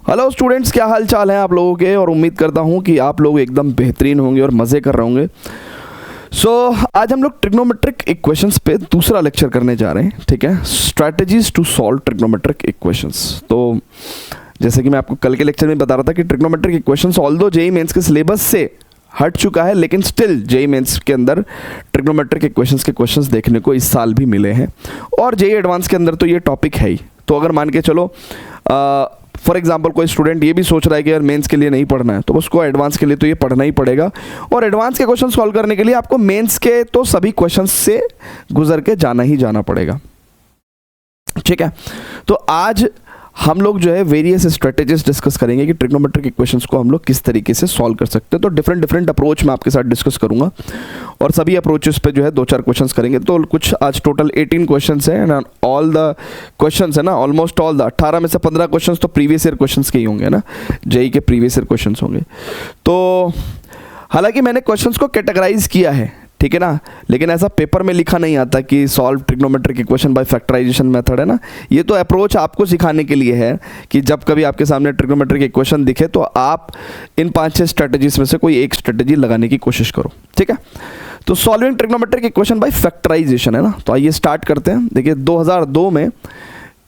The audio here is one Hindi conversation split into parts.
हेलो स्टूडेंट्स, क्या हाल चाल है आप लोगों के। और उम्मीद करता हूँ कि आप लोग एकदम बेहतरीन होंगे और मज़े कर रहे होंगे। आज हम लोग ट्रिग्नोमेट्रिक इक्वेशंस पे दूसरा लेक्चर करने जा रहे हैं। ठीक है, strategies to solve trigonometric equations. तो जैसे कि मैं आपको कल के लेक्चर में बता रहा था कि trigonometric equations although JEE Mains के सिलेबस से हट चुका है, लेकिन स्टिल जेईई मेंस के अंदर ट्रिग्नोमेट्रिक इक्वेशंस के क्वेश्चंस देखने को इस साल भी मिले हैं। और जेईई एडवांस के अंदर तो ये टॉपिक है ही। तो अगर मान के चलो फॉर एग्जाम्पल कोई स्टूडेंट ये भी सोच रहा है कि यार मेंस के लिए नहीं पढ़ना है, तो उसको एडवांस के लिए तो ये पढ़ना ही पड़ेगा। और एडवांस के क्वेश्चन सॉल्व करने के लिए आपको मेंस के तो सभी क्वेश्चंस से गुजर के जाना ही जाना पड़ेगा। ठीक है, तो आज हम लोग जो है वेरियस स्ट्रेटेजीज डिस्कस करेंगे कि ट्रिग्नोमेट्रिक इक्वेशंस को हम लोग किस तरीके से सॉल्व कर सकते हैं। तो डिफरेंट अप्रोच मैं आपके साथ डिस्कस करूंगा और सभी अप्रोचेस पे जो है 2-4 क्वेश्चंस करेंगे। तो कुछ आज टोटल 18 क्वेश्चंस हैं ना, ऑल द क्वेश्चंस है ना, ऑलमोस्ट ऑल द 18 में से 15 क्वेश्चंस तो प्रीवियस ईयर क्वेश्चंस के ही होंगे ना, जेईई के प्रीवियस ईयर क्वेश्चंस होंगे। तो हालांकि मैंने क्वेश्चंस को कैटेगराइज किया है, ठीक है ना, लेकिन ऐसा पेपर में लिखा नहीं आता कि solve trigonometric equation by factorisation method, है ना। ये तो अप्रोच आपको सिखाने के लिए है कि जब कभी आपके सामने ट्रिग्नोमेट्रिक इक्वेशन दिखे तो आप इन 5-6 स्ट्रेटजीज में से कोई एक स्ट्रेटजी लगाने की कोशिश करो। ठीक है, तो solving trigonometric equation by factorisation है ना। तो आइए स्टार्ट करते हैं। देखिए 2002 में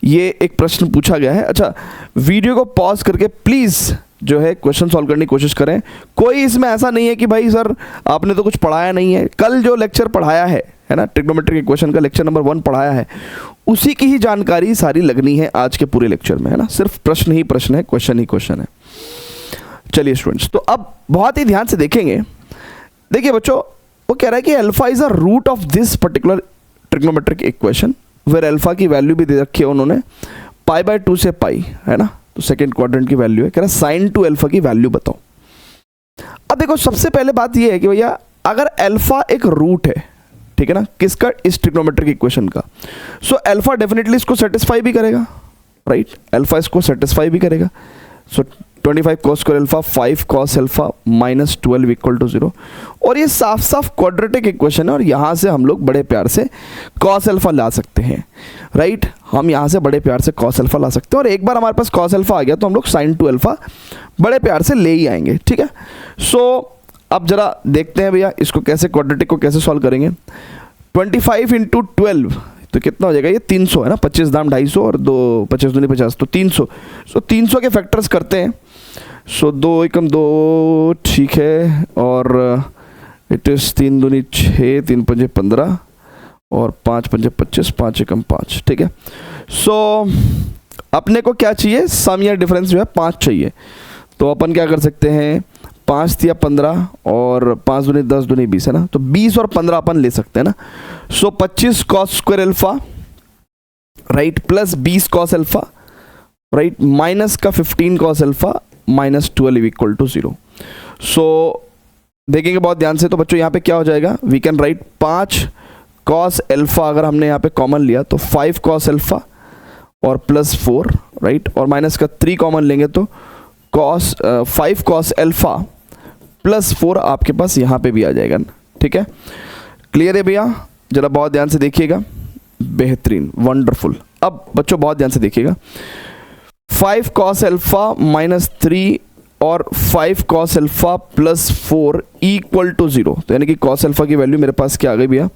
ये एक प्रश्न पूछा गया है। अच्छा, वीडियो को पॉज करके प्लीज़ जो है क्वेश्चन सॉल्व करने की कोशिश करें। कोई इसमें ऐसा नहीं है कि भाई सर आपने तो कुछ पढ़ाया नहीं है। कल जो लेक्चर पढ़ाया है ना, ट्रिग्नोमेट्रिक इक्वेशन का लेक्चर नंबर 1 पढ़ाया है, उसी की ही जानकारी सारी लगनी है आज के पूरे लेक्चर में, है ना। सिर्फ प्रश्न ही प्रश्न है, क्वेश्चन ही क्वेश्चन है। चलिए स्टूडेंट्स, तो अब बहुत ही ध्यान से देखेंगे। देखिए बच्चों, वो कह रहा है कि alpha is a root of this particular trigonometric equation where alpha की वैल्यू भी दे रखी है उन्होंने π/2 से पाई, है ना। तो सेकेंड क्वाड्रेंट की वैल्यू है, कह रहा है sin 2 अल्फा की वैल्यू बताओ। अब देखो सबसे पहले बात ये है कि भैया अगर अल्फा एक रूट है, ठीक है ना, किसका, इस ट्रिग्नोमेट्रिक इक्वेशन का, सो अल्फा डेफिनेटली इसको सेटिस्फाई भी करेगा, राइट। अल्फा इसको सेटिस्फाई भी करेगा। सो 25 cos square alpha 5 cos alpha -12 = 0। और ये साफ साफ क्वाड्रेटिक इक्वेशन है और यहाँ से हम लोग बड़े प्यार से cos अल्फा ला सकते हैं, राइट। हम यहाँ से बड़े प्यार से cos अल्फा ला सकते हैं और एक बार हमारे पास cos अल्फा आ गया तो हम लोग sin 2 अल्फा बड़े प्यार से ले ही आएंगे। ठीक है, सो अब जरा देखते हैं भैया इसको कैसे, क्वाड्रेटिक को कैसे सॉल्व करेंगे। 25 × 12 तो कितना हो जाएगा, ये 300 है ना, 25 दाम 250 और 2 25 दूनी 50 तो 300। सो 300 के फैक्टर्स करते हैं। सो 2 × 2 ठीक है, और इट इज़ 3 दूनी 6, 3 × 5 15 और 5 × 5 25, 5 × 5, ठीक है। सो अपने को क्या चाहिए, सम या डिफरेंस जो है 5 चाहिए। तो अपन क्या कर सकते हैं, 5 × 15 और 5 दूनी 10 दूनी 20 है ना, तो 20 और 15 अपन ले सकते हैं ना। सो 25 cos square alpha, right, plus 20 cos alpha, right, minus का 15 cos अल्फा -12 = 0। सो देखेंगे बहुत ध्यान से, तो बच्चों यहाँ पे क्या हो जाएगा, we can write 5 cos alpha, अगर हमने यहाँ पे कॉमन लिया तो 5 cos अल्फा और प्लस 4, राइट, और माइनस का 3 कॉमन लेंगे तो 5 cos अल्फा प्लस 4 आपके पास यहाँ पे भी आ जाएगा ना। ठीक है, क्लियर है भैया, जरा बहुत ध्यान से देखिएगा, बेहतरीन, वंडरफुल। अब बच्चों बहुत ध्यान से देखिएगा, 5 cos अल्फा -3 और 5 cos अल्फा प्लस 4 = 0। तो यानी कि cos अल्फा की वैल्यू मेरे पास क्या आ गई भैया,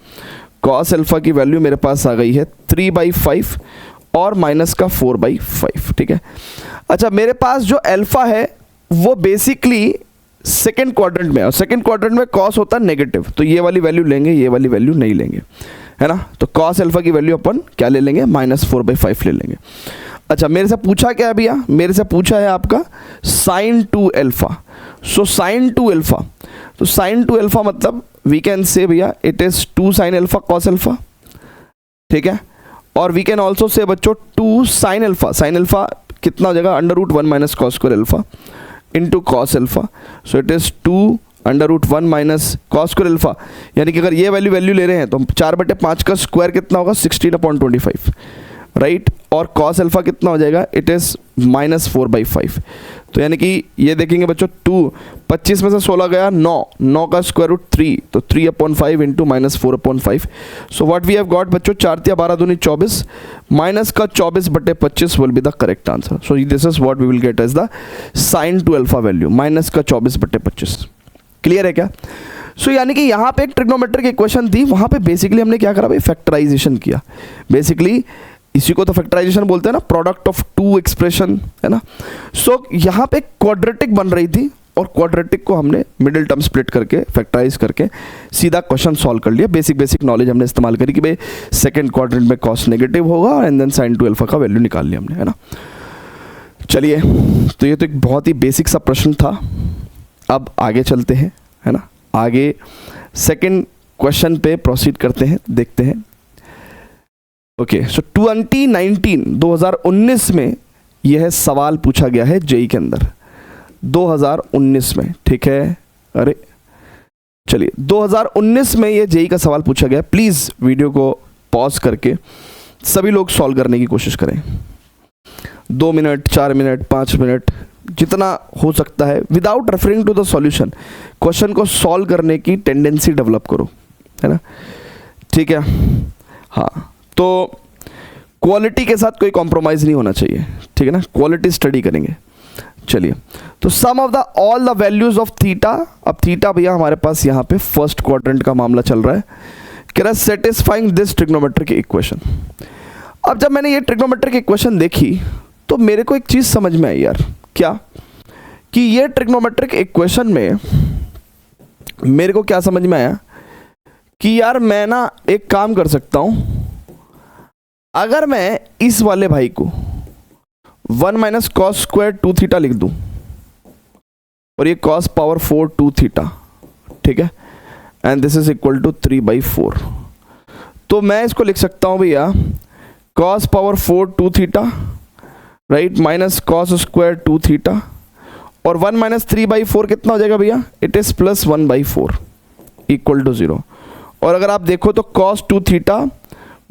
cos अल्फा की वैल्यू मेरे पास आ गई है 3/5 और माइनस का 4/5। ठीक है, अच्छा मेरे पास जो अल्फा है वो बेसिकली सेकेंड क्वाड्रेंट में है और सेकेंड क्वाड्रेंट में cos होता है नेगेटिव, तो ये वाली वैल्यू लेंगे, ये वाली वैल्यू नहीं लेंगे, है ना। तो cos अल्फा की वैल्यू अपन क्या ले लेंगे, -4/5 ले लेंगे। अच्छा मेरे से पूछा क्या है भैया, मेरे से पूछा है आपका sin 2 अल्फा। सो sin 2 अल्फा, तो sin 2 अल्फा मतलब वी कैन से भैया it is 2 sin alpha cos alpha, ठीक है। और वी कैन ऑल्सो से बच्चों 2 sin अल्फा, sin अल्फा कितना हो जाएगा, √1 - cos square alpha into cos alpha. So it is 2 √1 - cos square alpha, यानी कि अगर ये वैल्यू ले रहे हैं तो 4/5 का स्क्वायर कितना होगा, 16/25, राइट, और कॉस अल्फा कितना हो जाएगा, इट इज़ -4/5। तो यानी कि ये देखेंगे बच्चों 25 में से 16 गया 9 का स्क्वायर रूट 3, तो 3/5 into -4/5। So what we have got बच्चों, 4 × 12 दूनी 24, माइनस का 24/25 will be the correct answer. So this is what we will get as the sin 2 alpha value, minus का 24/25। क्लियर है क्या? सो यानी कि यहाँ पे एक ट्रिग्नोमेट्रिक इक्वेशन थी, वहाँ पे बेसिकली हमने क्या करा भाई, फैक्टराइजेशन किया। बेसिकली इसी को तो फैक्टराइजेशन बोलते हैं ना, प्रोडक्ट ऑफ टू एक्सप्रेशन, है ना। सो यहाँ पे क्वाड्रेटिक बन रही थी और क्वाड्रेटिक को हमने मिडिल टर्म स्प्लिट करके फैक्टराइज करके सीधा क्वेश्चन सॉल्व कर लिया। बेसिक नॉलेज हमने इस्तेमाल करी कि भाई सेकंड क्वाड्रेंट में कॉस नेगेटिव होगा एंड देन sin 2 अल्फा का वैल्यू निकाल लिया हमने, है ना। चलिए, तो ये तो एक बहुत ही बेसिक सा प्रश्न था। अब आगे चलते हैं, है ना, आगे सेकंड क्वेश्चन पे प्रोसीड करते हैं, देखते हैं। ओके, सो 2019 में यह सवाल पूछा गया है जेई के अंदर, 2019 में, ठीक है। अरे चलिए, 2019 में ये जेई का सवाल पूछा गया। प्लीज़ वीडियो को पॉज करके सभी लोग सॉल्व करने की कोशिश करें, 2 मिनट, 4 मिनट, 5 मिनट, जितना हो सकता है, without referring to the solution question को सॉल्व करने की टेंडेंसी डेवलप करो, है ना, ठीक है। हाँ, तो क्वालिटी के साथ कोई कॉम्प्रोमाइज़ नहीं होना चाहिए, ठीक है ना, क्वालिटी स्टडी करेंगे। चलिए, तो sum of the all the values of theta. अब थीटा भैया हमारे पास यहाँ पे फर्स्ट क्वाड्रेंट का मामला चल रहा है, कह रहा है सेटिस्फाइंग दिस ट्रिग्नोमेट्रिक इक्वेशन। अब जब मैंने ये ट्रिग्नोमेट्रिक इक्वेशन देखी तो मेरे को एक चीज़ समझ में आई यार, क्या कि ये ट्रिग्नोमेट्रिक इक्वेशन में मेरे को क्या समझ में आया कि यार मैं ना एक काम कर सकता हूँ, अगर मैं इस वाले भाई को 1 माइनस कॉस स्क्वायर 2 थीटा लिख दूं और ये कॉस पावर 4 2 थीटा, ठीक है, and this is equal to 3/4, तो मैं इसको लिख सकता हूं भैया cos power 4 2 theta, right, minus cos square 2 theta, और 1 माइनस 3/4 कितना हो जाएगा भैया, it is plus 1/4 equal to 0। और अगर आप देखो तो कॉस 2 थीटा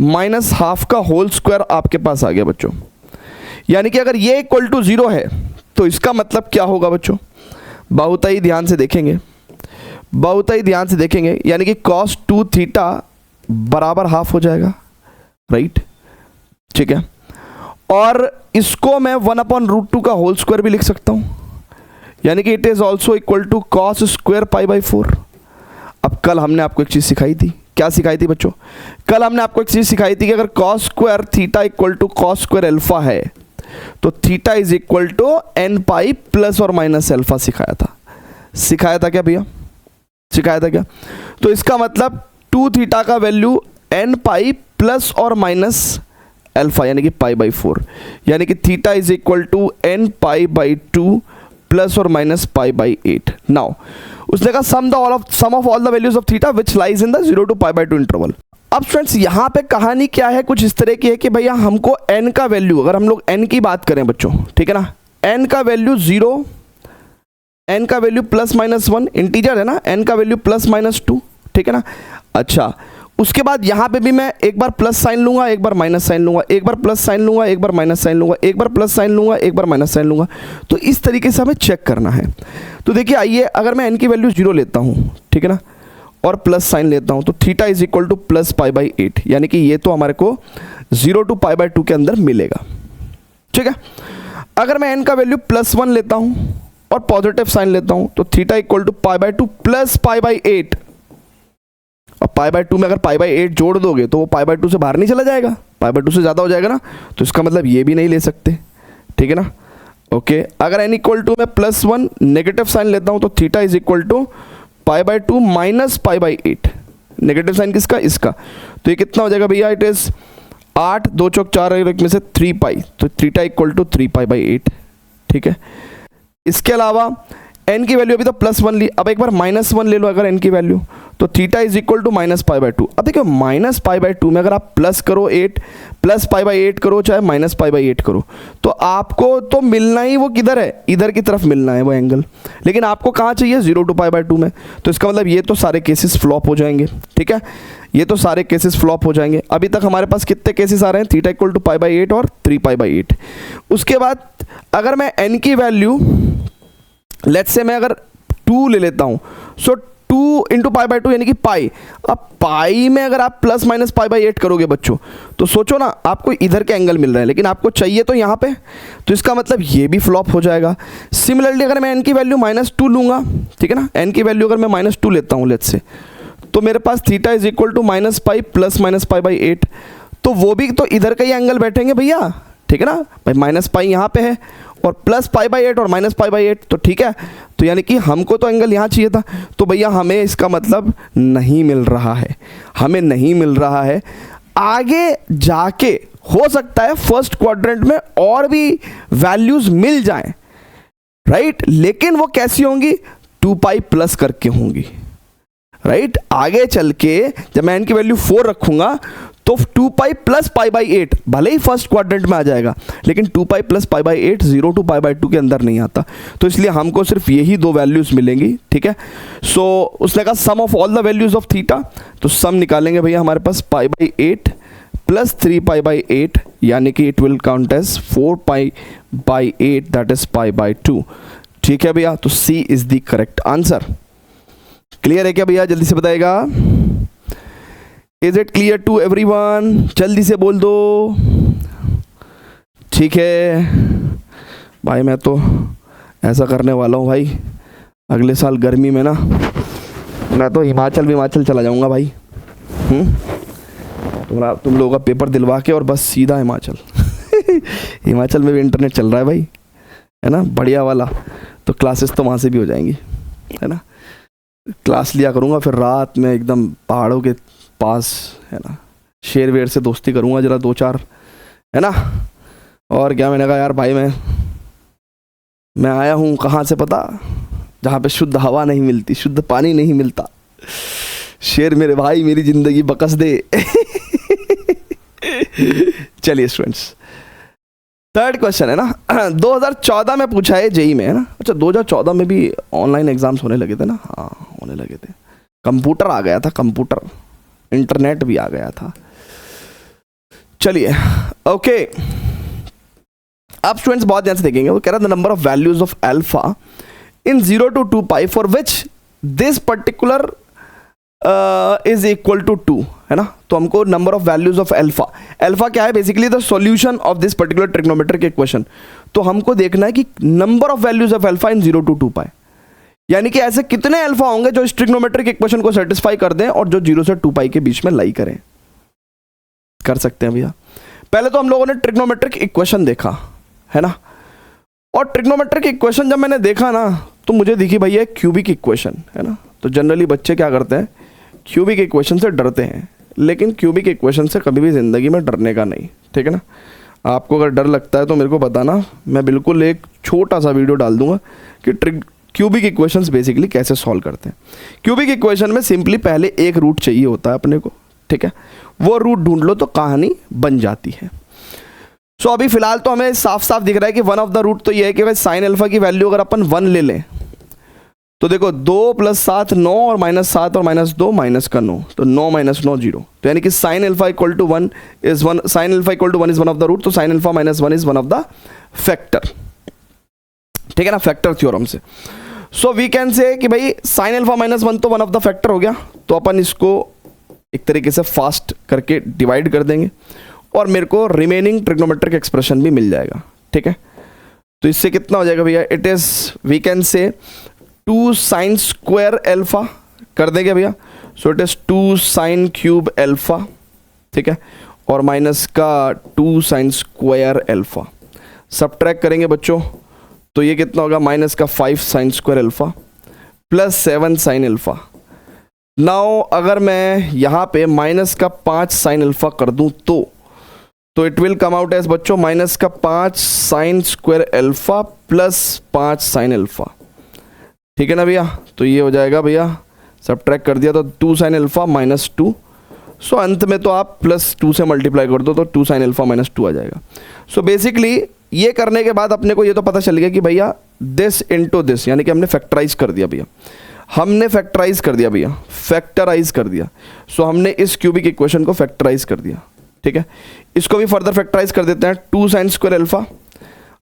माइनस हाफ का होल स्क्वायर आपके पास आ गया बच्चों। यानी कि अगर ये इक्वल टू 0 है तो इसका मतलब क्या होगा बच्चों, बहुत ही ध्यान से देखेंगे, बहुत ही ध्यान से देखेंगे, यानी कि cos 2 थीटा बराबर हाफ हो जाएगा, राइट, ठीक है। और इसको मैं 1/√2 का होल स्क्वायर भी लिख सकता हूं, यानी कि it is also equal to cos square π/4। अब कल हमने आपको एक चीज सिखाई थी, क्या सिखाई थी बच्चों, कल हमने आपको एक चीज सिखाई थी कि अगर cos square theta equal to cos square alpha है तो theta is equal to n pi plus और माइनस अल्फा सिखाया था। सिखाया था क्या भैया, सिखाया था क्या? तो इसका मतलब 2 थीटा का वैल्यू n पाई प्लस और माइनस अल्फा यानी कि π/4, यानी कि theta is equal to n π/2 plus और माइनस π/8। नाउ उसने कहा sum of all the values of theta which lies in the 0 to π/2 interval. अब स्टूडेंट्स यहाँ पे कहानी क्या है, कुछ इस तरह की है कि भैया हमको n का वैल्यू, अगर हम लोग n की बात करें बच्चों, ठीक है ना, n का वैल्यू 0, n का वैल्यू +-1, इंटीजर है ना, n का वैल्यू +-2, ठीक है ना। अच्छा, उसके बाद यहाँ पे भी मैं एक बार प्लस साइन लूंगा, एक बार माइनस साइन लूंगा, एक बार प्लस साइन लूंगा, एक बार माइनस साइन लूंगा, एक बार प्लस साइन लूंगा, एक बार माइनस साइन लूंगा। तो इस तरीके से हमें चेक करना है। तो देखिए, आइए, अगर मैं n की वैल्यू 0 लेता हूँ, ठीक है ना, और प्लस साइन लेता हूँ, तो theta is equal to plus π/8, यानी कि ये तो हमारे को 0 to π/2 के अंदर मिलेगा, ठीक है। अगर मैं n का वैल्यू +1 लेता हूँ और पॉजिटिव साइन लेता हूँ, तो थीटा इक्वल टू π/2 प्लस π/8, और π/2 में अगर π/8 जोड़ दोगे तो वो π/2 से बाहर नहीं चला जाएगा, π/2 से ज़्यादा हो जाएगा ना, तो इसका मतलब ये भी नहीं ले सकते, ठीक है ना। ओके, अगर n इक्वल टू मैं +1 नेगेटिव साइन लेता हूँ, तो theta is equal to π/2 minus π/8, negative sine किसका, इसका, तो ये कितना हो जाएगा भैया, इट इज 8 2 चौक 4 में से 3 पाई, तो थीटा इक्वल टू 3 π/8, ठीक है। इसके अलावा n की वैल्यू अभी तो +1 ली, अब एक बार -1 ले लो अगर n की वैल्यू, तो theta is equal to minus pi by two. अब देखिए माइनस पाई बाई टू में अगर आप प्लस करो 8 प्लस पाई बाई 8 करो चाहे माइनस पाई बाई 8 करो, तो आपको तो मिलना ही वो किधर है, इधर की तरफ मिलना है वो एंगल, लेकिन आपको कहाँ चाहिए 0 टू पाई बाई टू में। तो इसका मतलब ये तो सारे केसेस फ्लॉप हो जाएंगे, ठीक है, ये तो सारे केसेस फ्लॉप हो जाएंगे। अभी तक हमारे पास कितने केसेस आ रहे हैं, theta equal to pi by 8 और 3 पाई बाई 8। उसके बाद अगर मैं n की वैल्यू लेट्स से मैं अगर 2 ले लेता हूँ, सो 2 इंटू पाई बाई टू यानी कि पाई। अब पाई में अगर आप प्लस माइनस पाई बाई 8 करोगे बच्चों, तो सोचो ना आपको इधर के एंगल मिल रहे हैं, लेकिन आपको चाहिए तो यहाँ पे, तो इसका मतलब ये भी फ्लॉप हो जाएगा। सिमिलरली अगर मैं n की वैल्यू -2 लूँगा, ठीक है ना, n की वैल्यू अगर मैं -2 लेता हूँ लेट्स से, तो मेरे पास theta is equal to minus pi plus minus pi by 8, तो वो भी तो इधर का ही एंगल बैठेंगे भैया, ठीक है ना भाई, माइनस पाई यहाँ पे है और प्लस पाई बाई 8 और माइनस पाई बाई 8, तो ठीक है, तो यानी कि हमको तो एंगल यहाँ चाहिए था, तो भैया हमें इसका मतलब नहीं मिल रहा है, हमें नहीं मिल रहा है। आगे जाके हो सकता है फर्स्ट क्वाड्रेंट में और भी वैल्यूज मिल जाएं, राइट, लेकिन वो कैसी होंगी, 2 पाई प्लस करके होंगी, राइट। आगे चल के जब मैं n की वैल्यू 4 रखूंगा तो 2 पाई प्लस पाई बाई 8 भले ही फर्स्ट क्वाड्रेंट में आ जाएगा, लेकिन 2 pi plus pi by 8 0 to pi by 2 के अंदर नहीं आता, तो इसलिए हमको सिर्फ यही दो वैल्यूज मिलेंगी, ठीक है। सो उसने कहा sum of all the values of theta, तो सम निकालेंगे भैया हमारे पास pi by 8 plus 3 pi by 8, यानी कि it will count as 4 pi by 8 that is pi by 2, ठीक है भैया। तो C is the correct answer. Clear है क्या भैया, जल्दी से बताएगा, is it clear to everyone, जल्दी से बोल दो, ठीक है भाई। मैं तो ऐसा करने वाला हूँ भाई, अगले साल गर्मी में ना मैं तो हिमाचल चला जाऊँगा भाई, तुम लोगों का पेपर दिलवा के और बस सीधा हिमाचल हिमाचल में भी इंटरनेट चल रहा है भाई, है ना, बढ़िया वाला, तो क्लासेस तो वहाँ से भी हो जाएंगी, है ना, क्लास लिया करूँगा फिर रात में एकदम पहाड़ों के पास, है ना, शेर वेर से दोस्ती करूँगा जरा 2-4, है ना। और क्या, मैंने कहा यार भाई मैं आया हूँ कहाँ से पता, जहाँ पे शुद्ध हवा नहीं मिलती, शुद्ध पानी नहीं मिलता, शेर मेरे भाई मेरी ज़िंदगी बकस दे चलिए स्टूडेंट्स, थर्ड क्वेश्चन है ना 2014 में पूछा है जेई में, है ना। अच्छा 2014 में भी ऑनलाइन एग्जाम्स होने लगे थे ना, हाँ होने लगे थे, कंप्यूटर आ गया था, कंप्यूटर, इंटरनेट भी आ गया था। चलिए ओके, अब स्टूडेंट्स बहुत ध्यान से देखेंगे, वो कह रहा था number of values of alpha in 0 to 2 pi for which this particular is equal to 2, है ना। तो हमको number of values of alpha, alpha क्या है, basically the solution of this particular trigonometric equation, तो हमको देखना है कि number of values of alpha in 0 to 2 pi, यानी कि ऐसे कितने अल्फा होंगे जो इस ट्रिग्नोमेट्रिक इक्वेशन को सेटिस्फाई कर दें और जो 0 से 2 पाई के बीच में लाई करें। कर सकते हैं भैया। पहले तो हम लोगों ने ट्रिग्नोमेट्रिक इक्वेशन देखा, है ना, और ट्रिग्नोमेट्रिक इक्वेशन जब मैंने देखा ना तो मुझे दिखी भैया क्यूबिक इक्वेशन, है ना। तो जनरली बच्चे क्या करते हैं, क्यूबिक इक्वेशन से डरते हैं, लेकिन क्यूबिक इक्वेशन से कभी भी ज़िंदगी में डरने का नहीं, ठीक है ना। आपको अगर डर लगता है तो मेरे को बताना, मैं बिल्कुल एक छोटा सा वीडियो डाल दूंगा कि क्यूबिक इक्वेशंस बेसिकली कैसे सॉल्व करते हैं। क्यूबिक इक्वेशन में सिंपली पहले एक रूट चाहिए होता है अपने को, ठीक है, वो रूट ढूंढ लो तो कहानी बन जाती है। सो अभी फिलहाल तो हमें साफ साफ दिख रहा है कि वन ऑफ द रूट तो ये है कि भाई साइन अल्फा की वैल्यू अगर अपन 1 ले लें तो देखो 2 + 7 9 और -7 और -2 माइनस का 9, तो 9 - 9 0, तो यानी कि sine alpha equal to 1 is 1, sine alpha equal to 1 is one of the root, तो sine alpha -1 is one of the factor, ठीक है ना, फैक्टर थ्योरम से। सो वी कैन से कि भाई साइन अल्फा -1 तो वन ऑफ द फैक्टर हो गया, तो अपन इसको एक तरीके से फास्ट करके डिवाइड कर देंगे और मेरे को रिमेनिंग ट्रिग्नोमेट्रिक एक्सप्रेशन भी मिल जाएगा, ठीक है। तो इससे कितना हो जाएगा भैया, इट इज वी कैन से 2 sin स्क्वायर अल्फा कर देंगे भैया, so it is 2 sin cube alpha, ठीक है, और माइनस का 2 sin स्क्वायर अल्फा, सबट्रैक्ट करेंगे बच्चों तो ये कितना होगा, माइनस का 5 sin square alpha plus 7 sin alpha. Now अगर मैं यहाँ पे माइनस का 5 sin अल्फा कर दूं तो it will come out as बच्चों माइनस का 5 sin square alpha plus 5 sin alpha, ठीक है ना भैया। तो ये हो जाएगा भैया सब्ट्रैक्ट कर दिया तो 2 साइन अल्फा माइनस 2। सो अंत में तो आप प्लस 2 से मल्टीप्लाई कर दो तो 2 साइन अल्फा माइनस 2 आ जाएगा। सो बेसिकली ये करने के बाद अपने को ये तो पता चल गया कि भैया दिस इनटू दिस, यानी कि हमने फैक्टराइज कर दिया भैया, हमने फैक्टराइज कर दिया भैया, फैक्टराइज कर दिया। सो हमने इस क्यूबिक इक्वेशन को फैक्टराइज कर दिया, ठीक है। इसको भी फर्दर फैक्टराइज कर देते हैं, 2 साइन स्क्वायर अल्फा,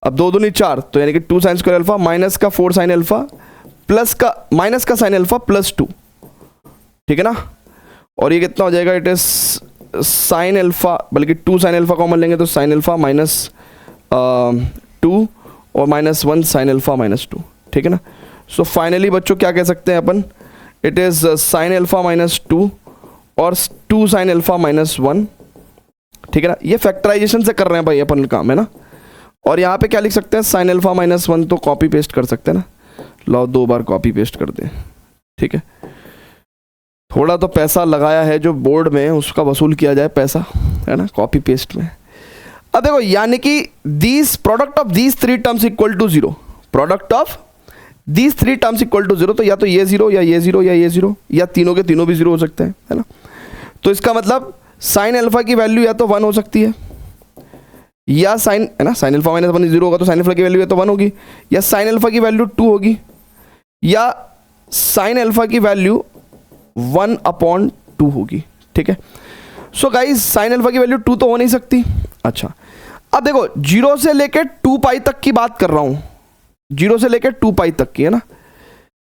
अब 2 दूनी 4, तो यानी कि 2 साइन स्क्वायर अल्फा माइनस का 4 साइन अल्फा प्लस का माइनस का साइन अल्फा प्लस 2, ठीक है ना। और ये कितना हो जाएगा, इट इज साइन अल्फा, बल्कि 2 साइन अल्फा कॉमन लेंगे तो साइन अल्फा माइनस 2 और माइनस 1 साइन अल्फा माइनस 2, ठीक है ना। सो फाइनली बच्चों क्या कह सकते हैं अपन, it is sine alpha minus 2 और 2 साइन अल्फा माइनस 1, ठीक है ना। ये फैक्टराइजेशन से कर रहे हैं भाई अपन काम, है ना। और यहाँ पे क्या लिख सकते हैं, साइन अल्फा माइनस 1 तो कॉपी पेस्ट कर सकते हैं ना, लो 2 बार कॉपी पेस्ट कर दें, ठीक है। थोड़ा तो पैसा लगाया है जो बोर्ड में, उसका वसूल किया जाए पैसा, है ना, कॉपी पेस्ट में। अब देखो, यानी कि these product of these 3 terms equal to 0, product of these 3 terms equal to 0, तो या तो ये 0 या ये 0 या ये 0 या तीनों के तीनों भी 0 हो सकते हैं, है ना। तो इसका मतलब साइन अल्फा की वैल्यू या तो 1 हो सकती है, या साइन, है ना, साइन अल्फा माइनस 1 0 होगा तो साइन अल्फा की वैल्यू या तो 1 होगी, या साइन अल्फा की वैल्यू 2 होगी, या साइन अल्फा की वैल्यू 1/2 होगी, ठीक है। सो गाइज साइन अल्फा की वैल्यू 2 तो हो नहीं सकती। अच्छा, अब देखो 0 से लेकर 2 पाई तक की बात कर रहा हूं, 0 से लेकर 2 पाई तक की, है ना।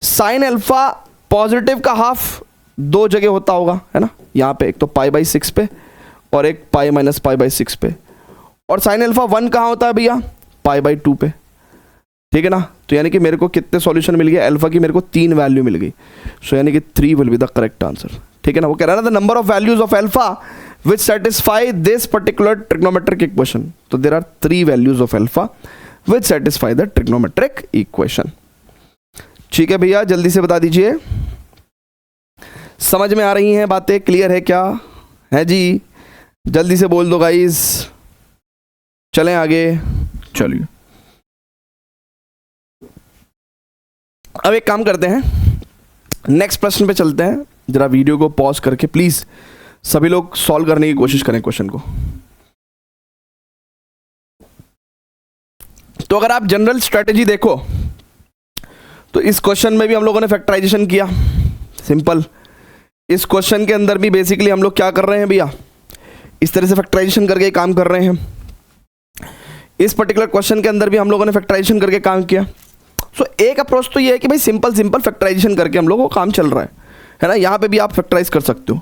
साइन अल्फा पॉजिटिव का हाफ 2 जगह होता होगा, है ना, यहाँ पे एक तो π/6 पे और एक π - π/6 पे, और साइन अल्फा 1 कहाँ होता है भैया, π/2 पे, ठीक है ना। तो यानी कि मेरे को कितने सॉल्यूशन मिल गए, अल्फा की मेरे को 3 वैल्यू मिल गई। सो यानी कि 3 will be the correct answer, ठीक है ना। वो कह रहा है ना, the number of values of alpha which satisfy this particular trigonometric equation, तो there are 3 values of alpha which satisfy the trigonometric equation, ठीक है भैया। जल्दी से बता दीजिए, समझ में आ रही हैं बातें, क्लियर है क्या है जी, जल्दी से बोल दो गाइस, चलें आगे। चलिए अब एक काम करते हैं, नेक्स्ट प्रश्न पे चलते हैं। जरा वीडियो को पॉज करके प्लीज सभी लोग सॉल्व करने की कोशिश करें क्वेश्चन को। तो अगर आप जनरल स्ट्रेटेजी देखो तो इस क्वेश्चन में भी हम लोगों ने फैक्टराइजेशन किया, सिंपल। इस क्वेश्चन के अंदर भी बेसिकली हम लोग क्या कर रहे हैं भैया, इस तरह से फैक्टराइजेशन करके काम कर रहे हैं। इस पर्टिकुलर क्वेश्चन के अंदर भी हम लोगों ने फैक्टराइजेशन करके काम किया। सो एक अप्रोच तो ये है कि भाई सिंपल सिंपल फैक्टराइजेशन करके हम लोगों को काम चल रहा है ना। यहां पे भी आप फैक्टराइज कर सकते हो।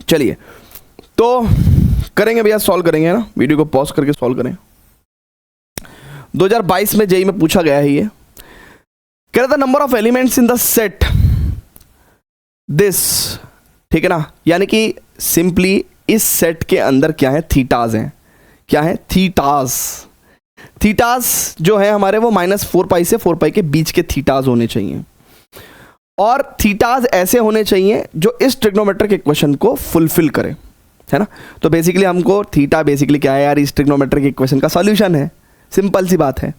चलिए तो करेंगे भैया, सॉल्व करेंगे, है ना। वीडियो को पॉज करके सॉल्व करें। 2022 में जेईई में पूछा गया है ये, कह रहा था number of elements in the set this, ठीक है ना। यानी कि सिंपली इस सेट के अंदर क्या है, थीटाज हैं। क्या है, थीटाज। थीटाज जो है हमारे वो -4 पाई से 4 पाई के बीच के थीटाज होने चाहिए, और थीटाज ऐसे होने चाहिए जो इस ट्रिग्नोमेट्रिक इक्वेशन को फुलफिल करे, है ना। तो बेसिकली हमको थीटा बेसिकली क्या है यार, इस ट्रिग्नोमेट्रिक इक्वेशन का सॉल्यूशन है, सिंपल सी बात है।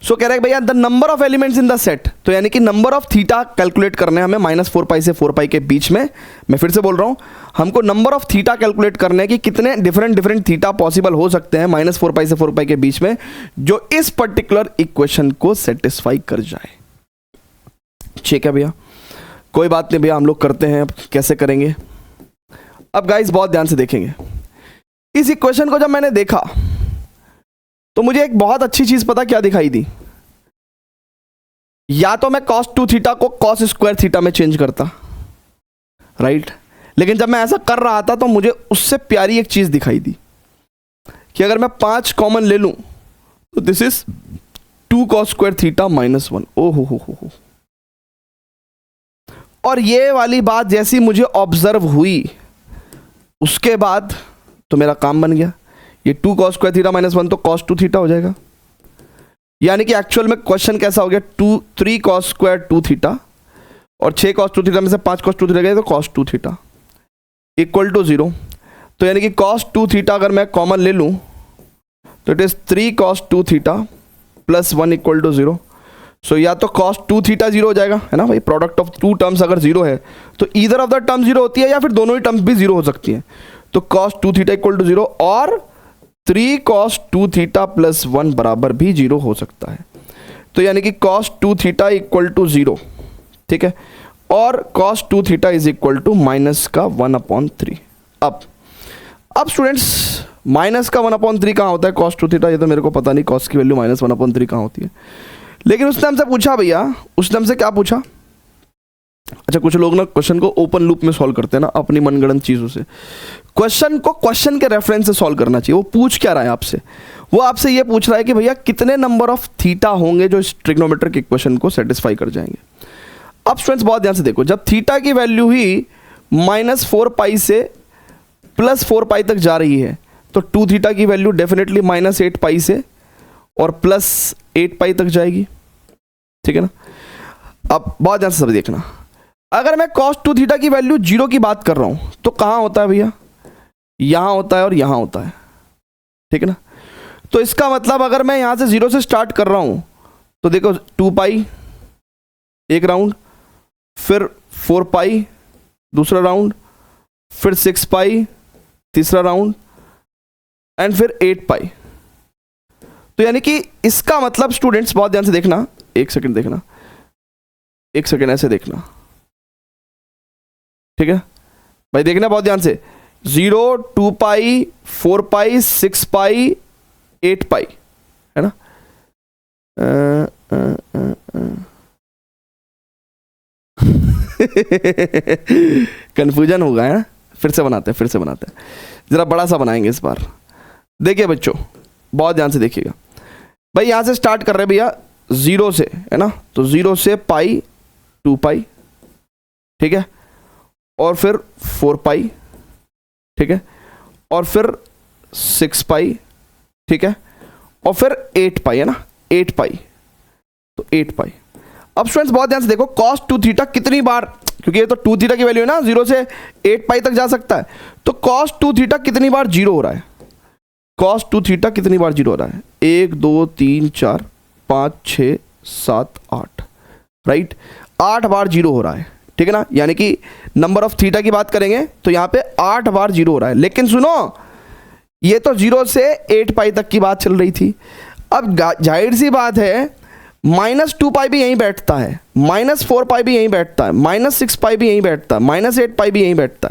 सो कह रहा है भैया the number of elements in the set, तो यानी कि नंबर ऑफ थीटा कैलकुलेट करने हमें -4 पाई से 4 पाई के बीच में। मैं फिर से बोल रहा हूं, हमको नंबर ऑफ थीटा कैलकुलेट करने कि कितने डिफरेंट थीटा पॉसिबल हो सकते हैं -4 पाई से 4 पाई के बीच में, जो इस पर्टिकुलर इक्वेशन को सेटिस्फाई कर जाए। ठीक है भैया, कोई बात नहीं भैया, हम लोग करते हैं। अब कैसे करेंगे, अब गाइस बहुत ध्यान से देखेंगे। इस इक्वेशन को जब मैंने देखा तो मुझे एक बहुत अच्छी चीज पता क्या दिखाई दी, या तो मैं cos 2 थीटा को cos स्क्वायर थीटा में चेंज करता, राइट। लेकिन जब मैं ऐसा कर रहा था तो मुझे उससे प्यारी एक चीज दिखाई दी कि अगर मैं 5 कॉमन ले लूं तो this is 2 cos square theta -1। ओ हो। और ये वाली बात जैसी मुझे ऑब्जर्व हुई, उसके बाद तो मेरा काम बन गया। ये 2 cos स्क्वायर थीटा -1 तो cos 2 थीटा हो जाएगा। यानी कि एक्चुअल में क्वेश्चन कैसा हो गया, 3 cos स्क्वायर 2 थीटा और 6 cos 2 थीटा में से 5 cos 2 थीटा गए तो cos 2 थीटा इक्वल टू 0। तो यानी कि cos 2 थीटा अगर मैं कॉमन ले लूं तो it is 3 cos 2 theta +1 equal to 0। So या तो cos 2 थीटा जीरो हो जाएगा, है ना भाई, प्रोडक्ट ऑफ टू टर्म्स अगर जीरो है तो either of the term zero होती है या फिर दोनों ही टर्म्स भी जीरो हो सकती हैं। तो cos 2 theta equal to zero और 3 cos 2 थीटा प्लस 1 बराबर भी जीरो हो सकता है। तो यानी कि cos 2 theta equal to zero, ठीक है, और cos 2 theta is equal to minus का 1/3। अब स्टूडेंट्स माइनस का 1/3 कहाँ होता है cos 2 थीटा, ये तो मेरे को पता नहीं cos की वैल्यू माइनस 1/3 कहाँ होती है, लेकिन उसने हमसे पूछा भैया, उसने हमसे क्या पूछा। अच्छा, कुछ लोग ना क्वेश्चन को ओपन लूप में सॉल्व करते हैं ना अपनी मनगढ़ंत चीज़ों से। क्वेश्चन को क्वेश्चन के रेफरेंस से सॉल्व करना चाहिए। वो पूछ क्या रहा है आपसे, वो आपसे ये पूछ रहा है कि भैया कितने नंबर ऑफ थीटा होंगे जो इस ट्रिग्नोमेट्रिक इक्वेशन को सेटिस्फाई कर जाएंगे। अब स्टूडेंट्स बहुत ध्यान से देखो, जब थीटा की वैल्यू ही -4 पाई से +4 पाई तक जा रही है तो 2 थीटा की वैल्यू डेफिनेटली -8 पाई से और +8 पाई तक जाएगी, ठीक है ना। अब बहुत ध्यान से सब देखना, अगर मैं cos 2 थीटा की वैल्यू 0 की बात कर रहा हूं तो कहां होता है भैया, यहां होता है और यहां होता है, ठीक है ना। तो इसका मतलब अगर मैं यहां से 0 से स्टार्ट कर रहा हूं तो देखो 2 पाई एक राउंड, फिर 4 पाई दूसरा राउंड, फिर 6 पाई तीसरा राउंड एंड फिर 8 पाई। तो यानी कि इसका मतलब स्टूडेंट्स बहुत ध्यान से देखना, एक सेकंड देखना, एक सेकंड ऐसे देखना, ठीक है भाई, देखना बहुत ध्यान से, 0 2 पाई 4 पाई 6 पाई 8 पाई, है ना। कंफ्यूजन होगा, है, फिर से बनाते हैं, जरा बड़ा सा बनाएंगे इस बार। देखिए बच्चों बहुत ध्यान से देखिएगा भाई, यहां से स्टार्ट कर रहे हैं भैया 0 से, है ना, तो 0 से पाई 2 पाई, ठीक है, और फिर 4 पाई, ठीक है, और फिर 6 पाई, ठीक है, और फिर 8 पाई, है ना, 8 पाई, तो 8 पाई। अब स्टूडेंट्स बहुत ध्यान से देखो, cos 2 थीटा कितनी बार, क्योंकि ये तो 2 थीटा की वैल्यू है ना, 0 से 8 पाई तक जा सकता है, तो cos 2 थीटा कितनी बार 0 हो रहा है, cos 2 थीटा कितनी बार 0 हो रहा है, 1 2 3 4 5 6 7 8, राइट, 8 बार 0 हो रहा है, ठीक है ना। यानी कि नंबर ऑफ थीटा की बात करेंगे तो यहां पे 8 बार 0 हो रहा है। लेकिन सुनो, ये तो 0 से 8 पाई तक की बात चल रही थी। अब जाहिर सी बात है -2 पाई भी यहीं बैठता है, -4 पाई भी यहीं बैठता है, -6 पाई भी यहीं बैठता है, -8 पाई भी यहीं बैठता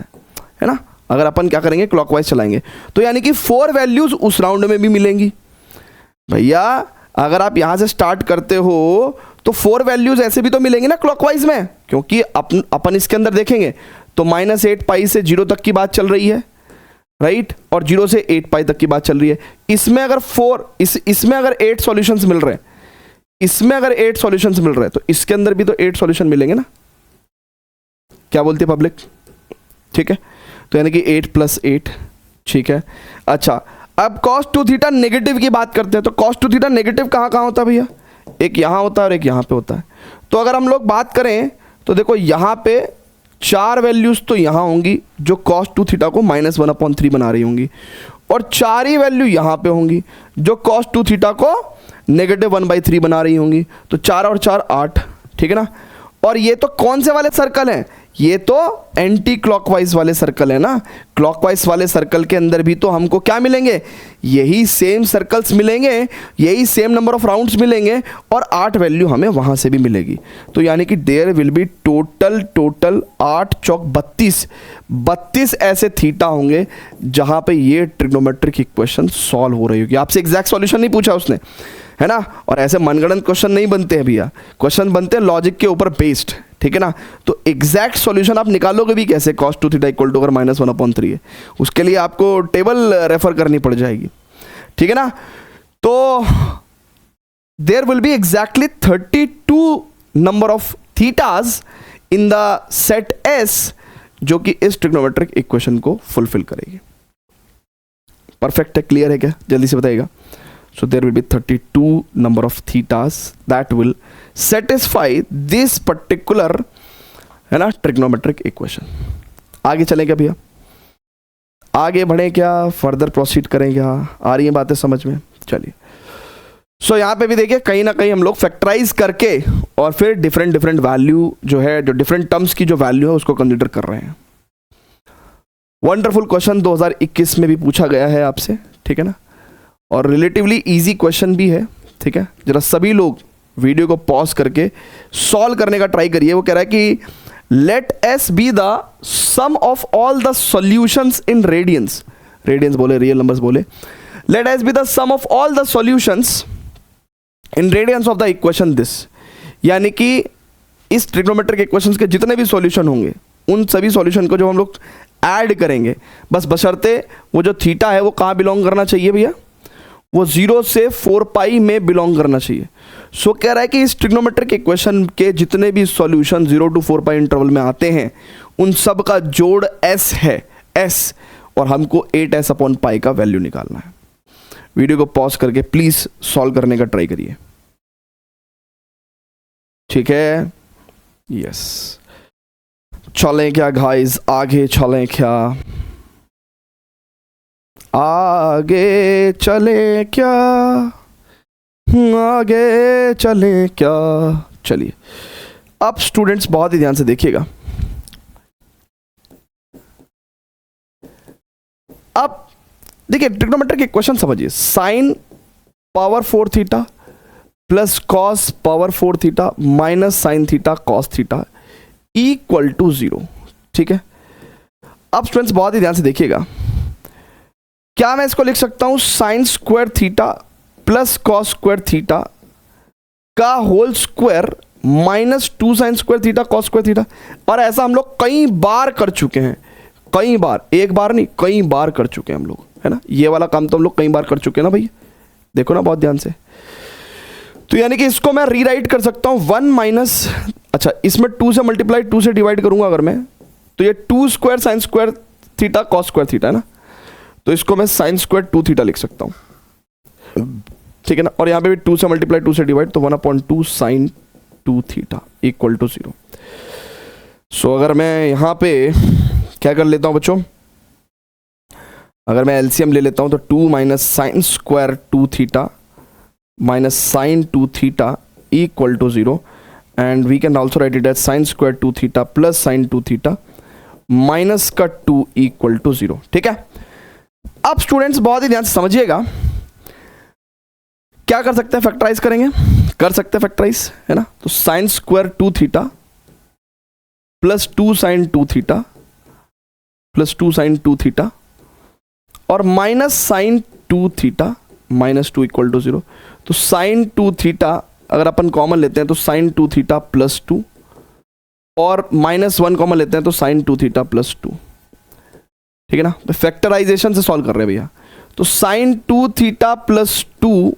है ना। अगर अपन क्या करेंगे, क्लॉकवाइज चलाएंगे तो यानी कि 4 वैल्यूज उस राउंड में भी मिलेंगी भैया। अगर आप यहां से स्टार्ट करते हो तो 4 वैल्यूज ऐसे भी तो मिलेंगे ना क्लॉकवाइज में, क्योंकि अपन इसके अंदर देखेंगे तो -8 पाई से 0 तक की बात चल रही है, राइट, और 0 से 8 पाई तक की बात चल रही है। इसमें अगर इसमें अगर 8 सॉल्यूशंस मिल रहे हैं, इसमें अगर 8 सॉल्यूशंस मिल रहे हैं तो इसके अंदर भी तो 8 सॉल्यूशन मिलेंगे ना। क्या बोलती है पब्लिक, ठीक है, तो यानी कि 8 + 8, ठीक है। अच्छा, अब cos 2 थीटा नेगेटिव की बात करते हैं तो cos 2 थीटा नेगेटिव कहाँ कहाँ होता है भैया, एक यहाँ होता है और एक यहाँ पे होता है। तो अगर हम लोग बात करें तो देखो यहाँ पे 4 वैल्यूज तो यहाँ होंगी जो cos 2 थीटा को -1/3 बना रही होंगी, और 4 ही वैल्यू यहाँ पे होंगी जो cos 2 थीटा को -1/3 बना रही होंगी। तो 4 और 4 8, ठीक है ना। और ये तो कौन से वाले सर्कल हैं, ये तो एंटी क्लॉकवाइज वाले सर्कल है ना। क्लॉकवाइज वाले सर्कल के अंदर भी तो हमको क्या मिलेंगे, यही सेम सर्कल्स मिलेंगे, यही सेम नंबर ऑफ राउंड्स मिलेंगे, और 8 वैल्यू हमें वहां से भी मिलेगी। तो यानी कि देयर विल बी टोटल 8 चौक 32 ऐसे थीटा होंगे जहां पे ये ट्रिग्नोमेट्रिक इक्वेशन सॉल्व हो रही होगी। आपसे एग्जैक्ट सॉल्यूशन नहीं पूछा उसने, है ना, और ऐसे मनगढ़ंत क्वेश्चन नहीं बनते हैं भैया, क्वेश्चन बनते हैं लॉजिक के ऊपर बेस्ड, ठीक है ना। तो एग्जैक्ट सॉल्यूशन आप निकालोगे भी कैसे, cos 2 थीटा इक्वल टू अगर -1/3 है, उसके लिए आपको टेबल रेफर करनी पड़ जाएगी, ठीक है ना। तो there will be exactly 32 number of thetas in the set S जो कि इस ट्रिग्नोमेट्रिक इक्वेशन को फुलफिल करेगी। परफेक्ट है, क्लियर है क्या, जल्दी से बताइएगा। So there will be 32 number of thetas that will satisfy this particular, है ना, ट्रिग्नोमेट्रिक इक्वेशन। आगे चलें क्या भैया, आगे बढ़े क्या, फर्दर प्रोसीड करें क्या, आ रही है बातें समझ में, चलिए। सो यहाँ पे भी देखिए कहीं ना कहीं हम लोग फैक्टराइज करके और फिर डिफरेंट डिफरेंट वैल्यू जो है, जो डिफरेंट टर्म्स की जो वैल्यू है उसको कंसिडर कर रहे हैं। वंडरफुल क्वेश्चन 2021 में भी पूछा गया है आपसे, ठीक है ना, और रिलेटिवली इजी क्वेश्चन भी है, ठीक है। जरा सभी लोग वीडियो को पॉज करके सॉल्व करने का ट्राई करिए। वो कह रहा है कि late S be the sum of all the solutions in radians, radians बोले, रियल नंबर्स बोले, late S be the sum of all the solutions in radians of the equation this, यानी कि इस ट्रिग्नोमेट्रिक इक्वेशंस के जितने भी सॉल्यूशन होंगे उन सभी सॉल्यूशन को जो हम लोग ऐड करेंगे, बस बशर्ते वो जो थीटा है वो कहाँ बिलोंग करना चाहिए भैया, वो 0 से 4 पाई में बिलोंग करना चाहिए। सो कह रहा है कि इस ट्रिग्नोमेट्रिक इक्वेशन के जितने भी सॉल्यूशन 0 to 4 पाई इंटरवल में आते हैं उन सब का जोड़ s है, s, और हमको 8s अपॉन पाई का वैल्यू निकालना है। वीडियो को पॉज करके प्लीज सॉल्व करने का ट्राई करिए, ठीक है। यस, चलें क्या गाइस, आगे चलें क्या, आगे चले क्या, आगे चले क्या। चलिए अब स्टूडेंट्स बहुत ही ध्यान से देखिएगा। अब देखिए ट्रिग्नोमेट्रिक इक्वेशन समझिए, sine power 4 theta plus cos power 4 theta minus sine theta cos theta equal to 0, ठीक है। अब स्टूडेंट्स बहुत ही ध्यान से देखिएगा, क्या मैं इसको लिख सकता हूं sine square theta plus cos square theta का whole square minus 2 sine square theta cos square theta. और ऐसा हम लोग कई बार कर चुके हैं, कई बार, एक बार नहीं कई बार कर चुके हैं हम लोग, है ना। ये वाला काम तो हम लोग कई बार कर चुके हैं ना भैया, देखो ना बहुत ध्यान से। तो यानी कि इसको मैं रीराइट कर सकता हूं 1 माइनस, अच्छा इसमें 2 से मल्टीप्लाई 2 से डिवाइड करूंगा अगर मैं, तो ये 2 square sine square theta cos square theta है ना, तो इसको मैं साइन स्क्वायर 2 थीटा लिख सकता हूं, ठीक है ना। और यहां पे भी 2 से मल्टीप्लाई 2 से डिवाइड, तो 1/2 साइन 2 थीटा इक्वल टू 0। सो अगर मैं यहां पे क्या कर लेता हूं बच्चों, अगर मैं एलसीएम ले लेता हूं तो 2 minus sine square 2 theta minus sine 2 theta equal to 0, and we can also write it as sine square 2 theta plus sine 2 theta minus का 2 इक्वल टू 0, ठीक है। अब स्टूडेंट्स बहुत ही ध्यान से समझिएगा, क्या कर सकते हैं, फैक्टराइज करेंगे, कर सकते हैं फैक्टराइज, है ना। तो sine square 2 theta plus 2 sine 2 theta plus 2 sine 2 theta और minus sine 2 theta minus 2 equal to 0। तो साइन 2 थीटा अगर अपन कॉमन लेते हैं तो साइन 2 थीटा प्लस 2 और माइनस 1 कॉमन लेते हैं तो साइन 2 थीटा प्लस 2, ठीक है ना। तो फैक्टराइजेशन से सॉल्व कर रहे हैं भैया, तो साइन 2 थीटा प्लस 2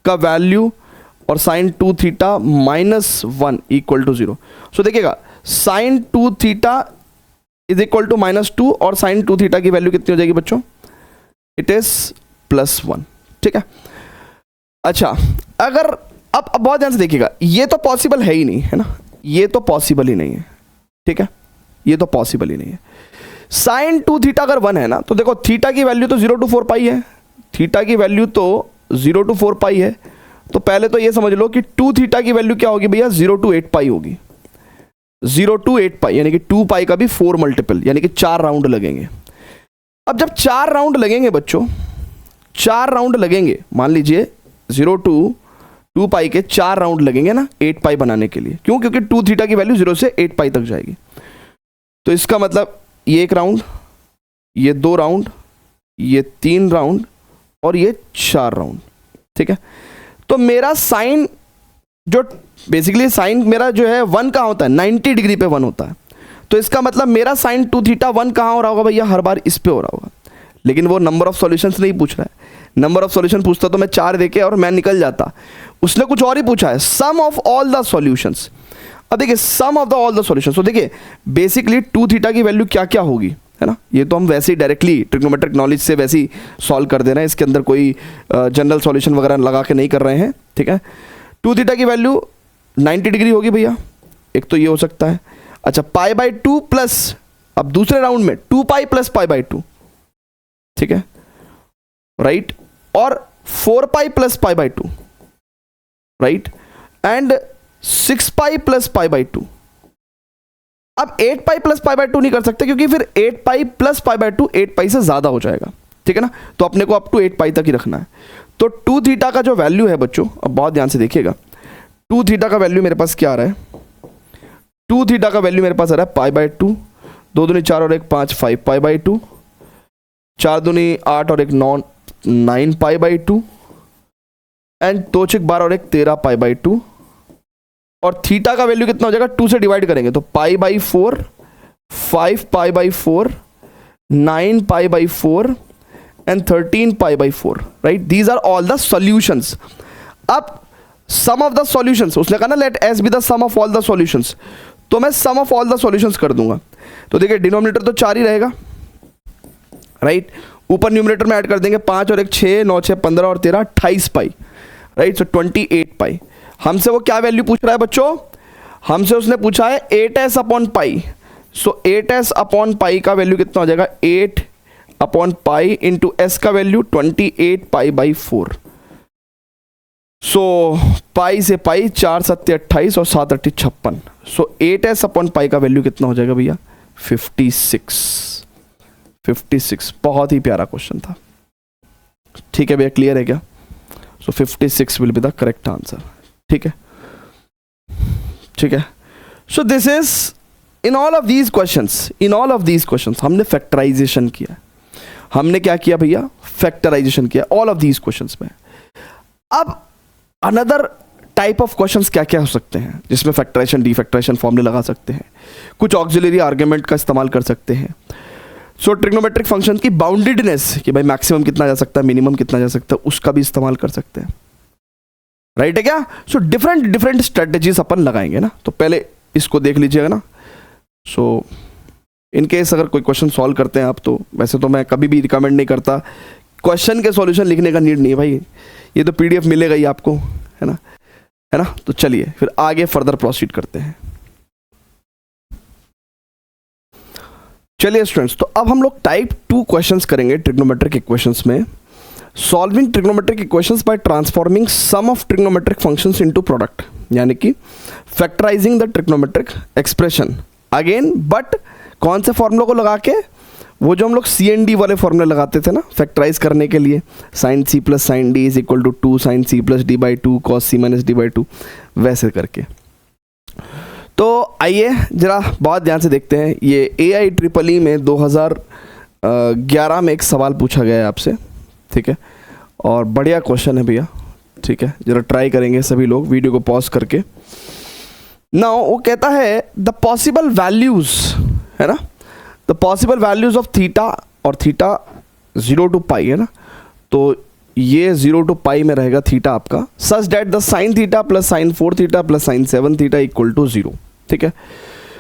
का वैल्यू और sine 2 theta minus 1 equal to 0। So देखिएगा sine 2 theta is equal to minus 2 और साइन 2 थीटा की वैल्यू कितनी हो जाएगी बच्चों, इट इज प्लस 1, ठीक है। अच्छा अगर अब बहुत ध्यान से देखिएगा, ये तो पॉसिबल है ही नहीं, है ना, ये तो पॉसिबल ही नहीं है, ठीक है, ये तो पॉसिबल ही नहीं है। साइन 2 थीटा अगर 1 है ना, तो देखो थीटा की वैल्यू तो 0 to 4 पाई है, थीटा की वैल्यू तो 0 to 4 पाई है, तो पहले तो ये समझ लो कि 2 थीटा की वैल्यू क्या होगी भैया, 0 to 8 पाई होगी, 0 to 8 पाई, यानी कि 2 पाई का भी 4 मल्टीपल, यानी कि 4 राउंड लगेंगे। अब जब 4 राउंड लगेंगे बच्चों, 4 राउंड लगेंगे, मान लीजिए 0 to 2 पाई के 4 राउंड लगेंगे ना 8 पाई बनाने के लिए, क्यों, क्योंकि 2 थीटा की वैल्यू 0 से 8 पाई तक जाएगी। तो इसका मतलब ये 1 राउंड, ये 2 राउंड, ये 3 राउंड और ये 4 राउंड, ठीक है। तो मेरा साइन जो बेसिकली साइन मेरा जो है 1 कहाँ होता है, 90 डिग्री पे 1 होता है, तो इसका मतलब मेरा साइन 2 थीटा 1 कहाँ हो रहा होगा भैया, हर बार इस पे हो रहा होगा। लेकिन वो नंबर ऑफ सॉल्यूशंस नहीं पूछ रहा है, नंबर ऑफ सॉल्यूशन पूछता तो मैं 4 देके और मैं निकल जाता, उसने कुछ और ही पूछा है, sum of all the solutions. अब देखिए sum of the all the solutions, तो देखिए बेसिकली 2 थीटा की वैल्यू क्या क्या होगी, है ना, ये तो हम वैसे ही डायरेक्टली ट्रिग्नोमेट्रिक नॉलेज से वैसे ही सॉल्व कर दे रहे हैं, इसके अंदर कोई जनरल सॉल्यूशन वगैरह लगा के नहीं कर रहे हैं, ठीक है। 2 थीटा की वैल्यू 90 डिग्री होगी भैया, एक तो ये हो सकता है। अच्छा π/2 प्लस, अब दूसरे राउंड में 2 पाई प्लस π/2, ठीक है, राइट, और 4 pi plus π/2, right, and 6 pi plus pi by 2। अब 8 पाई प्लस पाई बाई 2 नहीं कर सकते क्योंकि फिर 8 पाई प्लस पाई बाई 2 8 पाई से ज़्यादा हो जाएगा, ठीक है ना। तो अपने को अप टू 8 पाई तक ही रखना है। तो 2 थीटा का जो वैल्यू है बच्चों, अब बहुत ध्यान से देखिएगा, 2 थीटा का वैल्यू मेरे पास क्या आ रहा है, 2 थीटा का वैल्यू मेरे पास आ रहा है पाई बाई 2, 2 दूनी 4 और 1 5 5 पाई बाई 2, 4 दूनी 8 और 1 9 9 पाई बाई 2, एंड 2 6 12 और 1 13 पाई बाई 2। और थीटा का वैल्यू कितना हो जाएगा, 2 से डिवाइड करेंगे तो pi by 4, 5 pi by 4, 9 pi by 4 and 13 pi by 4, right. These are all the solutions. अब सम ऑफ द सॉल्यूशंस, उसने कहा ना late S be the sum of all the solutions, तो मैं sum of all the solutions कर दूंगा। तो देखिए डिनोमिनेटर तो 4 ही रहेगा, राइट। ऊपर न्यूमरेटर में ऐड कर देंगे 5 और 1 6, 9 6 15 और 13 28 पाई, राइट। सो 28 पाई। हमसे वो क्या वैल्यू पूछ रहा है बच्चों, हमसे उसने पूछा है 8s अपॉन पाई। सो 8s अपॉन पाई का वैल्यू कितना हो जाएगा, 8 अपॉन पाई इंटू एस का वैल्यू 28 पाई बाई 4। सो पाई से पाई 4 7 28 और 7 8 56। सो 8s अपॉन पाई का वैल्यू कितना हो जाएगा भैया, 56। 56 बहुत ही प्यारा क्वेश्चन था, ठीक है भैया, क्लियर है क्या। सो 56 will be the correct answer, ठीक है, ठीक है। So this is in all of these questions, in all of these questions हमने फैक्टराइजेशन किया, हमने क्या किया भैया, फैक्टराइजेशन किया ऑल ऑफ दीज क्वेश्चंस में। अब अनदर टाइप ऑफ क्वेश्चंस क्या क्या हो सकते हैं जिसमें फैक्टराइजेशन डीफैक्टराइजेशन फॉर्मूले लगा सकते हैं, कुछ ऑक्सिलरी आर्गुमेंट का इस्तेमाल कर सकते हैं। सो ट्रिग्नोमेट्रिक फंक्शन की बाउंडेडनेस कि भाई मैक्सिमम कितना जा सकता है, मिनिमम कितना जा सकता है, उसका भी इस्तेमाल कर सकते हैं, राइट है क्या। सो डिफरेंट डिफरेंट स्ट्रेटेजीज अपन लगाएंगे ना, तो पहले इसको देख लीजिएगा ना। सो इन केस अगर कोई क्वेश्चन सॉल्व करते हैं आप, तो वैसे तो मैं कभी भी रिकमेंड नहीं करता क्वेश्चन के सॉल्यूशन लिखने का, नीड नहीं है भाई, ये तो पीडीएफ मिलेगा ही आपको, है ना, है ना। तो चलिए फिर आगे फर्दर प्रोसीड करते हैं। चलिए स्टूडेंट्स, तो अब हम लोग टाइप 2 क्वेश्चंस करेंगे ट्रिग्नोमेट्रिक इक्वेशंस में। Solving trigonometric equations by transforming sum of trigonometric functions into product, यानी कि factorising the trigonometric expression again, but कौन से फॉर्मूला को लगा के, वो जो हम लोग CND वाले फॉर्मूले लगाते थे ना फैक्टराइज करने के लिए, sine C plus sine D is equal to 2 sine C plus D by 2 cos C minus D by 2, वैसे करके। तो आइए जरा बहुत ध्यान से देखते हैं। ये AIEEE में 2011 में एक सवाल पूछा गया है आपसे, ठीक है, और बढ़िया क्वेश्चन है भैया, ठीक है। जरा ट्राई करेंगे सभी लोग वीडियो को पॉज करके। नाउ वो कहता है द पॉसिबल वैल्यूज, है ना, the possible values of theta, और थीटा 0 to पाई है ना, तो ये 0 to पाई में रहेगा थीटा आपका, such that the sine theta plus sine 4 theta plus sine 7 theta equal to 0, ठीक है।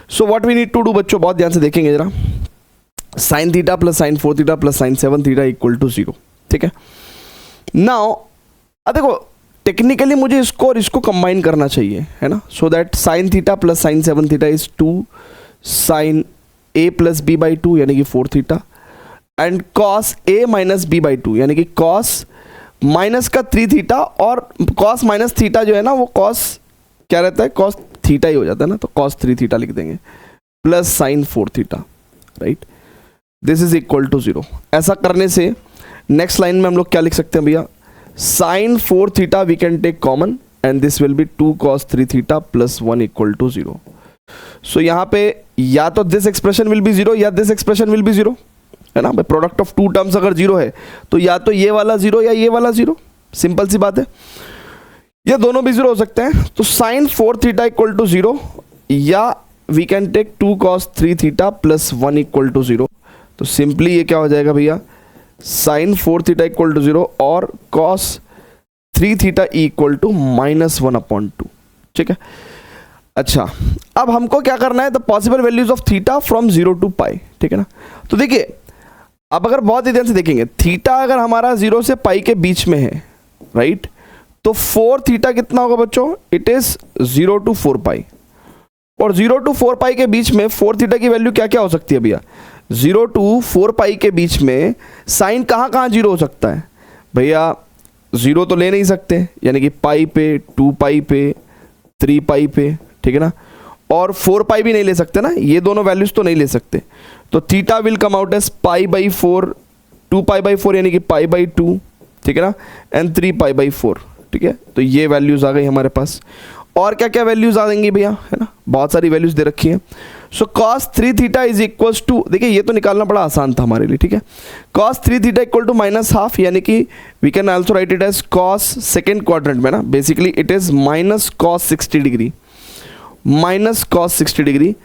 So what we need to do बच्चों, बहुत ध्यान से देखेंगे जरा, sine theta plus sine 4 theta plus sine 7 theta equal to 0, ठीक है। नाउ देखो टेक्निकली मुझे इसको और इसको कंबाइन करना चाहिए, है ना, so that sine theta plus sine 7 theta is 2 sine A plus B by 2 यानी कि 4 theta, and cos A minus B by 2 यानी कि कॉस माइनस का 3 थीटा, और कॉस माइनस थीटा जो है ना वो कॉस क्या रहता है, कॉस थीटा ही हो जाता है ना, तो कॉस 3 थीटा लिख देंगे plus sine 4 theta, right, this is equal to 0। ऐसा करने से नेक्स्ट लाइन में हम लोग क्या लिख सकते हैं भैया, sine 4 theta we can take common and this will be 2 cos 3 theta plus 1 equal to 0। So यहाँ पे या तो दिस एक्सप्रेशन विल बी 0 या दिस एक्सप्रेशन विल बी 0, है ना भाई। प्रोडक्ट ऑफ 2 टर्म्स अगर 0 है तो या तो ये वाला 0 या ये वाला 0, सिंपल सी बात है, ये दोनों भी 0 हो सकते हैं। तो साइन 4 थीटा इक्वल टू 0, या we can take 2 cos 3 theta plus 1 equal to 0। तो सिंपली ये क्या हो जाएगा भैया, साइन 4 थीटा इक्वल टू 0 और कॉस 3 थीटा इक्वल टू -1/2, ठीक है। अच्छा, अब हमको क्या करना है, the possible values of theta from 0 to पाई, ठीक है ना। तो देखिए अब अगर बहुत ही ध्यान से देखेंगे, थीटा अगर हमारा 0 से पाई के बीच में है, राइट, तो 4 थीटा कितना होगा बच्चों, इट इज 0 to 4 पाई, और 0 to 4 पाई के बीच में 4 थीटा की वैल्यू क्या क्या हो सकती है भैया, 0 to 4 पाई के बीच में साइन कहाँ कहाँ 0 हो सकता है भैया, ज़ीरो तो ले नहीं सकते, यानी कि पाई पे, 2 पाई पे, 3 पाई पे, ठीक है ना, और 4 पाई भी नहीं ले सकते ना, ये दोनों वैल्यूज़ तो नहीं ले सकते। तो theta will come out as pi by 4, 2 pi by 4 यानी कि पाई बाई 2, ठीक है ना, एंड 3 पाई बाई 4, ठीक है। तो ये वैल्यूज़ आ गई हमारे पास। और क्या क्या वैल्यूज़ आ देंगी भैया, है ना, बहुत सारी वैल्यूज़ दे रखी हैं। So cos 3 theta is equals to, देखिए ये तो निकालना बड़ा आसान था हमारे लिए, ठीक है। cos 3 theta equal to minus half, यानी कि we can also write it as cos second quadrant में ना, basically it is minus cos 60 degree, minus cos 60 degree,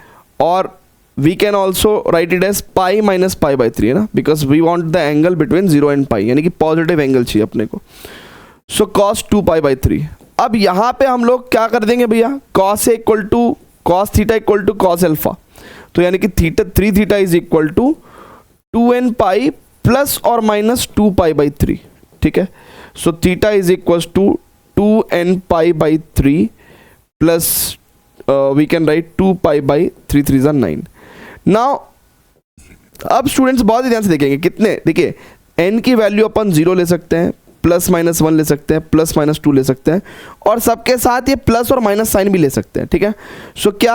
और we can also write it as pi minus pi by 3, है ना, because we want the angle between 0 and pi, यानी कि पॉजिटिव एंगल चाहिए अपने को। So cos 2 pi by 3। अब यहाँ पे हम लोग क्या कर देंगे भैया, cos A equal to cos theta equal to cos alpha, तो यानी कि theta 3 theta is equal to 2n pi plus और माइनस 2 पाई बाई 3, ठीक है। So theta is equal to 2n pi by 3 plus we can write 2 pi by 3 3 ज़ा 9। नाउ अब स्टूडेंट्स बहुत ही ध्यान से देखेंगे, कितने, देखिए n की वैल्यू अपन 0 ले सकते हैं, प्लस माइनस 1 ले सकते हैं, प्लस माइनस 2 ले सकते हैं, और सबके साथ ये प्लस और माइनस साइन भी ले सकते हैं, ठीक है। सो क्या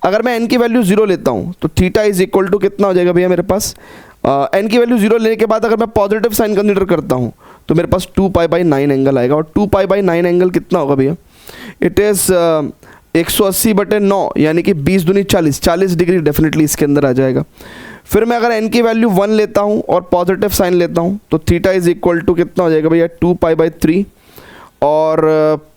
अगर मैं n की वैल्यू 0 लेता हूँ तो थीटा इज इक्वल टू कितना हो जाएगा भैया मेरे पास, n की वैल्यू 0 लेने के बाद अगर मैं पॉजिटिव साइन कंसीडर करता हूँ तो मेरे पास 2 पाई बाई 9 एंगल आएगा, और 2 पाई बाई 9 एंगल कितना होगा भैया, इट इज़ 180/9, यानी कि 20 दूनी 40, 40 डिग्री डेफिनेटली इसके अंदर आ जाएगा। फिर मैं अगर n की वैल्यू 1 लेता हूँ और पॉजिटिव साइन लेता हूँ तो थीटा इज इक्वल टू कितना हो जाएगा भैया, 2 पाई बाई 3 और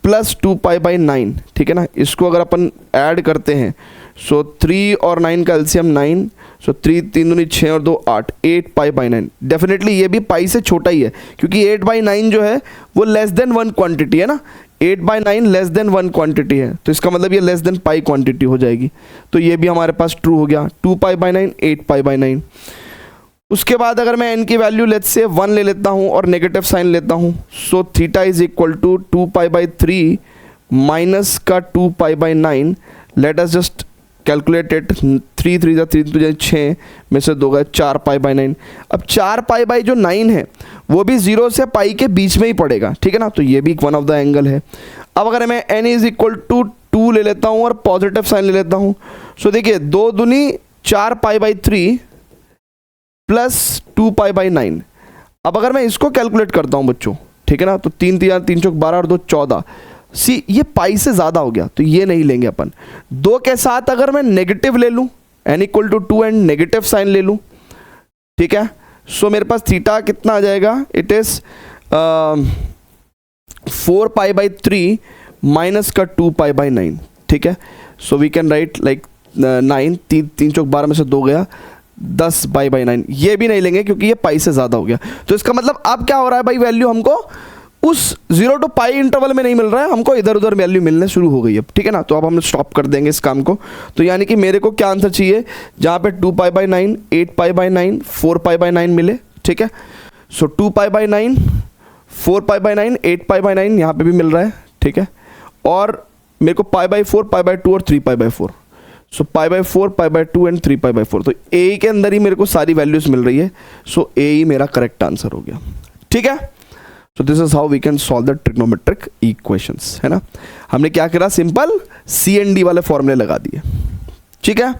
प्लस 2 पाई बाई 9, ठीक है ना। इसको अगर अपन ऐड करते हैं, सो 3 और 9 का एलसीएम 9, सो 3 3 दूनी 6 और 2 8, 8 पाई बाई 9। डेफिनेटली ये भी पाई से छोटा ही है, क्योंकि 8 बाई 9 जो है वो लेस देन 1 क्वांटिटी है ना, 8 बाई 9 लेस देन 1 क्वांटिटी है, तो इसका मतलब ये लेस देन पाई क्वांटिटी हो जाएगी। तो ये भी हमारे पास ट्रू हो गया, 2 पाई बाई 9, 8 पाई बाई 9। उसके बाद अगर मैं n की वैल्यू लेट्स से 1 ले लेता हूँ और नेगेटिव साइन लेता हूँ, so theta is equal to 2 pi by 3 minus का 2 pi by 9। Let us just calculate it, 3 3 3 6 में से 2 गए 4 पाई बाई 9। अब 4 पाई बाई जो 9 है वो भी 0 से पाई के बीच में ही पड़ेगा, ठीक है ना, तो ये भी वन ऑफ द एंगल है। अब अगर मैं n इज इक्वल टू 2 ले लेता हूँ और पॉजिटिव साइन ले लेता हूँ, सो देखिए 2 दूनी 4 pi by 3 plus 2 pi by 9। अब अगर मैं इसको कैलकुलेट करता हूँ बच्चों, ठीक है ना, तो 3 3 3 चौक 12 और 2 14, सी ये पाई से ज़्यादा हो गया, तो ये नहीं लेंगे अपन। 2 के साथ अगर मैं नेगेटिव ले लूँ, n equal to 2 and negative sine ले लूँ, ठीक है, सो मेरे पास थीटा कितना आ जाएगा, it is 4 pi by 3 minus का 2 पाई बाई 9, ठीक है। So we can write like 9, 3 चौक 12 में से 2 गया 10 पाई बाई 9। ये भी नहीं लेंगे क्योंकि ये पाई से ज़्यादा हो गया। तो इसका मतलब अब क्या हो रहा है भाई, वैल्यू हमको उस 0 टू पाई इंटरवल में नहीं मिल रहा है, हमको इधर उधर वैल्यू मिलने शुरू हो गई अब, ठीक है ना। तो अब हम स्टॉप कर देंगे इस काम को। तो यानी कि मेरे को क्या आंसर चाहिए, जहाँ पे 2 pi by 9, 8 pi by 9, 4 pi by 9 मिले, ठीक है। सो 2 pi by 9, 4 pi by 9, 8 pi by 9 यहाँ पे भी मिल रहा है, ठीक है। और मेरे को पाई बाई 4, पाई बाई 2 और 3 pi by 4, so pi by 4, pi by 2 and 3 pi by 4। तो ए के अंदर ही मेरे को सारी वैल्यूज मिल रही है, सो ए ही मेरा करेक्ट आंसर हो गया, ठीक है। So this is how we can solve the trigonometric equations, है ना। हमने क्या करा, सिंपल सी एंड डी वाले फॉर्मूले लगा दिए, ठीक है।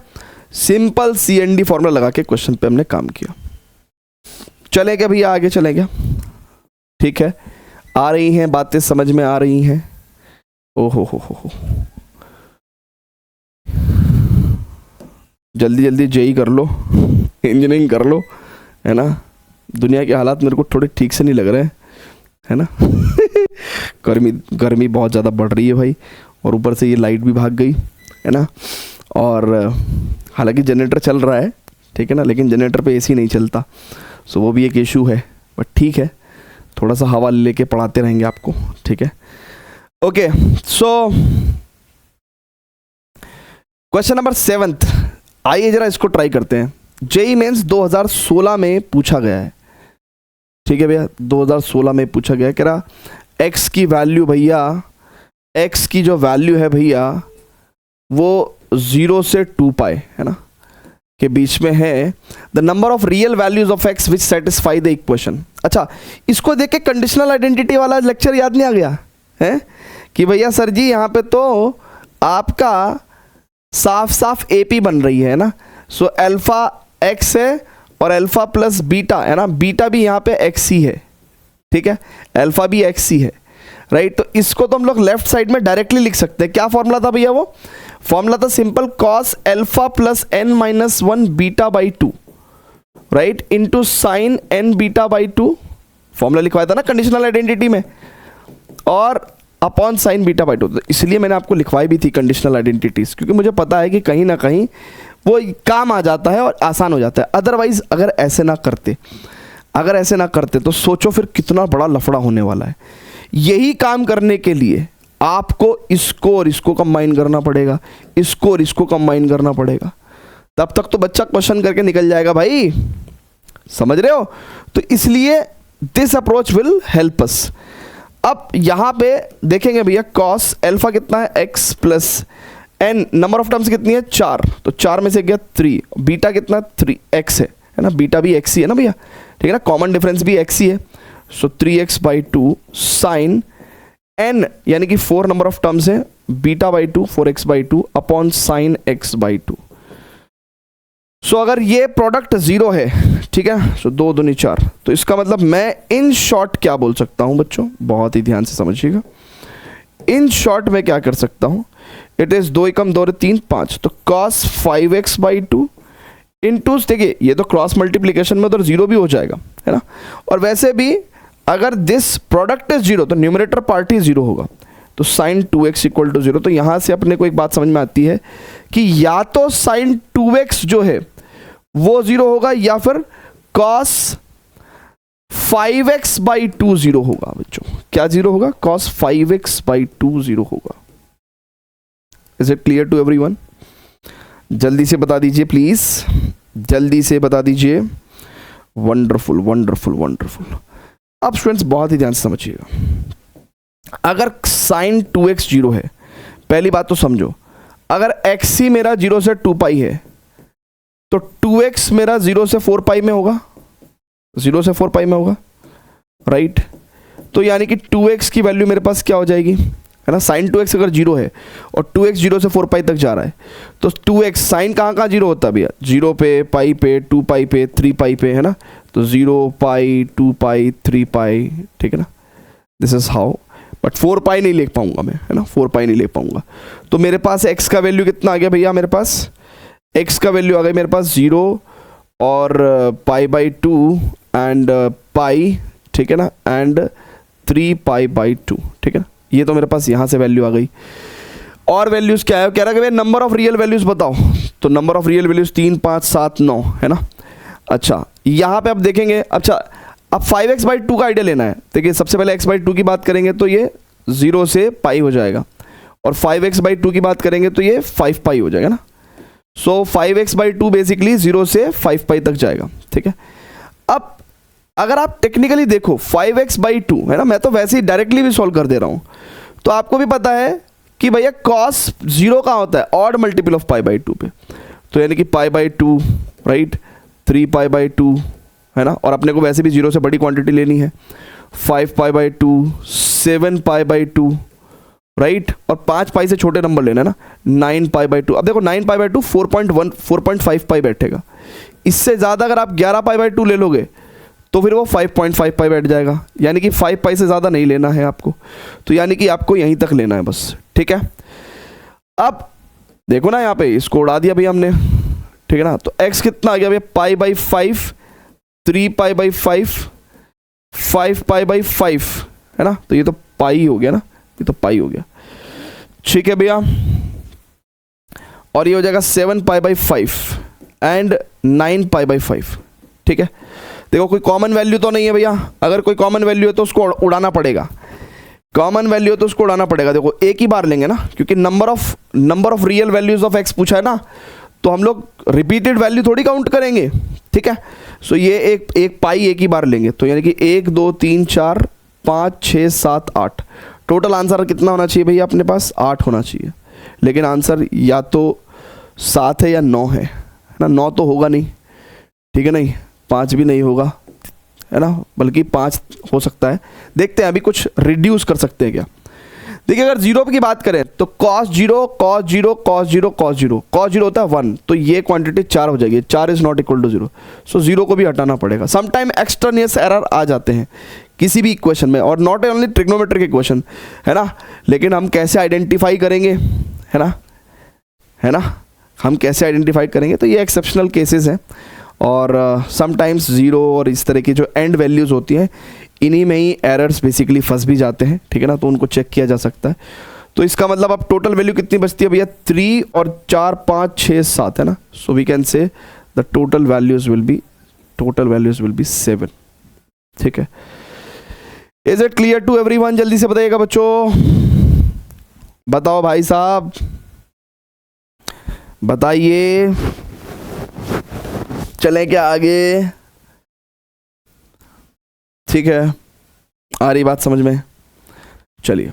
Simple C and D formula लगा के क्वेश्चन पे हमने काम किया। चले क्या भैया, आगे चले क्या, ठीक है। आ रही हैं बातें, समझ में आ रही हैं। ओहो हो जल्दी जल्दी जेई कर लो, इंजीनियरिंग कर लो, है ना। दुनिया के हालात मेरे को थोड़े ठीक से नहीं लग रहे हैं, है ना। गर्मी बहुत ज़्यादा बढ़ रही है भाई, और ऊपर से ये लाइट भी भाग गई, है ना। और हालांकि जनरेटर चल रहा है, ठीक है ना, लेकिन जनरेटर पे एसी नहीं चलता, सो वो भी एक इशू है, बट ठीक है, थोड़ा सा हवा लेके पढ़ाते रहेंगे आपको, ठीक है। ओके, सो क्वेश्चन नंबर 7, आइए जरा इसको ट्राई करते हैं। जेई मेंस 2016 में पूछा गया है, ठीक है भैया, 2016 में पूछा गया, कह रहा एक्स की वैल्यू भैया, एक्स की जो वैल्यू है भैया वो 0 से 2 पाई, है ना, के बीच में है the number of real values of x which satisfy the equation. अच्छा, इसको देख के कंडीशनल आइडेंटिटी वाला लेक्चर याद नहीं आ गया है कि भैया सर जी यहाँ पे तो आपका साफ साफ एपी बन रही है ना। सो अल्फा एक्स है और अल्फा प्लस बीटा है ना, बीटा भी यहाँ पे एक्स ही है, ठीक है, अल्फा भी एक्स ही है, राइट। तो इसको तो हम लोग लेफ्ट साइड में डायरेक्टली लिख सकते हैं। क्या फॉर्मूला था भैया? वो फॉर्मूला था simple cos alpha plus n minus one beta by two, right, into sine n beta by two, formula लिखवाया था ना कंडीशनल आइडेंटिटी में, और upon sine beta by two. तो इसलिए मैंने आपको लिखवाई भी थी कंडीशनल आइडेंटिटीज, क्योंकि मुझे पता है कि कहीं ना कहीं वो काम आ जाता है और आसान हो जाता है। अदरवाइज अगर ऐसे ना करते तो सोचो फिर कितना बड़ा लफड़ा होने वाला है। यही काम करने के लिए आपको इसको और इसको कंबाइन करना पड़ेगा, इसको और इसको कंबाइन करना पड़ेगा, तब तक तो बच्चा क्वेश्चन करके निकल जाएगा भाई, समझ रहे हो? तो इसलिए दिस अप्रोच विल हेल्प अस। अब यहां पे देखेंगे भैया कॉस अल्फा कितना है x plus n, number of terms कितनी है 4, तो 4 में से गया 3, बीटा कितना 3 x है ना, बीटा भी x ही है ना भैया, ठीक है ना, कॉमन डिफरेंस भी x ही है। सो 3x by two sine n यानी कि 4 नंबर ऑफ टर्म्स है, beta by two 4x by two upon sine x by two. So अगर ये प्रोडक्ट 0 है, ठीक है, सो 2 दूनी 4, तो इसका मतलब मैं इन शॉर्ट क्या बोल सकता हूं बच्चों, बहुत ही ध्यान से समझिएगा। इन शॉर्ट में क्या कर सकता हूं, इट इज 2 एकम 2 3 5, तो cos 5x by two into, देखिए ये तो क्रॉस मल्टीप्लीकेशन में उधर 0 भी हो जाएगा, है ना। और वैसे भी अगर दिस प्रोडक्ट इज 0 तो न्यूमरेटर पार्ट ही 0 होगा, तो साइन 2x इक्वल टू 0। तो यहां से अपने को एक बात समझ में आती है कि या तो साइन 2x जो है वो 0 होगा या फिर cos 5x बाई टू 0 होगा बच्चों। क्या 0 होगा? cos 5x बाई टू 0 होगा। Is it clear to everyone? जल्दी से बता दीजिए प्लीज, जल्दी से बता दीजिए। Wonderful wonderful wonderful. अब स्टूडेंट्स बहुत ही ध्यान से समझिएगा, अगर साइन 2x 0 है, पहली बात तो समझो, अगर x ही मेरा 0 से 2 पाई है तो 2x मेरा 0 से 4 पाई में होगा, 0 से 4 पाई में होगा, राइट। तो यानी कि 2x की वैल्यू मेरे पास क्या हो जाएगी, है ना, साइन 2x अगर 0 है और 2x 0 से 4 पाई तक जा रहा है, तो 2x साइन कहाँ 0 होता है भैया, 0 पे, पाई पे, 2 पाई पे, 3 पाई पे, है ना। तो 0 पाई 2 पाई 3 पाई, ठीक है ना, दिस इज हाउ। बट 4 पाई नहीं ले पाऊंगा मैं, है ना, 4 पाई नहीं ले पाऊंगा। तो मेरे पास x का वैल्यू कितना आ गया भैया, मेरे पास x का वैल्यू आ गई मेरे पास 0 और पाई बाई 2 एंड पाई, ठीक है ना, एंड 3 पाई बाई 2, ठीक है ना। ये तो मेरे पास यहाँ से वैल्यू आ गई। और वैल्यूज क्या है, कह रहा है कि भाई नंबर ऑफ रियल वैल्यूज बताओ, तो नंबर ऑफ रियल वैल्यूज 3 5 7 9 है ना। अच्छा यहाँ पे आप देखेंगे, अच्छा अब 5x बाई टू का आइडिया लेना है। देखिए सबसे पहले x बाई टू की बात करेंगे तो ये 0 से पाई हो जाएगा, और 5x बाई टू की बात करेंगे तो ये 5 पाई हो जाएगा ना। सो 5x बाई टू बेसिकली 0 से 5 पाई तक जाएगा, ठीक है। अब अगर आप टेक्निकली देखो 5x बाई टू, है ना, मैं तो वैसे ही डायरेक्टली भी सॉल्व कर दे रहा हूँ, तो आपको भी पता है कि भैया cos 0 कहाँ होता है, odd multiple of pi by to पे, तो यानी कि पाई by two, right, 3 pi by to, है ना। और अपने को वैसे भी 0 से बड़ी क्वांटिटी लेनी है, 5 pi by to, 7 pi by two, right, और 5 पाई से छोटे नंबर लेना है ना, 9 पाई बाई टू। अब देखो 9 पाई बाई टू 4.5 पाई बैठेगा, इससे ज़्यादा अगर आप 11 पाई बाई टू ले लोगे तो फिर वो 5.5 पाई बैठ जाएगा, यानी कि 5 पाई से ज़्यादा नहीं लेना है आपको, तो यानी कि आपको यहीं तक लेना है बस, ठीक है। अब देखो ना यहाँ पे इसको उड़ा दिया भैया हमने, ठीक है ना। तो x कितना आ गया भैया, pi by 5, 3 pi by 5, 5 pi by 5, है ना। तो ये तो पाई हो गया ना, ये तो पाई हो गया, ठीक है भैया। और ये हो जाएगा 7 pi by 5 and 9 pi by 5, ठीक है। देखो कोई कॉमन वैल्यू तो नहीं है भैया, अगर कोई कॉमन वैल्यू है तो उसको उड़ाना पड़ेगा, कॉमन वैल्यू है तो उसको उड़ाना पड़ेगा। देखो एक ही बार लेंगे ना, क्योंकि number of real values of x पूछा है ना, तो हम लोग रिपीटेड वैल्यू थोड़ी काउंट करेंगे, ठीक है। सो ये एक पाई एक ही बार लेंगे, तो यानी कि 1 2 3 4 5 6 7 8, टोटल आंसर कितना होना चाहिए भैया अपने पास, 8 होना चाहिए। लेकिन आंसर या तो 7 है या 9 है ना, 9 तो होगा नहीं, ठीक है, नहीं 5 भी नहीं होगा, है ना, बल्कि 5 हो सकता है। देखते हैं अभी कुछ रिड्यूस कर सकते हैं क्या। देखिए अगर जीरो की बात करें तो cos 0 cos 0 cos 0 cos 0 cos 0 होता है 1, तो ये क्वांटिटी 4 हो जाएगी, 4 इज नॉट इक्वल टू 0, सो 0 को भी हटाना पड़ेगा। समटाइम एक्सट्रानियस एरर आ जाते हैं किसी भी इक्वेशन में, और नॉट ओनली ट्रिग्नोमेट्रिक इक्वेशन, है ना, लेकिन हम कैसे आइडेंटिफाई करेंगे, है ना, है ना, हम कैसे आइडेंटिफाई करेंगे, तो ये एक्सेप्शनल केसेस हैं। और समटाइम्स जीरो और इस तरह की जो एंड वैल्यूज़ होती हैं, इन्हीं में ही एरर्स बेसिकली फंस भी जाते हैं, ठीक है ना, तो उनको चेक किया जा सकता है। तो इसका मतलब अब टोटल वैल्यू कितनी बचती है भैया, 3 और 4 5 6 7, है ना, so we can say the total values will be 7, ठीक है। Is it clear to everyone? जल्दी से बताइएगा बच्चों, बताओ भाई साहब, बताइए, चलें क्या आगे? ठीक है, आ रही बात समझ में? चलिए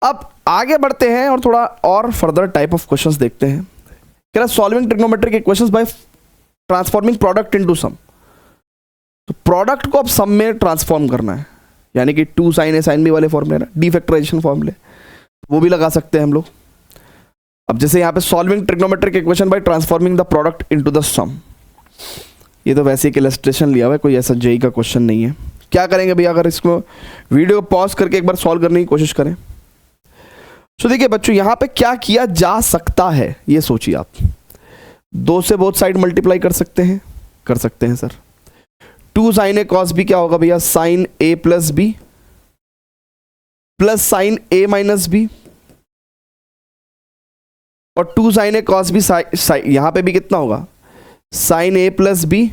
अब आगे बढ़ते हैं और थोड़ा और फर्दर टाइप ऑफ क्वेश्चंस देखते हैं। कह रहा solving trigonometric equations by transforming product into sum. तो प्रोडक्ट को अब सम में ट्रांसफॉर्म करना है, यानी कि 2 sin a sin b वाले फॉर्मूले ना, डीफैक्टराइजेशन फॉर्मूले, वो भी लगा सकते हैं हम लोग। अब जैसे यहाँ पे solving trigonometric equation by transforming the product into the sum, ये तो वैसे एक इलस्ट्रेशन लिया हुआ है, कोई ऐसा जेई का क्वेश्चन नहीं है। क्या करेंगे भैया, अगर इसको वीडियो को पॉज करके एक बार सॉल्व करने की कोशिश करें। तो देखिए बच्चों, यहाँ पे क्या किया जा सकता है ये सोचिए आप। 2 से बोथ साइड मल्टीप्लाई कर सकते हैं sir. 2 sin a cos b क्या होगा भैया, sin a plus b plus sin a minus b, और 2 sin a cos b यहां पे भी कितना होगा, sin a plus b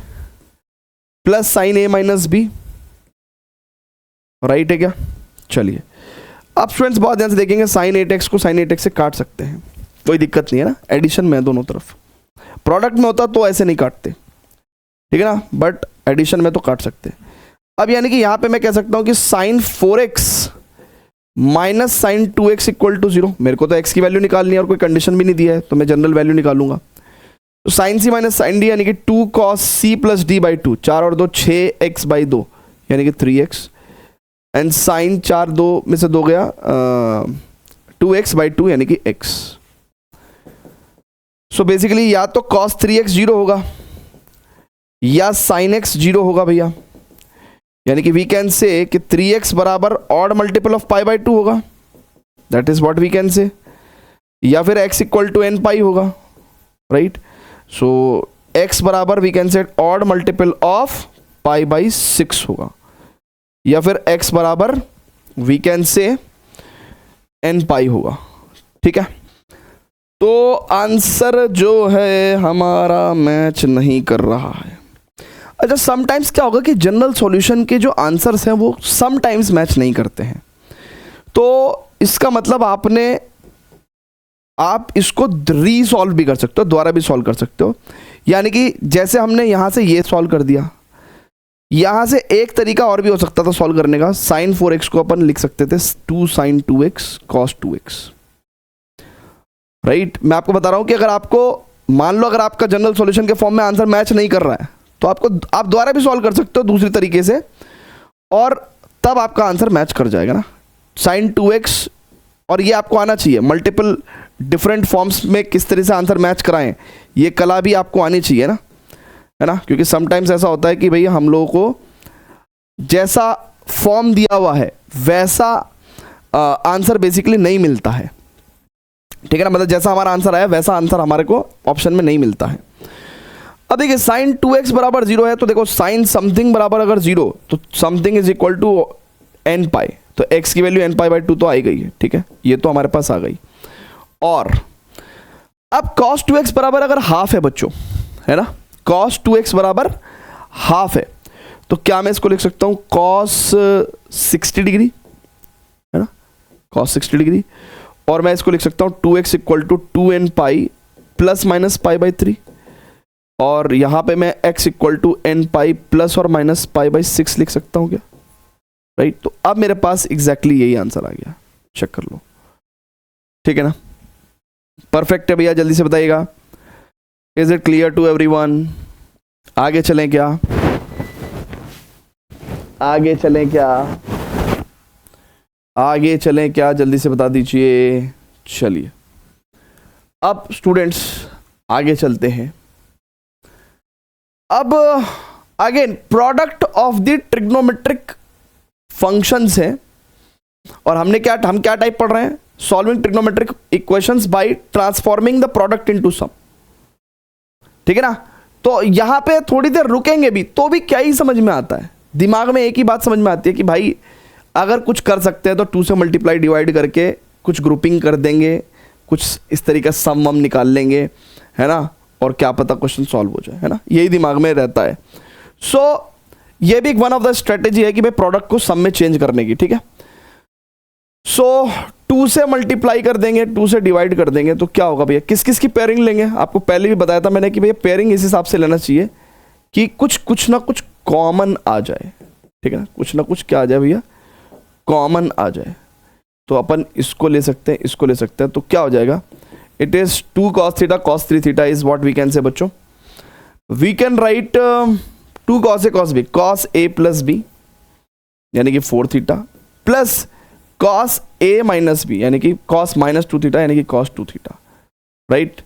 plus sin a minus b, right है क्या? चलिए अब स्टूडेंट्स बहुत ध्यान से देखेंगे, sin 8x को sin 8x से काट सकते हैं, कोई दिक्कत नहीं है ना, एडिशन में है दोनों तरफ। प्रोडक्ट में होता तो ऐसे नहीं काटते, ठीक है ना, बट एडिशन में तो काट सकते हैं। अब यानी कि यहां पे मैं कह सकता हूं कि sin 4x minus sin 2x equal to 0। मेरे को तो x की वैल्यू निकालनी है और कोई कंडीशन भी नहीं दिया है, तो मैं जनरल वैल्यू निकालूंगा। तो sin c minus sin d यानी कि 2 cos c plus d by 2, 4 और 2 6x बाई 2 यानी कि 3x, एंड sin 4 2 में से 2 गया 2x बाई 2 यानी कि x। सो बेसिकली या तो cos 3x 0 होगा या sin x 0 होगा भैया, यानी कि वी कैन से कि 3x बराबर odd multiple of pi by 2 होगा, that is what we can say, या फिर x equal to n pi होगा, राइट। सो x बराबर we can say odd multiple of pi by 6 होगा, या फिर x बराबर we can say n pi होगा, ठीक है। तो आंसर जो है हमारा मैच नहीं कर रहा है। अच्छा, समटाइम्स क्या होगा कि जनरल सॉल्यूशन के जो आंसर्स हैं वो समटाइम्स मैच नहीं करते हैं, तो इसका मतलब आप इसको रीसॉल्व भी कर सकते हो, दोबारा भी सॉल्व कर सकते हो। यानी कि जैसे हमने यहाँ से ये सॉल्व कर दिया, यहाँ से एक तरीका और भी हो सकता था सॉल्व करने का, sin 4x को अपन लिख सकते थे 2 sin 2x cos 2x, right. मैं आपको बता रहा हूँ कि अगर आपको मान लो अगर आपका जनरल सॉल्यूशन के फॉर्म में आंसर मैच नहीं कर रहा है, तो आप दोबारा भी सॉल्व कर सकते हो दूसरी तरीके से, और तब आपका आंसर मैच कर जाएगा ना। sin 2x, और ये आपको आना चाहिए, मल्टीपल डिफरेंट फॉर्म्स में किस तरह से आंसर मैच कराएं, ये कला भी आपको आनी चाहिए ना, है ना, क्योंकि समटाइम्स ऐसा होता है कि भैया हम लोगों को जैसा फॉर्म दिया हुआ है वैसा आंसर बेसिकली नहीं मिलता है, ठीक है ना, मतलब जैसा हमारा आंसर आया वैसा आंसर हमारे को ऑप्शन में नहीं मिलता है। अब देखिए sin 2x बराबर 0 है, तो देखो sin समथिंग बराबर अगर 0 तो something is equal to n pi, तो x की वैल्यू n पाई बाई 2 तो आई गई है, ठीक है, ये तो हमारे पास आ गई। और अब cos 2x बराबर अगर हाफ है बच्चों, है ना, cos 2x बराबर हाफ है, तो क्या मैं इसको लिख सकता हूं cos 60 डिग्री, है ना, cos 60 डिग्री, और मैं इसको लिख सकता हूं 2x equal to 2n pi plus minus pi by 3, और यहां पे मैं x equal to n pi plus और माइनस पाई बाई 6 लिख सकता हूं क्या, राइट। तो अब मेरे पास एग्जैक्टली यही आंसर आ गया, चेक कर लो, ठीक है ना, परफेक्ट है भैया, जल्दी से बताइएगा। Is it clear to everyone? आगे चलें क्या? आगे चलें क्या? आगे चलें क्या? जल्दी से बता दीजिए। चलिए अब स्टूडेंट्स आगे चलते हैं। अब again product of the trigonometric functions है, और हम क्या टाइप पढ़ रहे हैं? Solving trigonometric equations by transforming the product into sum. ठीक है ना? तो यहां पे थोड़ी देर रुकेंगे भी तो भी क्या ही समझ में आता है, दिमाग में एक ही बात समझ में आती है कि भाई अगर कुछ कर सकते हैं तो 2 से मल्टीप्लाई डिवाइड करके कुछ ग्रुपिंग कर देंगे, कुछ इस तरीके से सम वम निकाल लेंगे, है ना, और क्या पता क्वेश्चन सॉल्व हो जाए, है ना, यही दिमाग में रहता है। सो ये भी एक वन ऑफ द स्ट्रेटेजी है कि भाई प्रोडक्ट को सम में चेंज करने की। ठीक है, सो 2 से मल्टीप्लाई कर देंगे, 2 से डिवाइड कर देंगे तो क्या होगा भैया? किस किस की पेयरिंग लेंगे? आपको पहले भी बताया था मैंने कि भैया पेयरिंग इस हिसाब से लेना चाहिए कि कुछ ना कुछ कॉमन आ जाए। ठीक है ना, कुछ ना कुछ क्या आ जाए भैया? कॉमन आ जाए। तो अपन इसको ले सकते हैं, इसको ले सकते हैं, तो क्या हो जाएगा? It is 2 cos theta cos 3 theta is what we can say बच्चों। We can write 2 cos a cos b cos a plus b यानी कि 4 theta plus cos a minus b यानी कि cos माइनस 2 थीटा यानी कि cos 2 थीटा, राइट।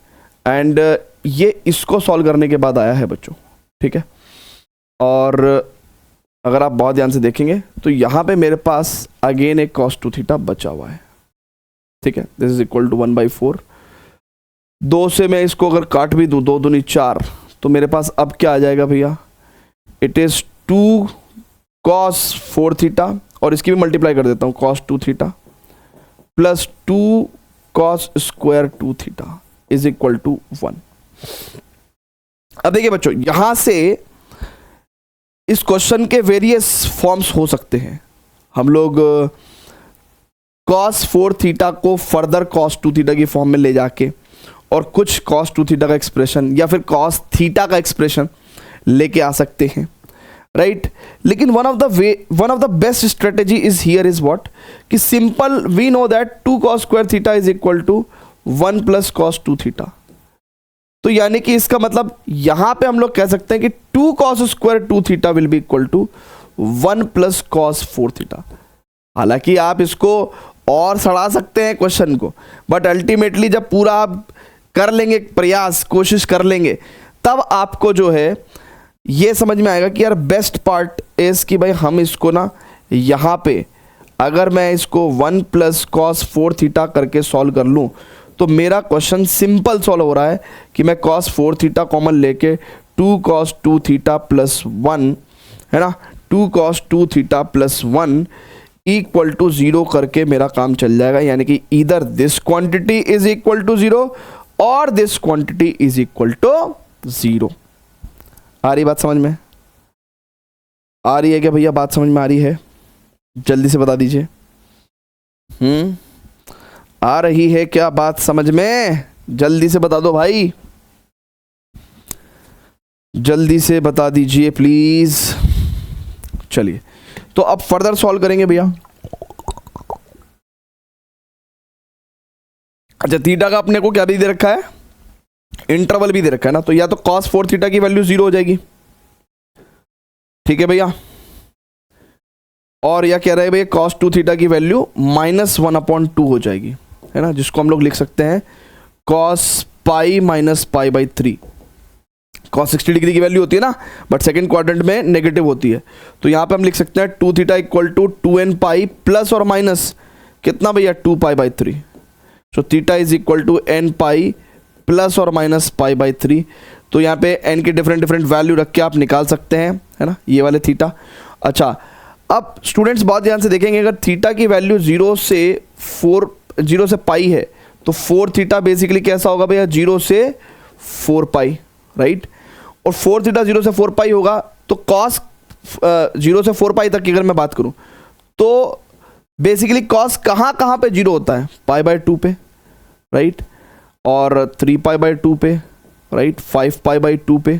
एंड ये इसको सॉल्व करने के बाद आया है बच्चों। ठीक है, और अगर आप बहुत ध्यान से देखेंगे तो यहाँ पे मेरे पास अगेन एक cos 2 थीटा बचा हुआ है। ठीक है, दिस इज इक्वल टू 1/4। 2 से मैं इसको अगर काट भी दूँ, 2 दूनी 4, तो मेरे पास अब क्या आ जाएगा भैया? इट इज 2 cos 4 थीटा, और इसकी भी मल्टीप्लाई कर देता हूँ, cos 2 theta plus 2 cos square 2 theta is equal to 1। अब देखिए बच्चों, यहां से इस क्वेश्चन के वेरियस फॉर्म्स हो सकते हैं। हम लोग cos 4 थीटा को फर्दर cos 2 थीटा की फॉर्म में ले जाके और कुछ cos 2 थीटा का एक्सप्रेशन या फिर cos थीटा का एक्सप्रेशन लेके आ सकते हैं, राइट। लेकिन one of the best strategy is here is what, कि simple we know that 2 cos square theta is equal to 1 plus cos 2 theta. तो यानी कि इसका मतलब यहां पे हम लोग कह सकते हैं कि 2 cos square 2 theta will be equal to 1 plus cos 4 theta. हालांकि आप इसको और सड़ा सकते हैं क्वेश्चन को, बट अल्टीमेटली जब पूरा आप कर लेंगे प्रयास, कोशिश कर लेंगे, तब आपको जो है ये समझ में आएगा कि यार बेस्ट पार्ट इज कि भाई हम इसको ना यहाँ पे अगर मैं इसको 1 प्लस cos 4 थीटा करके सॉल्व कर लूँ तो मेरा क्वेश्चन सिंपल सॉल्व हो रहा है कि मैं cos 4 थीटा कॉमन लेके 2 cos 2 थीटा प्लस 1, है ना, 2 cos 2 theta plus 1 equal to 0 करके मेरा काम चल जाएगा। यानी कि इधर this quantity is equal to 0 और this quantity is equal to 0। आ रही बात समझ में? आ रही है क्या भैया? बात समझ में आ रही है? जल्दी से बता दीजिए। आ रही है क्या बात समझ में? जल्दी से बता दो भाई, जल्दी से बता दीजिए प्लीज। चलिए तो अब फर्दर सॉल्व करेंगे भैया। अच्छा, थीटा का अपने को क्या भी दे रखा है? इंटरवल भी दे रखा है ना, तो या तो cos 4 थीटा की वैल्यू 0 हो जाएगी, ठीक है भैया, और या कह रहे हैं भैया cos 2 थीटा की वैल्यू -1/2 हो जाएगी, है ना, जिसको हम लोग लिख सकते हैं cos pi minus pi by 3। cos 60 degree की वैल्यू होती है ना, बट सेकंड क्वाड्रेंट में नेगेटिव होती है, तो यहाँ पे हम लिख सकते हैं 2 theta equal to 2n pi plus और माइनस कितना भैया? 2 pi by 3। So theta is equal to n pi plus और माइनस पाई बाई 3। तो यहाँ पे n के डिफरेंट वैल्यू रख के आप निकाल सकते हैं, है ना, ये वाले थीटा। अच्छा, अब स्टूडेंट्स बहुत ध्यान से देखेंगे, अगर थीटा की वैल्यू 0 से पाई है तो 4 थीटा बेसिकली कैसा होगा भैया? 0 से 4 पाई, राइट। और 4 थीटा 0 से 4 पाई होगा तो cos 0 से 4 पाई तक की अगर मैं बात करूं तो बेसिकली cos कहाँ पे 0 होता है? पाई बाई 2 पे, राइट, और 3 पाई बाई 2 पे, राइट, 5 पाई बाई 2 पे,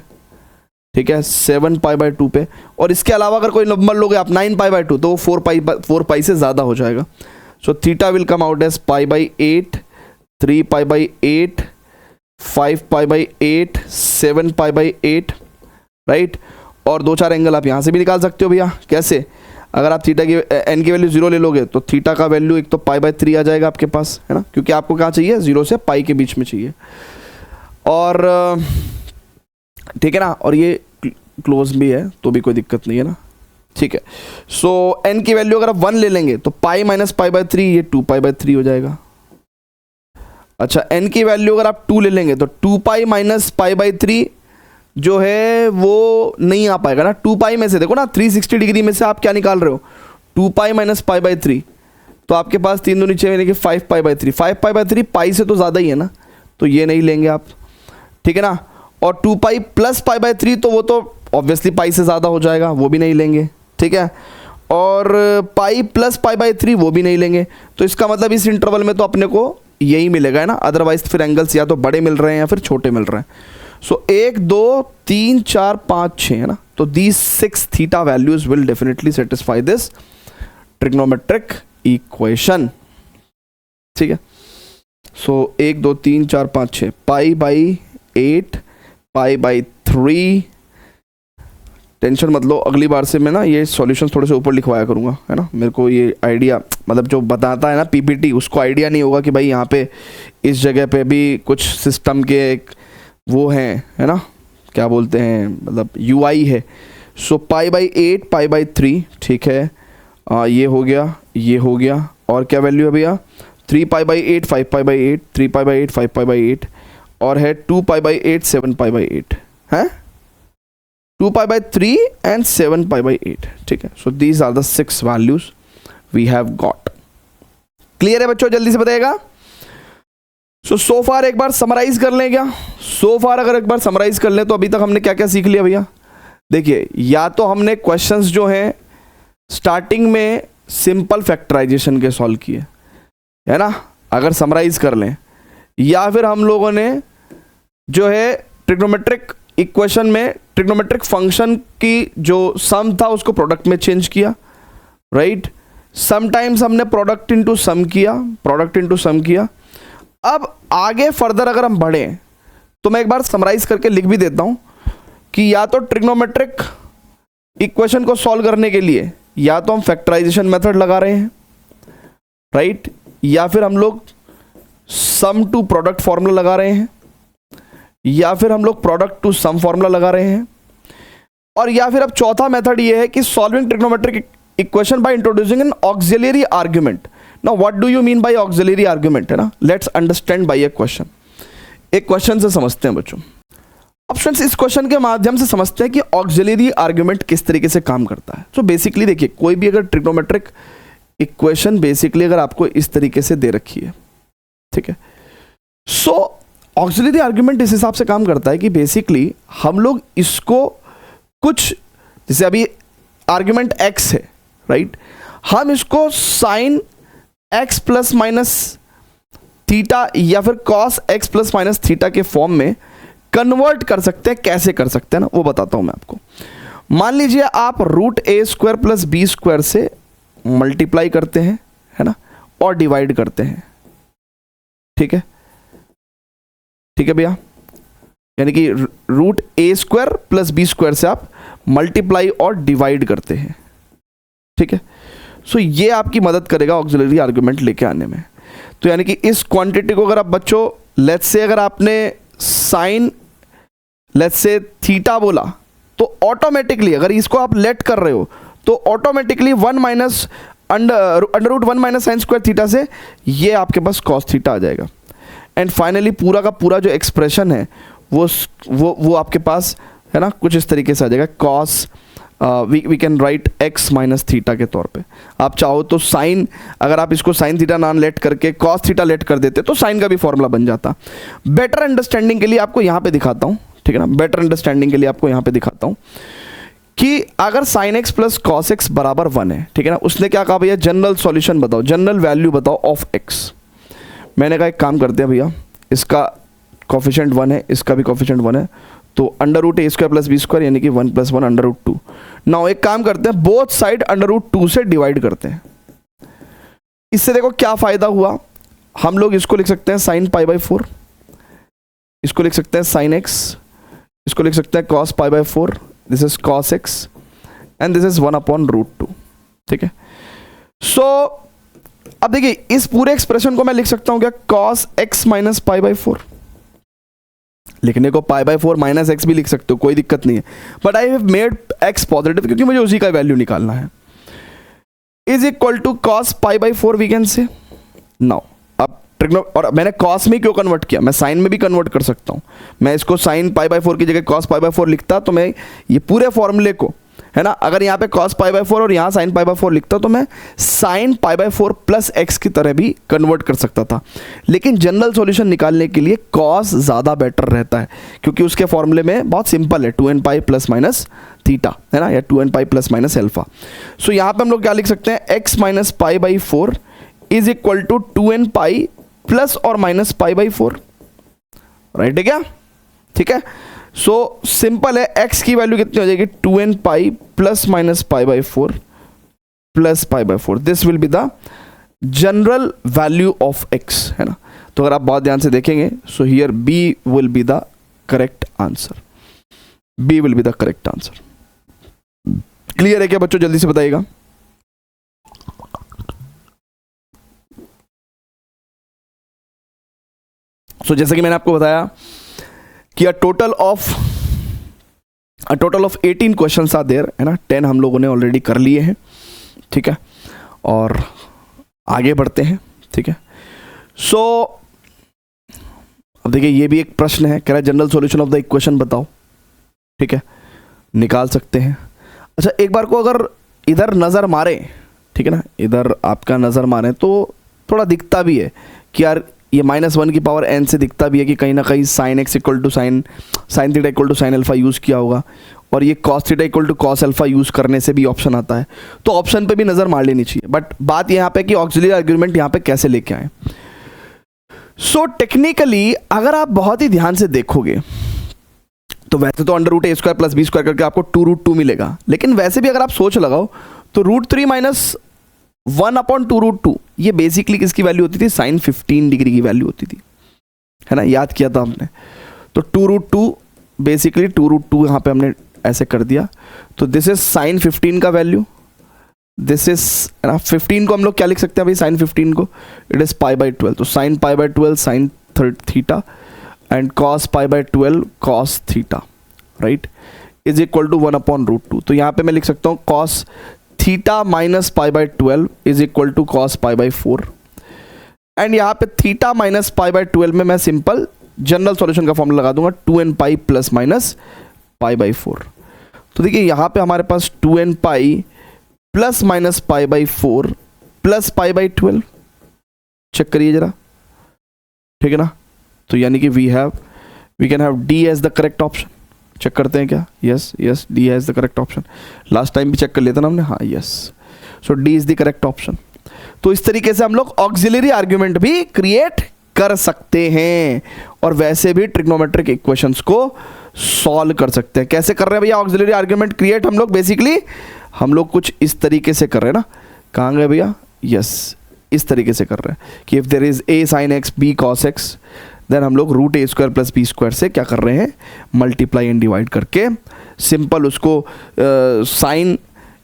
ठीक है, 7 पाई बाई 2 पे, और इसके अलावा अगर कोई नंबर लोगे आप 9 पाई बाई 2 तो वो 4 पाई से ज़्यादा हो जाएगा। So theta will come out as pi by 8, 3 pi by 8, 5 pi by 8, 7 pi by 8, right. और 2-4 एंगल आप यहाँ से भी निकाल सकते हो भैया। कैसे? अगर आप थीटा की एन की वैल्यू 0 ले लोगे तो थीटा का वैल्यू एक तो पाई बाई 3 आ जाएगा आपके पास, है ना, क्योंकि आपको कहाँ चाहिए, 0 से पाई के बीच में चाहिए। और ठीक है ना, और ये क्लोज भी है तो भी कोई दिक्कत नहीं है ना, ठीक है। सो एन की वैल्यू अगर आप 1 ले लेंगे तो पाई माइनस पाई बाई 3, ये 2 पाई बाई 3 हो जाएगा। अच्छा, एन की वैल्यू अगर आप 2 ले लेंगे तो 2 पाई माइनस पाई बाई 3 जो है वो नहीं आ पाएगा ना। 2 पाई में से देखो ना, 360 डिग्री में से आप क्या निकाल रहे हो, 2 पाई माइनस पाई बाई 3, तो आपके पास 3 दूनी 6 यानी कि 5 पाई बाई 3। 5 पाई बाई 3 पाई से तो ज़्यादा ही है ना, तो ये नहीं लेंगे आप, ठीक है ना। और 2 पाई प्लस पाई बाई 3 तो वो तो ऑब्वियसली पाई से ज़्यादा हो जाएगा, वो भी नहीं लेंगे, ठीक है। और पाई प्लस पाई बाई 3 वो भी नहीं लेंगे। तो इसका मतलब इस इंटरवल में तो अपने को यही मिलेगा, है ना, अदरवाइज फिर एंगल्स या तो बड़े मिल रहे हैं या फिर छोटे मिल रहे हैं। सो 1 2 3 4 5 6, है ना, तो these 6 theta values will definitely satisfy this trigonometric equation, ठीक है। सो 1 2 3 4 5 6, पाई बाई 8, पाई बाई 3। टेंशन मत लो, अगली बार से मैं ना ये सॉल्यूशन थोड़े से ऊपर लिखवाया करूँगा, है ना। मेरे को ये आइडिया, मतलब जो बताता है ना पीपीटी, उसको आइडिया नहीं होगा कि भाई यहाँ पे इस जगह पे भी कुछ सिस्टम के एक वो हैं, है ना, क्या बोलते हैं, मतलब यूआई है। सो पाई बाई 8, पाई बाई 3, ठीक है। ये हो गया, ये हो गया, और क्या वैल्यू है भैया, 3 pi by 8, 5 pi by 8, 3 pi by 8, 5 pi by 8, और है 2 पाई बाई 8, 7 पाई बाई 8, है 2 pi by 3 and 7 pi by 8, ठीक है। So these are the 6 values we have got. Clear है बच्चों, जल्दी से बताइएगा। सो फार एक बार समराइज कर लें क्या? सो फार अगर एक बार समराइज कर लें तो अभी तक हमने क्या क्या सीख लिया भैया? देखिए, या तो हमने क्वेश्चंस जो हैं स्टार्टिंग में सिंपल फैक्टराइजेशन के सॉल्व किए, है ना, अगर समराइज कर लें, या फिर हम लोगों ने जो है ट्रिग्नोमेट्रिक इक्वेशन में ट्रिग्नोमेट्रिक फंक्शन की जो सम था उसको प्रोडक्ट में चेंज किया, राइट। समटाइम्स हमने प्रोडक्ट इनटू सम किया, प्रोडक्ट इनटू सम किया। अब आगे फर्दर अगर हम बढ़ें तो मैं एक बार समराइज करके लिख भी देता हूं कि या तो ट्रिग्नोमेट्रिक इक्वेशन को सॉल्व करने के लिए या तो हम फैक्टराइजेशन मेथड लगा रहे हैं, राइट, या फिर हम लोग सम टू प्रोडक्ट फॉर्मूला लगा रहे हैं, या फिर हम लोग प्रोडक्ट टू सम फॉर्मूला लगा रहे हैं, और या फिर अब चौथा मेथड ये है कि solving trigonometric equation by introducing N auxiliary argument. Now what do you mean by auxiliary argument, है ना? Let's understand by a question. एक क्वेश्चन से समझते हैं बच्चों। ऑप्शंस इस क्वेश्चन के माध्यम से समझते हैं कि ऑक्सिलरी आर्ग्यूमेंट किस तरीके से काम करता है। तो बेसिकली देखिए, कोई भी अगर ट्रिग्नोमेट्रिक इक्वेशन बेसिकली अगर आपको इस तरीके से दे रखी है, ठीक है, सो ऑक्सिलरी आर्ग्यूमेंट इस हिसाब से काम करता है कि बेसिकली हम लोग इसको कुछ, जैसे अभी आर्ग्यूमेंट x है, राइट, हम इसको sine x plus minus theta या फिर cos x plus minus theta के फॉर्म में कन्वर्ट कर सकते हैं। कैसे कर सकते हैं ना, वो बताता हूं मैं आपको। मान लीजिए आप रूट ए स्क्वायर प्लस बी स्क्वायर से मल्टीप्लाई करते हैं, है ना, और डिवाइड करते हैं, ठीक है, ठीक है भैया, यानी कि रूट ए स्क्वायर प्लस बी स्क्वायर से आप मल्टीप्लाई और डिवाइड करते हैं, ठीक है। सो ये आपकी मदद करेगा ऑक्सिलरी आर्गुमेंट लेके आने में। तो यानी कि इस क्वांटिटी को अगर आप बच्चों, लेट्स से अगर आपने साइन लेट्स से थीटा बोला तो ऑटोमेटिकली अगर इसको आप लेट कर रहे हो तो automatically 1 minus under root 1 minus sine square theta से ये आपके पास कॉस थीटा आ जाएगा। एंड फाइनली पूरा का पूरा जो एक्सप्रेशन है वो आपके पास, है ना, कुछ इस तरीके से आ जाएगा। Cos v can right x minus theta के तौर पे। आप चाहो तो साइन, अगर आप इसको साइन थीटा नाम लेट करके कॉस थीटा लेट कर देते तो साइन का भी फॉर्मूला बन जाता। बेटर अंडरस्टैंडिंग के लिए आपको यहाँ पे दिखाता हूँ, ठीक है ना, बेटर अंडरस्टैंडिंग के लिए आपको यहाँ पे दिखाता हूँ कि अगर sine x plus cos x बराबर 1 है, ठीक है ना, उसने क्या कहा भैया, जनरल सॉल्यूशन बताओ, जनरल वैल्यू बताओ ऑफ एक्स। मैंने कहा एक काम करते हैं भैया, इसका कोफिशिएंट 1 है, इसका भी कोफिशिएंट 1 है, तो अंडर रूट ए स्क्वायर प्लस बी स्क्वायर यानी कि 1 प्लस 1 अंडर रूट 2। नाउ एक काम करते हैं, बोथ साइड अंडर रूट 2 से डिवाइड करते हैं। इससे देखो क्या फायदा हुआ, हम लोग इसको लिख सकते हैं साइन पाई बाई 4, इसको लिख सकते हैं साइन एक्स, इसको लिख सकते हैं cos pi by 4, this is cos x and this is 1/√2, ठीक है। सो अब देखिए इस पूरे एक्सप्रेशन को मैं लिख सकता हूं क्या, cos x minus pi by 4। लिखने को पाई बाय 4 माइनस एक्स भी लिख सकते हो, कोई दिक्कत नहीं है, but I have made x positive क्योंकि मुझे उसी का वैल्यू निकालना है। Is equal to cos pi by 4 we can say. Now अब और मैंने कॉस में क्यों कन्वर्ट किया, मैं साइन में भी कन्वर्ट कर सकता हूं। मैं इसको साइन पाई बाय 4 की जगह कॉस पाई बाय 4 लिखता तो मैं ये पूरे फॉर्मूले को, है ना, अगर यहाँ पे cos पाई बाय 4 और यहाँ sin पाई बाय 4 लिखता तो मैं sin pi by 4 plus x की तरह भी कन्वर्ट कर सकता था। लेकिन जनरल सॉल्यूशन निकालने के लिए cos ज़्यादा बेटर रहता है क्योंकि उसके फॉर्मूले में बहुत सिंपल है, 2n pi plus minus theta, है ना, या 2n pi plus minus alpha. So यहाँ पे हम लोग क्या लिख सकते हैं, x minus pi by 4 is equal to 2n pi plus और माइनस पाई बाई 4, राइट है क्या, ठीक है। सो सिंपल है, x की वैल्यू कितनी हो जाएगी, 2n pi plus minus pi by 4 plus pi by 4, this will be the general value of x, है ना। तो अगर आप बहुत ध्यान से देखेंगे, so here b will be the correct answer, b will be the correct answer. Clear है क्या बच्चों, जल्दी से बताइएगा। सो जैसे कि मैंने आपको बताया कि a total of 18 questions are there, है ना, 10 हम लोगों ने ऑलरेडी कर लिए हैं, ठीक है, और आगे बढ़ते हैं, ठीक है। सो अब देखिए ये भी एक प्रश्न है, कह रहा है general solution of the equation बताओ, ठीक है, निकाल सकते हैं। अच्छा एक बार को अगर इधर नज़र मारे, ठीक है ना, इधर आपका नज़र मारे तो थोड़ा दिखता भी है कि यार ये -1 की पावर n से दिखता भी है कि कहीं ना कहीं sine x equal to sine theta equal to sine alpha use किया होगा, और ये cos theta equal to cos alpha use करने से भी ऑप्शन आता है, तो ऑप्शन पे भी नज़र मार लेनी चाहिए। बट बात यहाँ पे कि ऑक्सिलरी आर्ग्यूमेंट यहाँ पे कैसे लेके आए। सो टेक्निकली अगर आप बहुत ही ध्यान से देखोगे तो वैसे तो √a² प्लस b² करके आपको 2√2 मिलेगा, लेकिन वैसे भी अगर आप सोच लगाओ तो √3 माइनस 1/2√2 ये बेसिकली किसकी वैल्यू होती थी, साइन 15 डिग्री की वैल्यू होती थी, है ना, याद किया था हमने। तो 2√2 बेसिकली 2√2 यहाँ पे हमने ऐसे कर दिया, तो दिस इज साइन 15 का वैल्यू, दिस इज 15 को हम लोग क्या लिख सकते हैं भाई, साइन 15 को इट इज पाई बाई 12, तो sine pi by 12 sine theta and cos pi by 12 cos theta, right, is equal to 1/√2। तो यहाँ पे मैं लिख सकता हूँ cos theta minus pi by 12 is equal to cos pi by 4, and यहाँ पे थीटा माइनस पाई बाई 12 में मैं सिंपल जनरल सॉल्यूशन का फॉर्मूला लगा दूंगा 2n pi plus minus pi by 4। तो देखिए यहाँ पे हमारे पास 2n pi plus minus pi by 4 plus pi by 12, check करिए जरा, ठीक है ना। तो यानी कि we can have D as the correct option, check करते हैं क्या, yes yes D as the correct option, last time भी चेक कर लिया था ना हमने, हाँ yes, so D is the correct option. तो इस तरीके से हम लोग ऑक्सिलरी आर्ग्यूमेंट भी क्रिएट कर सकते हैं और वैसे भी ट्रिग्नोमेट्रिक इक्वेशंस को सॉल्व कर सकते हैं। कैसे कर रहे हैं भैया ऑक्सिलरी आर्ग्यूमेंट क्रिएट, हम लोग बेसिकली हम लोग कुछ इस तरीके से कर रहे हैं ना, कहाँ गए भैया, यस इस तरीके से कर रहे हैं कि if there is a sin x b cos x then हम लोग √a² प्लस b² से क्या कर रहे हैं, मल्टीप्लाई एंड डिवाइड करके सिंपल उसको sine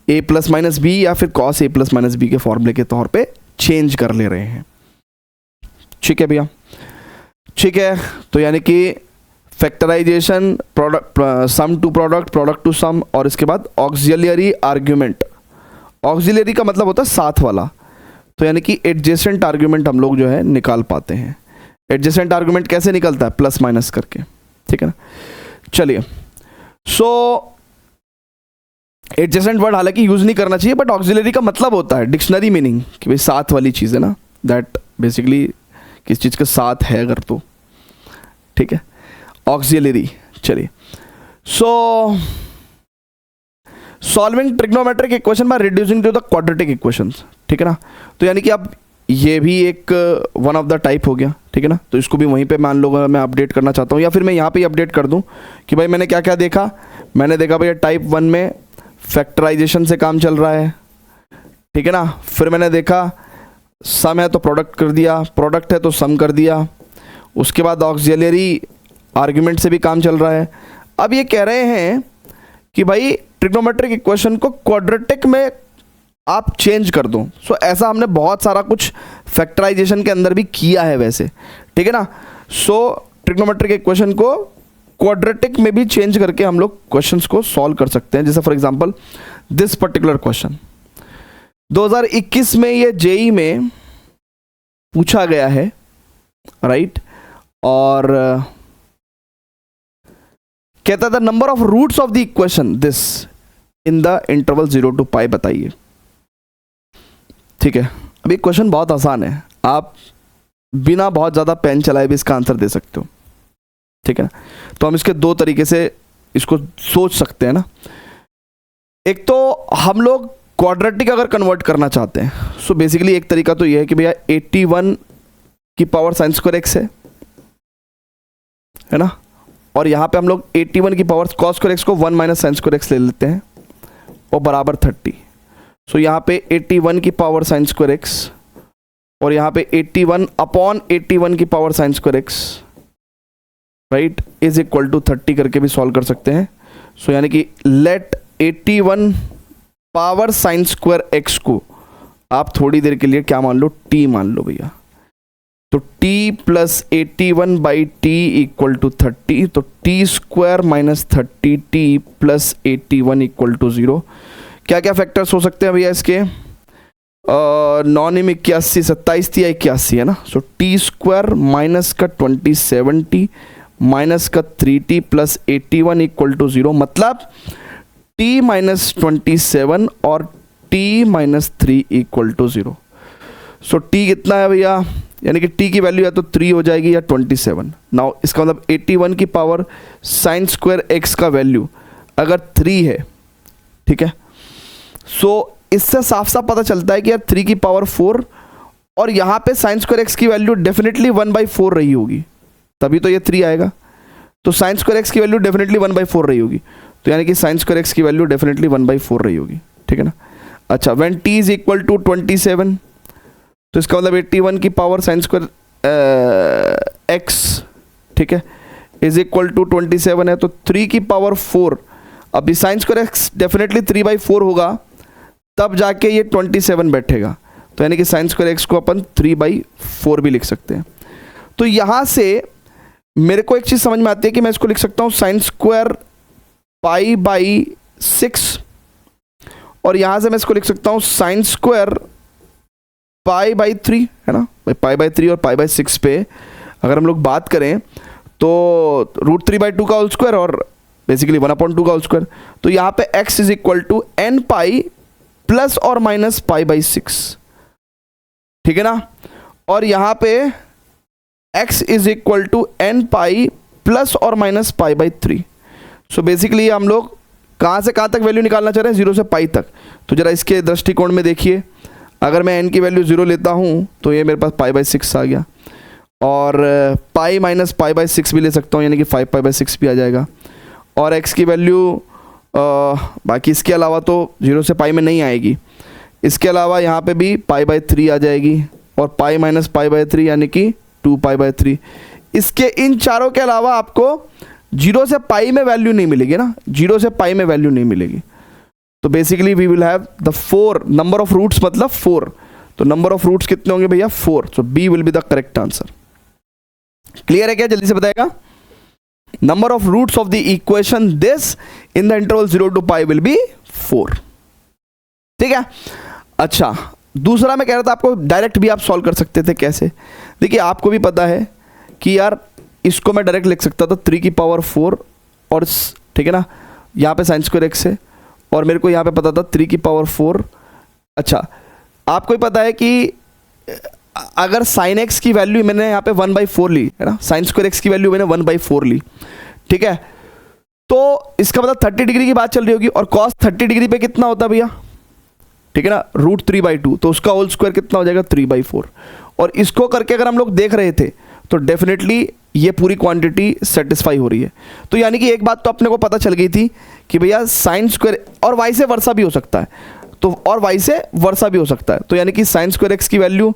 a plus minus b या फिर cos a plus minus b के फॉर्मूले के तौर पे चेंज कर ले रहे हैं, ठीक है भैया, ठीक है। तो यानी कि factorisation, product sum to product, product to sum, और इसके बाद ऑक्सिलरी आर्ग्यूमेंट, ऑक्सिलरी का मतलब होता है साथ वाला, तो यानी कि एडजेसेंट आर्ग्यूमेंट हम लोग जो है निकाल पाते हैं। एडजेसेंट आर्ग्यूमेंट कैसे निकलता है, प्लस माइनस करके, ठीक है ना। चलिए, सो एडजेसेंट वर्ड हालांकि यूज नहीं करना चाहिए, बट ऑक्सिलरी का मतलब होता है डिक्शनरी मीनिंग कि भाई साथ वाली चीज़ है ना, दैट बेसिकली किस चीज़ के साथ है अगर, तो ठीक है, ऑक्सिलरी। चलिए, so solving trigonometric equation by reducing to the quadratic equations, ठीक है ना। तो यानी कि अब ये भी एक वन ऑफ द टाइप हो गया, ठीक है ना। तो इसको भी वहीं पे मान लो मैं अपडेट करना चाहता हूँ, या फिर मैं यहाँ पे अपडेट कर दूँ कि भाई मैंने क्या क्या देखा, मैंने देखा भैया टाइप 1 में फैक्टराइजेशन से काम चल रहा है, ठीक है ना। फिर मैंने देखा सम है तो प्रोडक्ट कर दिया, प्रोडक्ट है तो सम कर दिया। उसके बाद ऑक्सिलरी आर्ग्यूमेंट से भी काम चल रहा है। अब ये कह रहे हैं कि भाई ट्रिग्नोमेट्रिक इक्वेशन को क्वाड्रेटिक में आप चेंज कर दो। सो ऐसा हमने बहुत सारा कुछ फैक्टराइजेशन के अंदर भी किया है वैसे, ठीक है ना। सो ट्रिग्नोमेट्रिक इक्वेशन को क्वाड्रेटिक में भी चेंज करके हम लोग क्वेश्चंस को सॉल्व कर सकते हैं। जैसे for example this particular question 2021 में ये जेई में पूछा गया है, राइट। और कहता था number of roots of the equation this in the interval 0 to π बताइए, ठीक है। अभी क्वेश्चन बहुत आसान है, आप बिना बहुत ज़्यादा पेन चलाए भी इसका आंसर दे सकते हो, ठीक है ना। तो हम इसके दो तरीके से इसको सोच सकते हैं ना। एक तो हम लोग क्वाड्रेटिक अगर कन्वर्ट करना चाहते हैं, सो बेसिकली एक तरीका तो यह है कि भैया 81 की पावर साइन स्क्वायर एक्स है ना, और यहाँ पे हम लोग 81 की पावर कॉस स्क्वायर एक्स को 1 माइनस साइन स्क्वायर एक्स ले लेते हैं और बराबर 30। सो यहाँ पे 81 की पावर साइन स्क्वायर एक्स और यहाँ पे 81 अपॉन 81 की power sine square x, right, is equal to 30 करके भी सॉल्व कर सकते हैं। सो यानी कि let 81 power sine square x को आप थोड़ी देर के लिए क्या मान लो, टी मान लो भैया। तो t plus 81 by T equal to 30, तो T square minus 30t plus 81 equal to 0। क्या क्या फैक्टर्स हो सकते हैं भैया इसके? 9 में 81, 27 थी 81 है ना। सो टी स्क्वायर माइनस का 27t माइनस का 3t प्लस 81 इक्वल टू 0, मतलब t माइनस 27 और t minus 3 equal to 0। So t कितना है भैया, यानी कि t की वैल्यू या तो 3 हो जाएगी या 27। नाउ इसका मतलब 81 की पावर साइन स्क्वायर x का वैल्यू अगर 3 है, ठीक है। सो इससे साफ साफ पता चलता है कि यार 3 की पावर 4 और यहाँ पे साइन स्क्वायर x की वैल्यू डेफिनेटली 1/4 रही होगी, तभी तो ये 3 आएगा। तो साइन स्क्वायर x की वैल्यू डेफिनेटली 1/4 रही होगी, तो यानी कि साइन स्क्वायर x की वैल्यू डेफिनेटली 1/4 रही होगी, ठीक है ना। अच्छा, when t is equal to 27, तो इसका मतलब 81 की पावर साइन स्क्वायर x, ठीक है, इज इक्वल टू 27 है, तो 3 की पावर 4, अभी साइन स्क्वायर x डेफिनेटली 3/4 होगा, तब जाके ये 27 बैठेगा, तो यानी कि साइन स्क्वायर x को अपन 3/4 भी लिख सकते हैं। तो यहाँ से मेरे को एक चीज़ समझ में आती है कि मैं इसको लिख सकता हूँ साइन स्क्वायर π/6, और यहाँ से मैं इसको लिख सकता हूँ साइन स्क्वायर π/3, है ना। π/3 और π/6 पे अगर हम लोग बात करें तो √3/2 का होल स्क्वायर और बेसिकली 1/2 का होल स्क्वायर। तो यहाँ पे x is equal to n pi plus और माइनस π/6, ठीक है ना। और यहाँ पे x is equal to n pi plus और माइनस π/3। सो बेसिकली हम लोग कहाँ से कहाँ तक वैल्यू निकालना चाह रहे हैं, 0 से π तक। तो जरा इसके दृष्टिकोण में देखिए, अगर मैं n की वैल्यू 0 लेता हूँ तो ये मेरे पास π/6 आ गया, और पाई माइनस π/6 भी ले सकता हूँ, यानी कि 5π/6 भी आ जाएगा। और x की वैल्यू बाकी इसके अलावा तो 0 से π में नहीं आएगी, इसके अलावा यहाँ पे भी π/3 आ जाएगी, और पाई माइनस π/3 यानी कि 2π/3। इसके इन चारों के अलावा आपको 0 से π में वैल्यू नहीं मिलेगी ना, 0 से π में वैल्यू नहीं मिलेगी। तो basically we will have the 4 number of roots, मतलब 4। तो नंबर ऑफ रूट्स कितने होंगे भैया, 4। So B will be the correct answer. Clear है क्या, जल्दी से बताएगा। Number of roots of the equation this in the interval 0 to π will be 4, ठीक है। अच्छा, दूसरा मैं कह रहा था आपको डायरेक्ट भी आप सॉल्व कर सकते थे। कैसे? देखिए, आपको भी पता है कि यार इसको मैं डायरेक्ट लिख सकता था 3 की पावर 4 और, ठीक है ना, यहाँ पे साइन स्क्वायर x है, और मेरे को यहाँ पे पता था 3 की पावर 4। अच्छा, आपको ही पता है कि अगर साइन x की वैल्यू मैंने यहाँ पे 1/4 ली, है ना, साइन स्क्वायर x की वैल्यू मैंने 1/4 ली, ठीक है, तो इसका मतलब 30 डिग्री की बात चल रही होगी, और कॉस 30 डिग्री पे कितना होता है भैया, ठीक है ना, √3/2, तो उसका होल स्क्वायर कितना हो जाएगा, 3/4। और इसको करके अगर हम लोग देख रहे थे तो डेफिनेटली ये पूरी क्वांटिटी सेटिस्फाई हो रही है। तो यानी कि एक बात तो अपने को पता चल गई थी कि भैया साइन स्क्वायर, और वाई से वर्सा भी हो सकता है, तो और वाई से वर्सा भी हो सकता है, तो यानी कि साइन स्क्वायर x की वैल्यू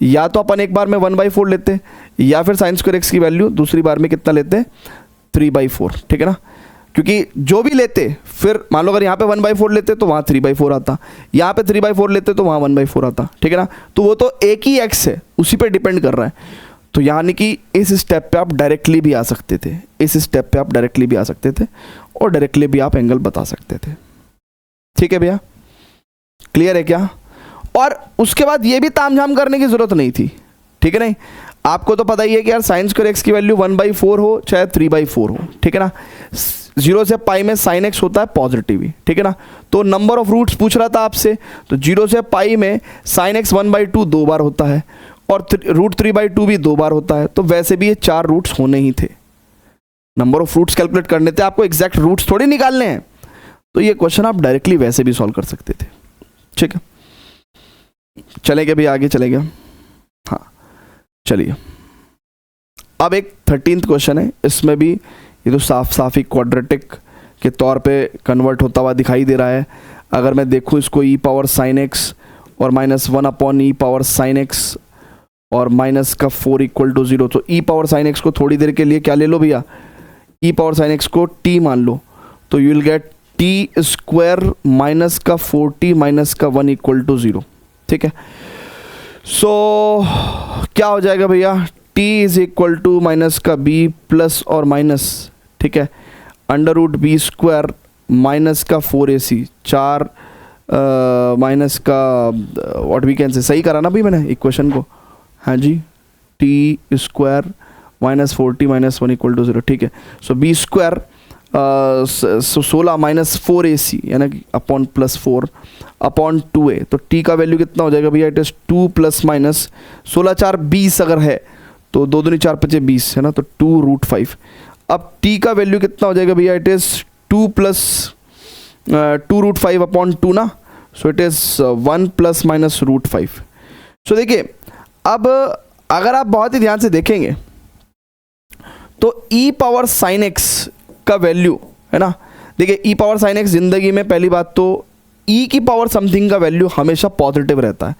या तो अपन एक बार में 1/4 लेते या फिर साइन स्क्वायर एक्स की वैल्यू दूसरी बार में कितना लेते, 3/4, ठीक है ना। क्योंकि जो भी लेते फिर मान लो अगर यहाँ पे 1/4 लेते तो वहाँ 3/4 आता, यहाँ पे 3/4 लेते तो वहाँ 1/4 आता, ठीक है ना। तो वो तो एक ही एक्स है, उसी पे डिपेंड कर रहा है। तो यानी कि इस स्टेप पे आप डायरेक्टली भी आ सकते थे, इस स्टेप पे आप डायरेक्टली भी आ सकते थे और डायरेक्टली भी आप एंगल बता सकते थे। ठीक है भैया, क्लियर है क्या। और उसके बाद ये भी तामझाम करने की जरूरत नहीं थी, ठीक है नहीं। आपको तो पता ही है कि यार साइन स्क्वायर एक्स की वैल्यू 1/4 हो चाहे 3/4 हो, ठीक है ना। 0 से पाई में साइन एक्स होता है पॉजिटिव ही, ठीक है ना। तो नंबर ऑफ रूट्स पूछ रहा था आपसे, तो 0 से पाई में साइन एक्स 1/2 2 बार होता है और √3/2 भी 2 बार होता है। तो वैसे भी ये 4 रूट्स होने ही थे। नंबर ऑफ रूट्स कैलकुलेट करने थे, आपको एग्जैक्ट रूट्स थोड़ी निकालने हैं। तो ये क्वेश्चन आप डायरेक्टली वैसे भी सॉल्व कर सकते थे, ठीक है। चलेंगे भी आगे चलेंगे, हाँ चलिए। अब एक 13th क्वेश्चन है, इसमें भी ये तो साफ साफ ही क्वाड्रेटिक के तौर पे कन्वर्ट होता हुआ दिखाई दे रहा है। अगर मैं देखूँ इसको e पावर साइन एक्स और -1/e⁻sin x और माइनस का 4 = 0, तो e पावर साइन एक्स को थोड़ी देर के लिए क्या ले लो भैया, e पावर साइन एक्स को t मान लो, तो you will get t² minus का 4t माइनस का 1 = 0, ठीक है। सो क्या हो जाएगा भैया, t = माइनस का b प्लस और माइनस, ठीक है, √b² माइनस का 4ac 4 माइनस का व्हाट वी कैन से, सही करा ना भाई मैंने इक्वेशन को, हाँ जी, t² माइनस 4t माइनस 1 = 0, ठीक है। सो b² 16 माइनस 4ac यानी कि अपॉन प्लस 4 अपॉन 2a, तो t का वैल्यू कितना हो जाएगा भैया, इट इज़ 2 प्लस माइनस 16 4 20 अगर है तो 2 दूनी 4 5 20 है ना, तो 2√5। अब t का वैल्यू कितना हो जाएगा भैया, इट इज़ 2 प्लस 2√5 अपॉन 2 ना, so it is 1 plus minus √5। सो देखिए अब अगर आप बहुत ही ध्यान से देखेंगे तो e पावर साइन एक्स का वैल्यू है ना, देखिए e पावर साइन एक्स जिंदगी में पहली बात तो e की पावर समथिंग का वैल्यू हमेशा पॉजिटिव रहता है,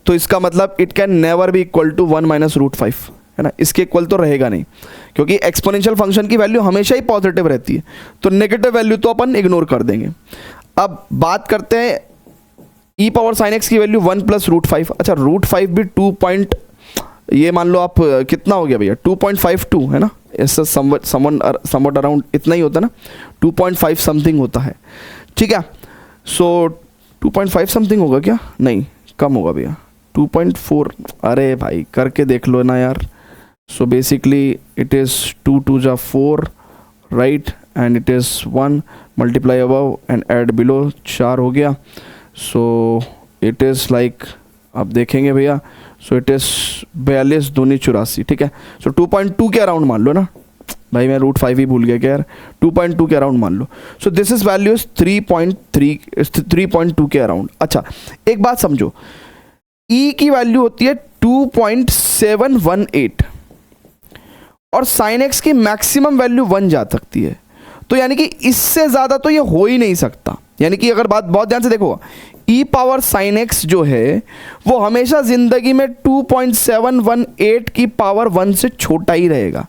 तो इसका मतलब it can never be equal to 1 minus √5, है ना, इसके इक्वल तो रहेगा नहीं, क्योंकि एक्सपोनेंशियल फंक्शन की वैल्यू हमेशा ही पॉजिटिव रहती है, तो नेगेटिव वैल्यू तो अपन इग्नोर कर देंगे। अब बात करते हैं e पावर साइन एक्स की वैल्यू 1 प्लस √5, अच्छा √5 भी 2 ये मान लो आप कितना हो गया भैया 2.52 है ना, ऐसा समवट अराउंड इतना ही होता है ना, 2.5 समथिंग होता है, ठीक है। सो 2.5 समथिंग होगा क्या, नहीं कम होगा भैया 2.4, अरे भाई करके देख लो ना यार। सो बेसिकली इट इज़ 2 2 जा 4 right, and it is 1 multiply above and add below 4 हो गया। सो इट इज़ लाइक आप देखेंगे भैया, सो इट इज़ 42 दूनी 84, ठीक है। सो 2.2 के अराउंड मान लो ना भाई, मैं √5 ही भूल गया क्या यार, 2.2 के अराउंड मान लो। So this is value is 3.2 के अराउंड। अच्छा एक बात समझो, e की वैल्यू होती है 2.718 और साइन एक्स की मैक्सिमम वैल्यू 1 जा सकती है, तो यानी कि इससे ज़्यादा तो ये हो ही नहीं सकता। यानी कि अगर बात बहुत ध्यान से देखो, e पावर साइन एक्स जो है वो हमेशा ज़िंदगी में 2.718 की पावर 1 से छोटा ही रहेगा,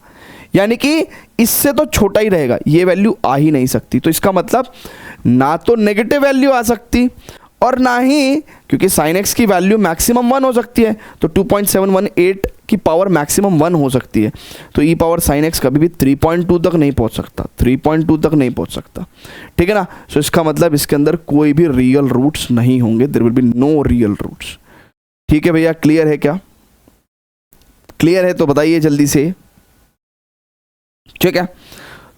यानी कि इससे तो छोटा ही रहेगा, ये वैल्यू आ ही नहीं सकती। तो इसका मतलब ना तो नेगेटिव वैल्यू आ सकती और ना ही, क्योंकि साइन एक्स की वैल्यू मैक्सिमम 1 हो सकती है, तो 2.718 की पावर मैक्सिमम 1 हो सकती है, तो e पावर साइन एक्स कभी भी 3.2 तक नहीं पहुंच सकता, 3.2 तक नहीं पहुंच सकता, ठीक है ना। सो इसका मतलब इसके अंदर कोई भी रियल रूट्स नहीं होंगे, there will be no real roots, ठीक है भैया। क्लियर है क्या, क्लियर है तो बताइए जल्दी से, ठीक है।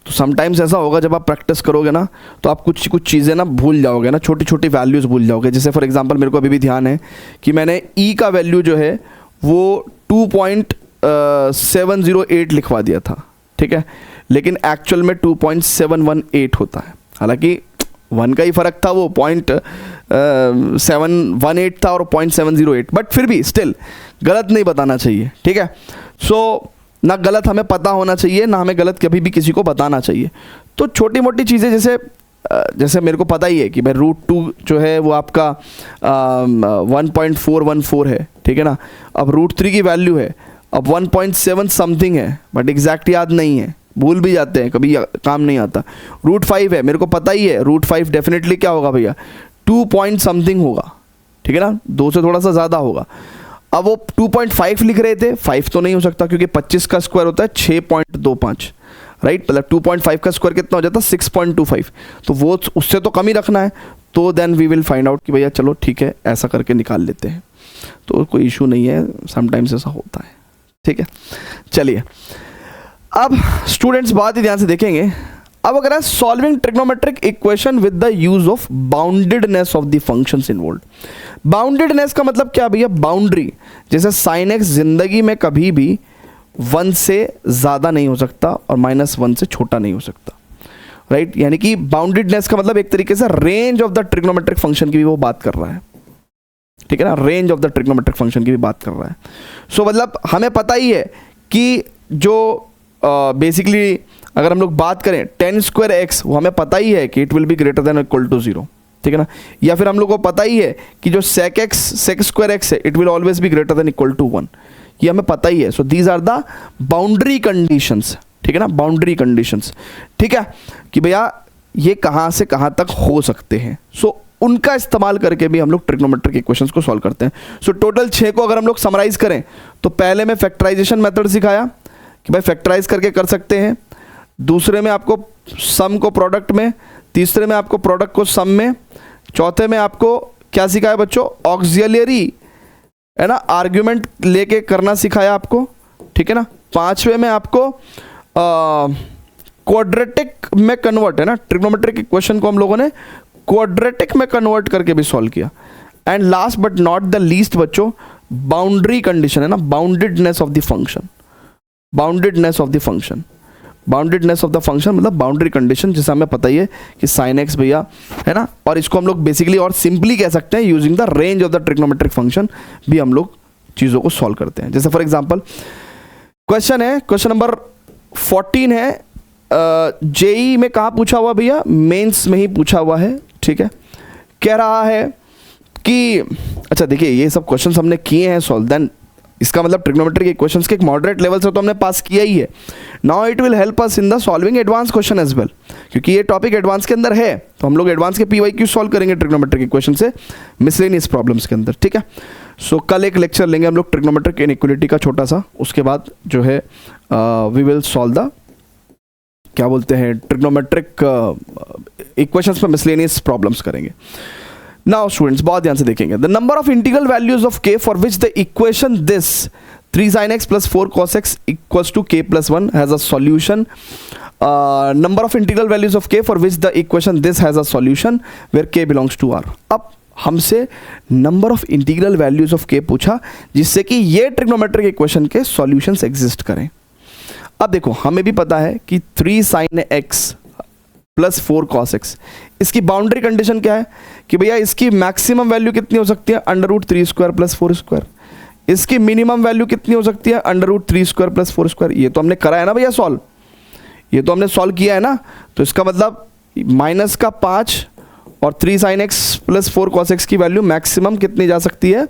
तो समटाइम्स ऐसा होगा जब आप प्रैक्टिस करोगे ना तो आप कुछ चीज़ें ना भूल जाओगे ना, छोटी छोटी वैल्यूज़ भूल जाओगे। जैसे फॉर एग्जांपल मेरे को अभी भी ध्यान है कि मैंने e का वैल्यू जो है वो 2.708 लिखवा दिया था, ठीक है, लेकिन एक्चुअल में 2.718 होता है। हालांकि 1 का ही फ़र्क था, वो 0.718 था और 0.708, बट फिर भी स्टिल गलत नहीं बताना चाहिए, ठीक है। सो ना गलत हमें पता होना चाहिए, ना हमें गलत कभी भी किसी को बताना चाहिए। तो छोटी मोटी चीज़ें जैसे मेरे को पता ही है कि भाई √2 जो है वो आपका 1.414 है, ठीक है ना। अब √3 की वैल्यू है, अब 1.7 समथिंग है, बट एग्जैक्ट याद नहीं है, भूल भी जाते हैं, कभी काम नहीं आता। √5 है, मेरे को पता ही है √5 डेफिनेटली क्या होगा भैया, 2 पॉइंट समथिंग होगा, ठीक है ना, 2 से थोड़ा सा ज़्यादा होगा। अब वो 2.5 लिख रहे थे, 5 तो नहीं हो सकता क्योंकि 25 का स्क्वायर होता है 6.25, राइट, मतलब 2.5 का स्क्वायर कितना हो जाता है 6.25, तो वो उससे तो कम ही रखना है। तो then we will find out कि भैया चलो ठीक है ऐसा करके निकाल लेते हैं, तो कोई इशू नहीं है, समटाइम्स ऐसा होता है, ठीक है। चलिए अब स्टूडेंट्स बात ही ध्यान से देखेंगे। अब अगर है solving trigonometric equation with the use of boundedness of the functions involved. Boundedness का मतलब क्या भैया, बाउंड्री, जैसे sin x जिंदगी में कभी भी 1 से ज़्यादा नहीं हो सकता और -1 से छोटा नहीं हो सकता, राइट, यानी कि बाउंडेडनेस का मतलब एक तरीके से range of the trigonometric function की भी वो बात कर रहा है, ठीक है ना, range of the trigonometric function की भी बात कर रहा है। सो मतलब हमें पता ही है कि जो बेसिकली अगर हम लोग बात करें tan² x, वो हमें पता ही है कि it will be greater than equal to 0, ठीक है ना, या फिर हम लोग को पता ही है कि जो sec² x है it will always be greater than equal to 1, ये हमें पता ही है। So these are the boundary conditions, ठीक है ना, बाउंड्री कंडीशंस, ठीक है, कि भैया ये कहाँ से कहाँ तक हो सकते हैं। सो उनका इस्तेमाल करके भी हम लोग ट्रिग्नोमेट्रिक इक्वेशंस को सॉल्व करते हैं। सो टोटल 6 को अगर हम लोग समराइज करें तो पहले में फैक्टराइजेशन मेथड सिखाया कि भाई फैक्टराइज करके कर सकते हैं, दूसरे में आपको सम को प्रोडक्ट में, तीसरे में आपको प्रोडक्ट को सम में, चौथे में आपको क्या सिखाया बच्चों, ऑक्सिलरी, है ना, आर्ग्यूमेंट लेके करना सिखाया आपको, ठीक है ना, पांचवे में आपको क्वाड्रेटिक में कन्वर्ट, है ना, ट्रिग्नोमेट्रिक इक्वेशन को हम लोगों ने क्वाड्रेटिक में कन्वर्ट करके भी सॉल्व किया। And last but not the least बच्चों बाउंड्री कंडीशन, है ना, boundedness of the function, boundedness of the function, boundedness of the function मतलब बाउंड्री कंडीशन, जैसे हमें पता ही है कि sin x भैया, है ना, और इसको हम लोग बेसिकली और सिंपली कह सकते हैं using the range of the trigonometric function भी हम लोग चीज़ों को सॉल्व करते हैं। जैसे फॉर एग्जांपल क्वेश्चन है, क्वेश्चन नंबर 14 है, जेई में कहाँ पूछा हुआ भैया, मेंस में ही पूछा हुआ है, ठीक है। कह रहा है कि अच्छा देखिए ये सब क्वेश्चंस हमने किए हैं सॉल्व, देन इसका मतलब ट्रिग्नोमेट्रिक इक्वेशंस के एक मॉडरेट लेवल से तो हमने पास किया ही है। Now it will help us in the solving advance question as well, क्योंकि ये टॉपिक एडवांस के अंदर है तो हम लोग एडवांस के PYQ सॉल्व करेंगे ट्रिग्नोमेट्रिक इक्वेशन से मिसलेनियस प्रॉब्लम्स के अंदर, ठीक है। सो कल एक लेक्चर लेंगे हम लोग ट्रिग्नोमेट्रिक इनइक्वालिटी का छोटा सा, उसके बाद जो है वी विल सॉल्व द क्या बोलते हैं ट्रिग्नोमेट्रिक इक्वेशंस में मिसलेनियस प्रॉब्लम्स करेंगे। नाउ स्टूडेंट्स बहुत ध्यान से देखेंगे, the number of integral values of k for which the equation this 3 sin x plus 4 cos x equals to k plus 1 has a solution. Number of integral values of k for which the equation this has a solution where k belongs to R. अब हमसे number of integral values of k पूछा जिससे कि ये ट्रिग्नोमेट्रिक इक्वेशन के सॉल्यूशंस एग्जिस्ट करें। अब देखो हमें भी पता है कि 3 sin x plus 4 cos x, इसकी बाउंड्री कंडीशन क्या है कि भैया इसकी मैक्सिमम वैल्यू कितनी हो सकती है, √3² प्लस 4², इसकी मिनिमम वैल्यू कितनी हो सकती है, √3² प्लस 4²। ये तो हमने करा है ना भैया सॉल्व, ये तो हमने सॉल्व किया है ना, तो इसका मतलब -5 और 3 sin x plus 4 cos x की वैल्यू मैक्सिमम कितनी जा सकती है,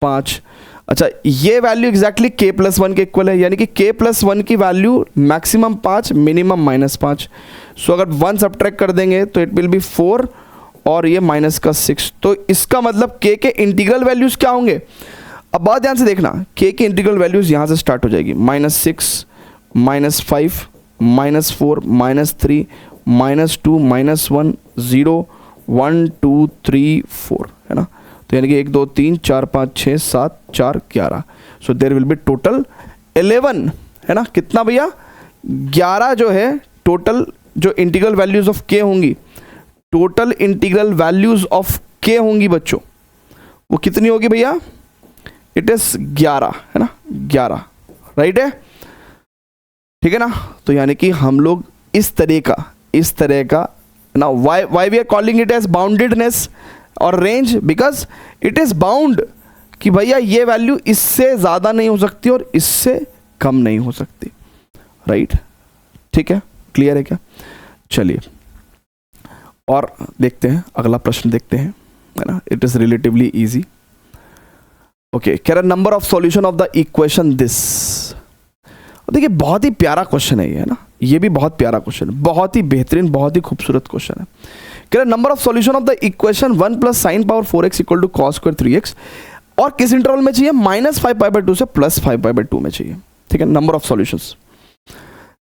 5। अच्छा ये वैल्यू एग्जैक्टली k प्लस 1 के इक्वल है, यानी कि k प्लस 1 की वैल्यू मैक्सिमम 5 मिनिमम -5। सो अगर 1 सब्ट्रैक्ट कर देंगे तो इट विल बी 4 और ये -6, तो इसका मतलब k के इंटीग्रल वैल्यूज क्या होंगे। अब बहुत ध्यान से देखना, k की इंटीग्रल वैल्यूज यहाँ से स्टार्ट हो जाएगी, -6 -5 -4 -3 -2 -1 0 1 2 3 4, है ना, तो यानी कि 1 2 3 4 5 6 7 4 11। So there will be total 11, है ना, कितना भैया 11 जो है टोटल जो इंटीग्रल वैल्यूज ऑफ k होंगी, total integral values of k होंगी बच्चों, वो कितनी होगी भैया, इट इज 11, है ना, 11, राइट है, ठीक है ना। तो यानी कि हम लोग इस तरह का ना, why we are calling it as boundedness और range, because it is bound कि भैया ये वैल्यू इससे ज़्यादा नहीं हो सकती और इससे कम नहीं हो सकती, राइट, ठीक है, क्लियर है क्या। चलिए और देखते हैं अगला प्रश्न देखते हैं, है ना, it is relatively easy. Okay, कह रहा number of solution of the equation this. देखिए बहुत ही प्यारा क्वेश्चन है ये, है ना, ये भी बहुत प्यारा क्वेश्चन है, बहुत ही बेहतरीन, बहुत ही खूबसूरत क्वेश्चन है। कह रहा number of solution of the equation 1 plus sine power 4x equal to cos square 3x, और किस इंटरवल में चाहिए, -5π/2 से +5π/2 में चाहिए। ठीक है, नंबर ऑफ सॉल्यूशंस।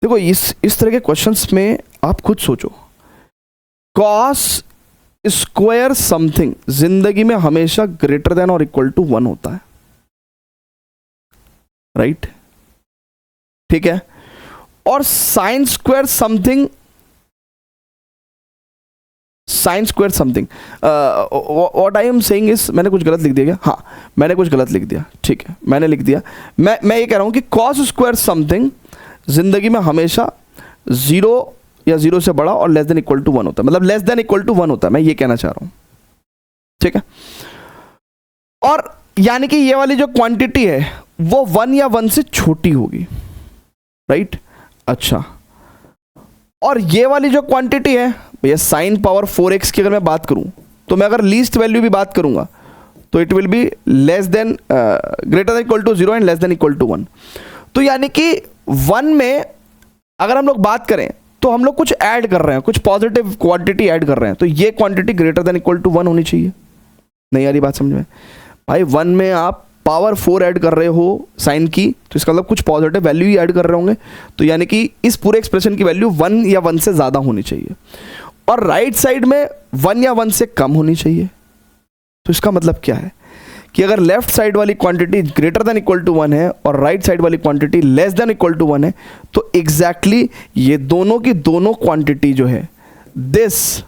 देखो इस तरह के क्वेश्चंस में आप खुद सोचो, कॉस स्क्वायर समथिंग जिंदगी में हमेशा ग्रेटर देन और इक्वल टू 1 होता है, राइट? ठीक है, और sine square something, what I am saying is, मैंने कुछ गलत लिख दिया क्या? हाँ, मैंने कुछ गलत लिख दिया, ठीक है, मैंने लिख दिया। मैं ये कह रहा हूं कि कॉस स्क्वायर समथिंग जिंदगी में हमेशा 0 या 0 से बड़ा और लेस देन इक्वल टू 1 होता है, मतलब लेस देन इक्वल टू 1 होता है, मैं ये कहना चाह रहा हूं। ठीक है, और यानी कि ये वाली जो क्वांटिटी है वो 1 या 1 से छोटी होगी, राइट? अच्छा, और ये वाली जो क्वांटिटी है भैया साइन पावर 4x की अगर मैं बात करूं, तो मैं अगर लीस्ट वैल्यू भी बात करूंगा तो it will be less than greater than equal to 0 and less than equal to 1। तो यानी कि 1 में अगर हम लोग बात करें तो हम लोग कुछ ऐड कर रहे हैं, कुछ पॉजिटिव क्वांटिटी ऐड कर रहे हैं, तो ये quantity greater than equal to 1 होनी चाहिए। नहीं आ रही बात समझ में भाई? 1 में आप पावर 4 ऐड कर रहे हो साइन की, तो इसका मतलब कुछ पॉजिटिव वैल्यू ही ऐड कर रहे होंगे, तो यानी कि इस पूरे एक्सप्रेशन की वैल्यू 1 या 1 से ज़्यादा होनी चाहिए, और राइट साइड में 1 या 1 से कम होनी चाहिए। तो इसका मतलब क्या है कि अगर लेफ्ट साइड वाली quantity greater than equal to 1 है और राइट साइड वाली quantity less than equal to 1 है, तो एग्जैक्टली ये दोनों की दोनों क्वांटिटी जो है दिस,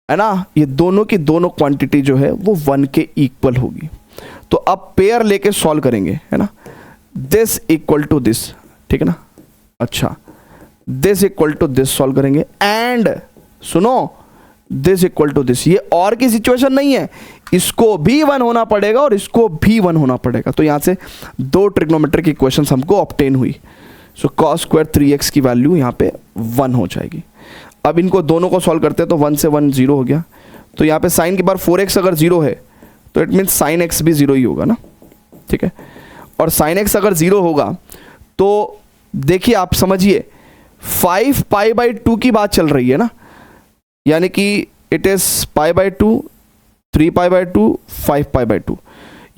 है ना, ये दोनों की दोनों क्वांटिटी जो है वो 1 के इक्वल होगी। तो अब पेयर लेके सॉल्व करेंगे, है ना, दिस इक्वल टू दिस, ठीक है ना। अच्छा, this equal to this solve करेंगे, एंड सुनो दिस इक्वल टू दिस, ये और की सिचुएशन नहीं है, इसको भी 1 होना पड़ेगा और इसको भी 1 होना पड़ेगा। तो यहां से दो ट्रिग्नोमेट्रिक इक्वेशंस हमको ऑब्टेन हुई। सो कॉस स्क्वायर 3x की वैल्यू यहाँ पे 1 हो जाएगी। अब इनको दोनों को सॉल्व करते हैं तो 1 से 1 0 हो गया, तो यहाँ पे साइन के बाद 4x अगर 0 है तो इट मीन्स साइन x भी 0 ही होगा ना, ठीक है। और साइन x अगर 0 होगा तो देखिए आप समझिए 5π/2 की बात चल रही है ना, यानी कि इट इज π/2, 3π/2, 5π/2,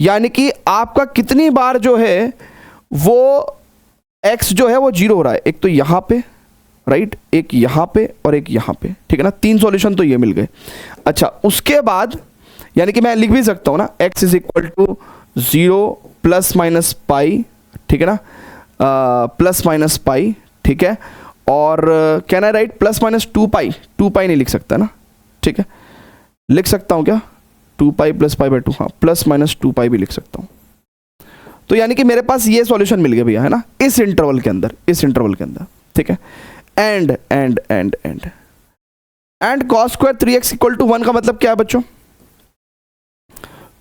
यानी कि आपका कितनी बार जो है वो x जो है वो 0 हो रहा है, एक तो यहाँ पे, राइट, एक यहाँ पे और एक यहाँ पे, ठीक है ना। 3 सॉल्यूशन तो ये मिल गए। अच्छा, उसके बाद यानी कि मैं लिख भी सकता हूँ ना, x is equal to 0 plus minus pi, ठीक है ना, प्लस माइनस पाई, ठीक है। और can I write plus minus 2π, 2π नहीं लिख सकता ना, ठीक है, लिख सकता हूँ क्या 2π प्लस π/2, हाँ, प्लस माइनस 2π भी लिख सकता हूँ। तो यानी कि मेरे पास ये सॉल्यूशन मिल गया भैया, है ना, इस इंटरवल के अंदर, इस इंटरवल के अंदर, ठीक है। And and and and and cos square 3x equal to 1 का मतलब क्या है बच्चों?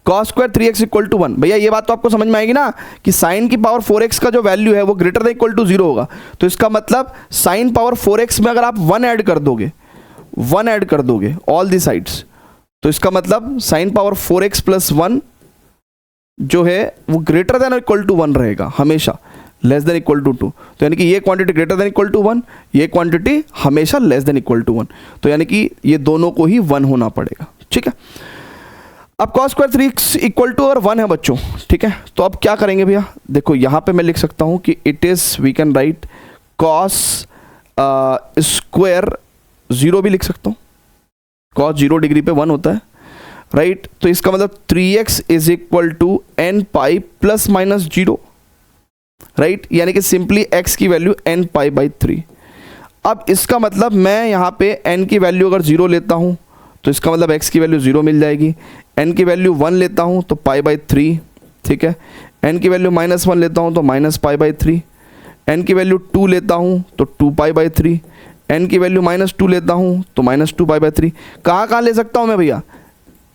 Cos square 3x equal to 1, भैया ये बात तो आपको समझ में आएगी ना कि साइन की पावर 4x का जो वैल्यू है वो ग्रेटर देन इक्वल टू 0 होगा। तो इसका मतलब साइन पावर 4x में अगर आप 1 ऐड कर दोगे, 1 ऐड कर दोगे ऑल दी साइड्स, तो इसका मतलब साइन पावर 4x प्लस 1 जो है वो ग्रेटर देन इक्वल टू 1 रहेगा हमेशा, लेस देन इक्वल टू 2। तो यानी कि ये quantity greater than equal to 1, ये क्वांटिटी हमेशा लेस देन इक्वल टू 1, तो यानी कि ये दोनों को ही 1 होना पड़ेगा, ठीक है। अब cos square 3x equal to और 1 है बच्चों, ठीक है। तो अब क्या करेंगे भैया, देखो यहाँ पे मैं लिख सकता हूँ कि it is, we can write cos square 0 भी लिख सकता हूँ, कॉस 0 डिग्री पे 1 होता है, राइट। तो इसका मतलब 3x is equal to n π plus minus 0, right, यानी कि सिंपली x की वैल्यू nπ/3। अब इसका मतलब मैं यहाँ पे n की वैल्यू अगर 0 लेता हूँ तो इसका मतलब x की वैल्यू 0 मिल जाएगी, n की वैल्यू 1 लेता हूँ तो π/3, ठीक है, n की वैल्यू -1 लेता हूँ तो -π/3, n की वैल्यू 2 लेता हूँ तो 2π/3, n की वैल्यू -2 लेता हूँ तो -2π/3। कहाँ ले सकता हूँ मैं भैया?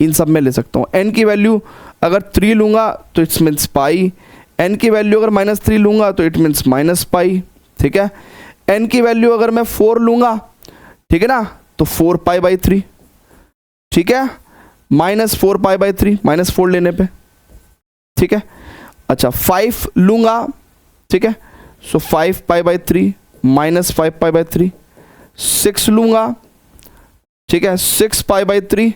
इन सब में ले सकता हूँ। n की वैल्यू अगर 3 लूँगा तो इट्स मीन्स पाई, n की वैल्यू अगर -3 लूँगा तो इट मीन्स -π, ठीक है। n की वैल्यू अगर मैं 4 लूँगा, ठीक है ना, तो 4π/3, ठीक है, -4π/3, -4 लेने पे, ठीक है। अच्छा 5 लूँगा, ठीक है, सो 5 pi by 3 minus 5 pi by 3, 6 लूँगा, ठीक है, 6 पाई बाई 3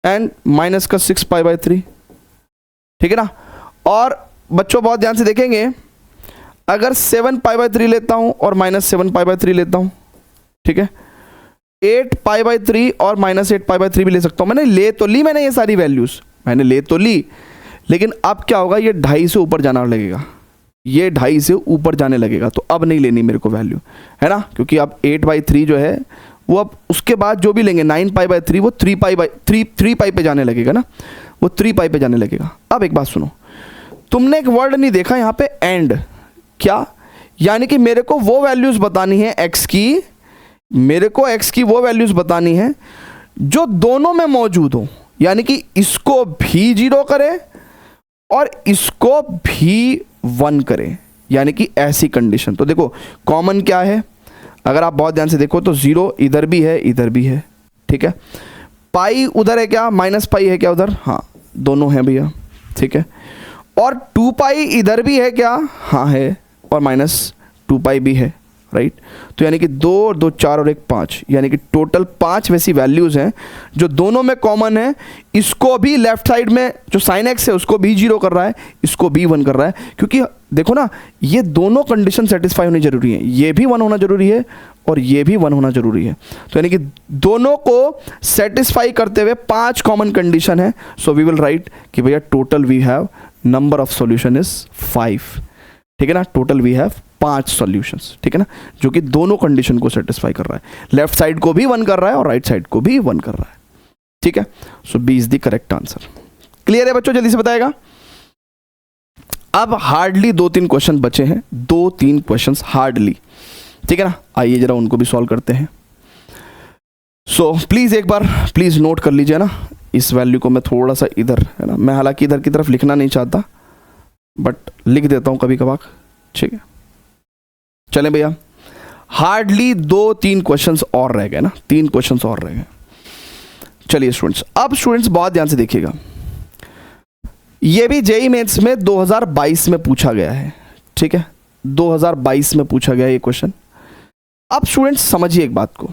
एंड माइनस का 6 पाई बाई 3, ठीक है ना। और बच्चों बहुत ध्यान से देखेंगे, अगर 7 पाई बाई 3 लेता हूँ और माइनस 7 पाई बाई 3 लेता हूँ, ठीक है, 8 पाई बाई 3 और माइनस 8 पाई बाई 3 भी ले सकता हूँ। मैंने ले तो ली, मैंने ये सारी वैल्यूज़ मैंने ले तो ली, लेकिन अब क्या होगा, ये 2.5 से ऊपर जाना लगेगा, ये 2.5 से ऊपर जाने लगेगा, तो अब नहीं लेनी मेरे को वैल्यू, है ना, क्योंकि अब 8 बाई 3 जो है वो अब उसके बाद जो भी लेंगे 9 पाई बाई 3 वो 3 पाई पे जाने लगेगा ना, वो 3 पाई पे जाने लगेगा। अब एक बात सुनो, तुमने एक वर्ड नहीं देखा यहाँ पे एंड, क्या, यानी कि मेरे को वो वैल्यूज़ बतानी है एक्स की, मेरे को एक्स की वो वैल्यूज़ बतानी है जो दोनों में मौजूद हो, यानी कि इसको भी 0 करे और इसको भी 1 करे, यानी कि ऐसी कंडीशन। तो देखो कॉमन क्या है, अगर आप बहुत ध्यान से देखो तो 0 इधर भी है, इधर भी है, ठीक है, पाई उधर है क्या, माइनस पाई है क्या उधर, हाँ दोनों हैं भैया, ठीक है, और 2 पाई इधर भी है क्या, हाँ है, और माइनस 2 पाई भी है, राइट। तो यानी कि 2 और 2 4 और 1 5, यानी कि टोटल 5 वैसी वैल्यूज़ हैं जो दोनों में कॉमन है। इसको भी लेफ्ट साइड में जो साइन एक्स है उसको भी 0 कर रहा है, इसको भी 1 कर रहा है, क्योंकि देखो ना ये दोनों कंडीशन सेटिस्फाई होनी जरूरी है, ये भी 1 होना जरूरी है और ये भी 1 होना जरूरी है। तो यानी कि दोनों को सेटिस्फाई करते हुए 5 कॉमन कंडीशन है। सो वी विल राइट कि भैया total we have number of solution is 5, ठीक है ना, टोटल वी हैव 5 सॉल्यूशंस, ठीक है ना, जो कि दोनों कंडीशन को सेटिस्फाई कर रहा है, लेफ्ट साइड को भी 1 कर रहा है और राइट साइड को भी 1 कर रहा है, ठीक है। So B is the correct answer. Clear है बच्चों, जल्दी से बताएगा। अब हार्डली 2-3 क्वेश्चन बचे हैं, 2-3 क्वेश्चन हार्डली, ठीक है ना, आइए जरा उनको भी सॉल्व करते हैं। सो प्लीज एक बार प्लीज नोट कर लीजिए ना, इस वैल्यू को मैं थोड़ा सा इधर, है ना, मैं हालांकि इधर की तरफ लिखना नहीं चाहता बट लिख देता हूं कभी कभार, ठीक है। चलें भैया, हार्डली 2-3 क्वेश्चंस और रह गए ना, 3 क्वेश्चंस और रह गए। चलिए स्टूडेंट्स, अब स्टूडेंट्स बहुत ध्यान से देखिएगा, ये भी जेईई मेंस में 2022 में पूछा गया है, ठीक है, 2022 में पूछा गया ये क्वेश्चन। अब स्टूडेंट्स समझिए एक बात को,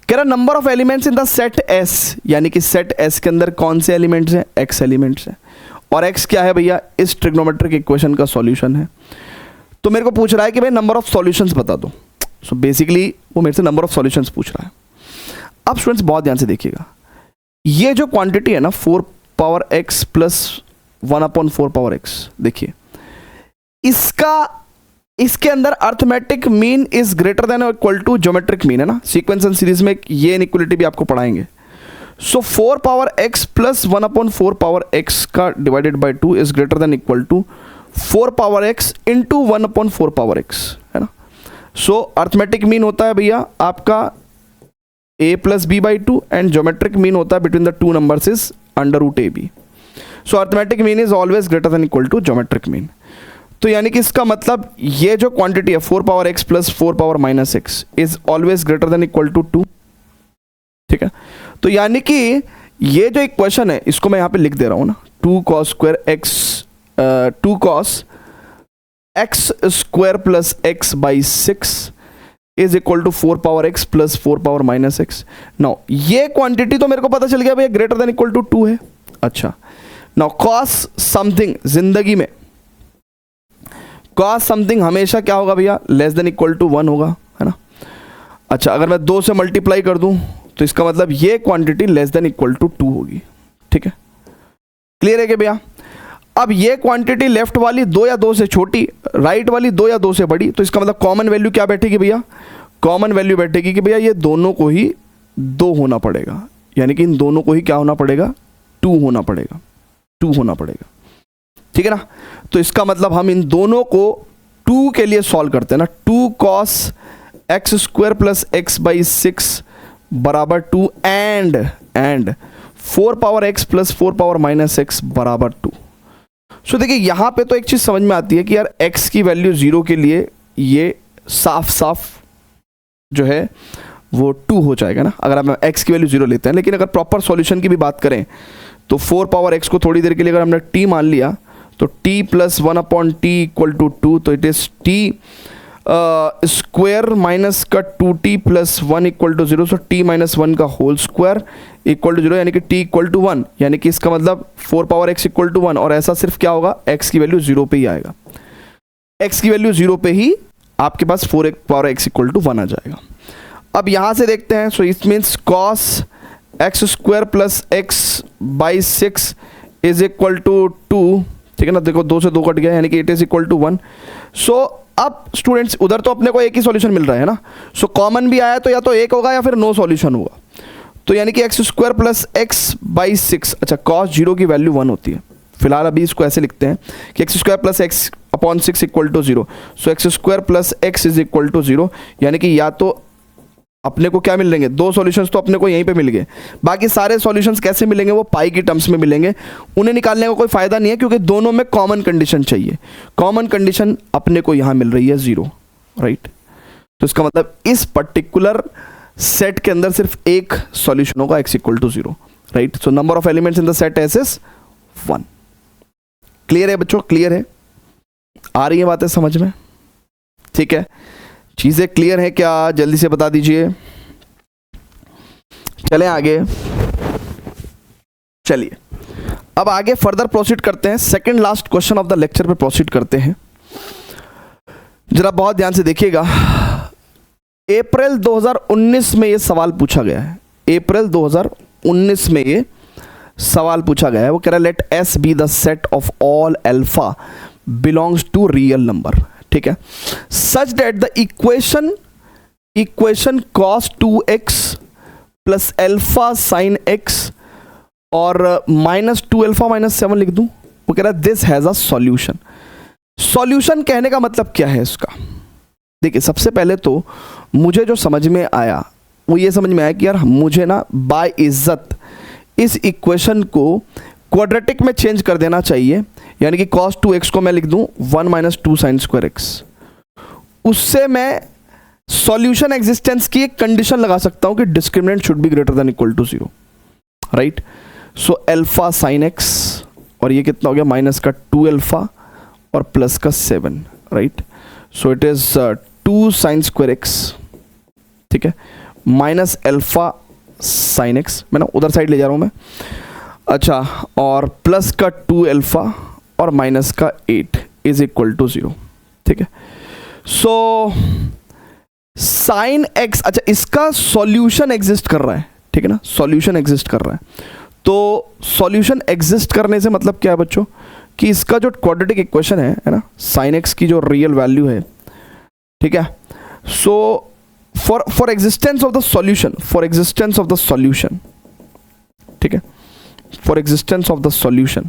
कह रहा number of elements in the set S, यानी कि सेट एस के अंदर कौन से एलिमेंट्स हैं, एक्स एलिमेंट्स हैं, और एक्स क्या है भैया, इस ट्रिग्नोमेट्रिक इक्वेशन का सॉल्यूशन है। तो मेरे को पूछ रहा है कि भाई नंबर ऑफ सॉल्यूशंस बता दो। सो बेसिकली वो मेरे से नंबर ऑफ सॉल्यूशंस पूछ रहा है। अब स्टूडेंट्स बहुत ध्यान से देखिएगा, ये जो क्वांटिटी है ना 4 power x plus 1/4 power x, देखिए इसके अंदर arithmetic mean is greater then और इक्वल टू ज्योमेट्रिक मीन, है ना, सीक्वेंस एंड सीरीज में ये इनइक्वालिटी भी आपको पढ़ाएंगे। So 4 power x plus 1/4 power x का divided by 2 is greater than equal to 4 power x into 1/4 power x, है ना। सो अर्थमेटिक मीन होता है भैया आपका a plus B by 2 and geometric mean होता है between the two numbers is √ab। So arithmetic mean is always greater than equal to geometric mean. तो यानी कि इसका मतलब ये जो क्वांटिटी है 4 power x plus 4 power minus x is always greater than equal to 2, ठीक है। तो यानी कि ये जो इक्वेशन है इसको मैं यहाँ पे लिख दे रहा हूँ ना, 2 cos square x 2 cos x square plus x by 6 is equal to 4 power x plus 4 power minus x. Now ये क्वांटिटी तो मेरे को पता चल गया भैया ग्रेटर देन इक्वल टू 2 है। अच्छा, नाउ cos समथिंग, जिंदगी में cos समथिंग हमेशा क्या होगा भैया, लेस देन इक्वल टू 1 होगा, है ना। अच्छा, अगर मैं 2 से मल्टीप्लाई कर दूं तो इसका मतलब ये quantity less than equal to 2 होगी, ठीक है। क्लियर है क्या भैया। अब ये क्वांटिटी लेफ्ट वाली 2 या 2 से छोटी, राइट वाली 2 या 2 से बड़ी, तो इसका मतलब कॉमन वैल्यू क्या बैठेगी भैया, कॉमन वैल्यू बैठेगी कि भैया ये दोनों को ही 2 होना पड़ेगा, यानी कि इन दोनों को ही क्या होना पड़ेगा, 2 होना पड़ेगा, 2 होना पड़ेगा, ठीक है ना। तो इसका मतलब हम इन दोनों को 2 के लिए सॉल्व करते हैं ना, 2 cos x square plus x by 6 बराबर 2 and 4 power x plus 4 power minus x बराबर 2। सो देखिए यहाँ पे तो एक चीज़ समझ में आती है कि यार x की वैल्यू 0 के लिए ये साफ साफ जो है वो 2 हो जाएगा ना, अगर हम x की वैल्यू 0 लेते हैं। लेकिन अगर प्रॉपर सॉल्यूशन की भी बात करें तो 4 पावर x को थोड़ी देर के लिए अगर हमने t मान लिया तो t plus 1/t equal to 2, तो it is t square minus का 2t plus 1 equal to 0, so t minus 1 का होल स्क्वायर इक्वल टू 0, यानी कि t इक्वल टू 1, यानी कि इसका मतलब 4 पावर x इक्वल टू 1, और ऐसा सिर्फ क्या होगा, x की वैल्यू 0 पे ही आएगा, x की वैल्यू 0 पे ही आपके पास 4 पावर x इक्वल टू 1 आ जाएगा। अब यहाँ से देखते हैं, so it means cos x square plus x by 6 is equal to 2, ठीक है ना, देखो 2 से 2 कट गया, यानी कि इट इज इक्वल टू 1। सो अब स्टूडेंट्स उधर तो अपने को एक ही सॉल्यूशन मिल रहा है ना, सो कॉमन भी आया तो या तो एक होगा या फिर नो सॉल्यूशन होगा, तो यानी कि x square plus x by 6, अच्छा cos 0 की वैल्यू 1 होती है, फिलहाल अभी इसको ऐसे लिखते हैं कि x square plus x upon 6 equal to 0, so x square plus x is equal to 0, यानी कि या तो अपने को क्या मिलेंगे, 2 सॉल्यूशंस तो अपने को यहीं पे मिल गए, बाकी सारे सॉल्यूशंस कैसे मिलेंगे, वो पाई की टर्म्स में मिलेंगे, उन्हें निकालने का कोई फायदा नहीं है क्योंकि दोनों में कॉमन कंडीशन चाहिए, कॉमन कंडीशन अपने को यहाँ मिल रही है 0, राइट। तो इसका मतलब इस पर्टिकुलर सेट के अंदर सिर्फ एक सॉल्यूशन होगा x equal to 0, right. So number of elements in the set S is 1। Clear है बच्चों, क्लियर है, आ रही है बातें समझ में, ठीक है, चीजें क्लियर है क्या, जल्दी से बता दीजिए। चलें आगे, चलिए अब आगे फर्दर प्रोसीड करते हैं, second last question of the lecture पे प्रोसीड करते हैं। जरा बहुत ध्यान से देखिएगा, अप्रैल 2019 में ये सवाल पूछा गया है, अप्रैल 2019 में ये सवाल पूछा गया है, वो कह रहा है let S be the set of all alpha belongs to real number, ठीक है, such that the equation cos 2x plus alpha sine x और माइनस 2 अल्फा माइनस 7 लिख दूं, वो कह रहा है this has a solution. Solution कहने का मतलब क्या है इसका, देखिए सबसे पहले तो मुझे जो समझ में आया वो ये समझ में आया कि यार मुझे ना बाय इज्जत इस इक्वेशन को क्वाड्रेटिक में चेंज कर देना चाहिए, यानी कि cos 2x को मैं लिख दूं 1 माइनस 2 साइन स्क्वायर x, उससे मैं सॉल्यूशन एग्जिस्टेंस की एक कंडीशन लगा सकता हूं कि discriminant should be greater than equal to 0, right. So alpha sine x, और ये कितना हो गया, माइनस का 2 अल्फा और प्लस का 7, right. So it is 2 sine square x, ठीक है, माइनस अल्फा साइन x, मैं ना उधर साइड ले जा रहा हूं मैं, अच्छा, और प्लस का 2 अल्फा और माइनस का 8 इज इक्वल टू 0, ठीक है। सो साइन x, अच्छा इसका सॉल्यूशन एग्जिस्ट कर रहा है, ठीक है ना, सॉल्यूशन एग्जिस्ट कर रहा है, तो सॉल्यूशन एग्जिस्ट करने से मतलब क्या है बच्चों, कि इसका जो क्वाड्रेटिक इक्वेशन है ना, साइन x की जो रियल वैल्यू है, ठीक है, so for existence of the solution, for existence of the solution, ठीक है, for existence of the solution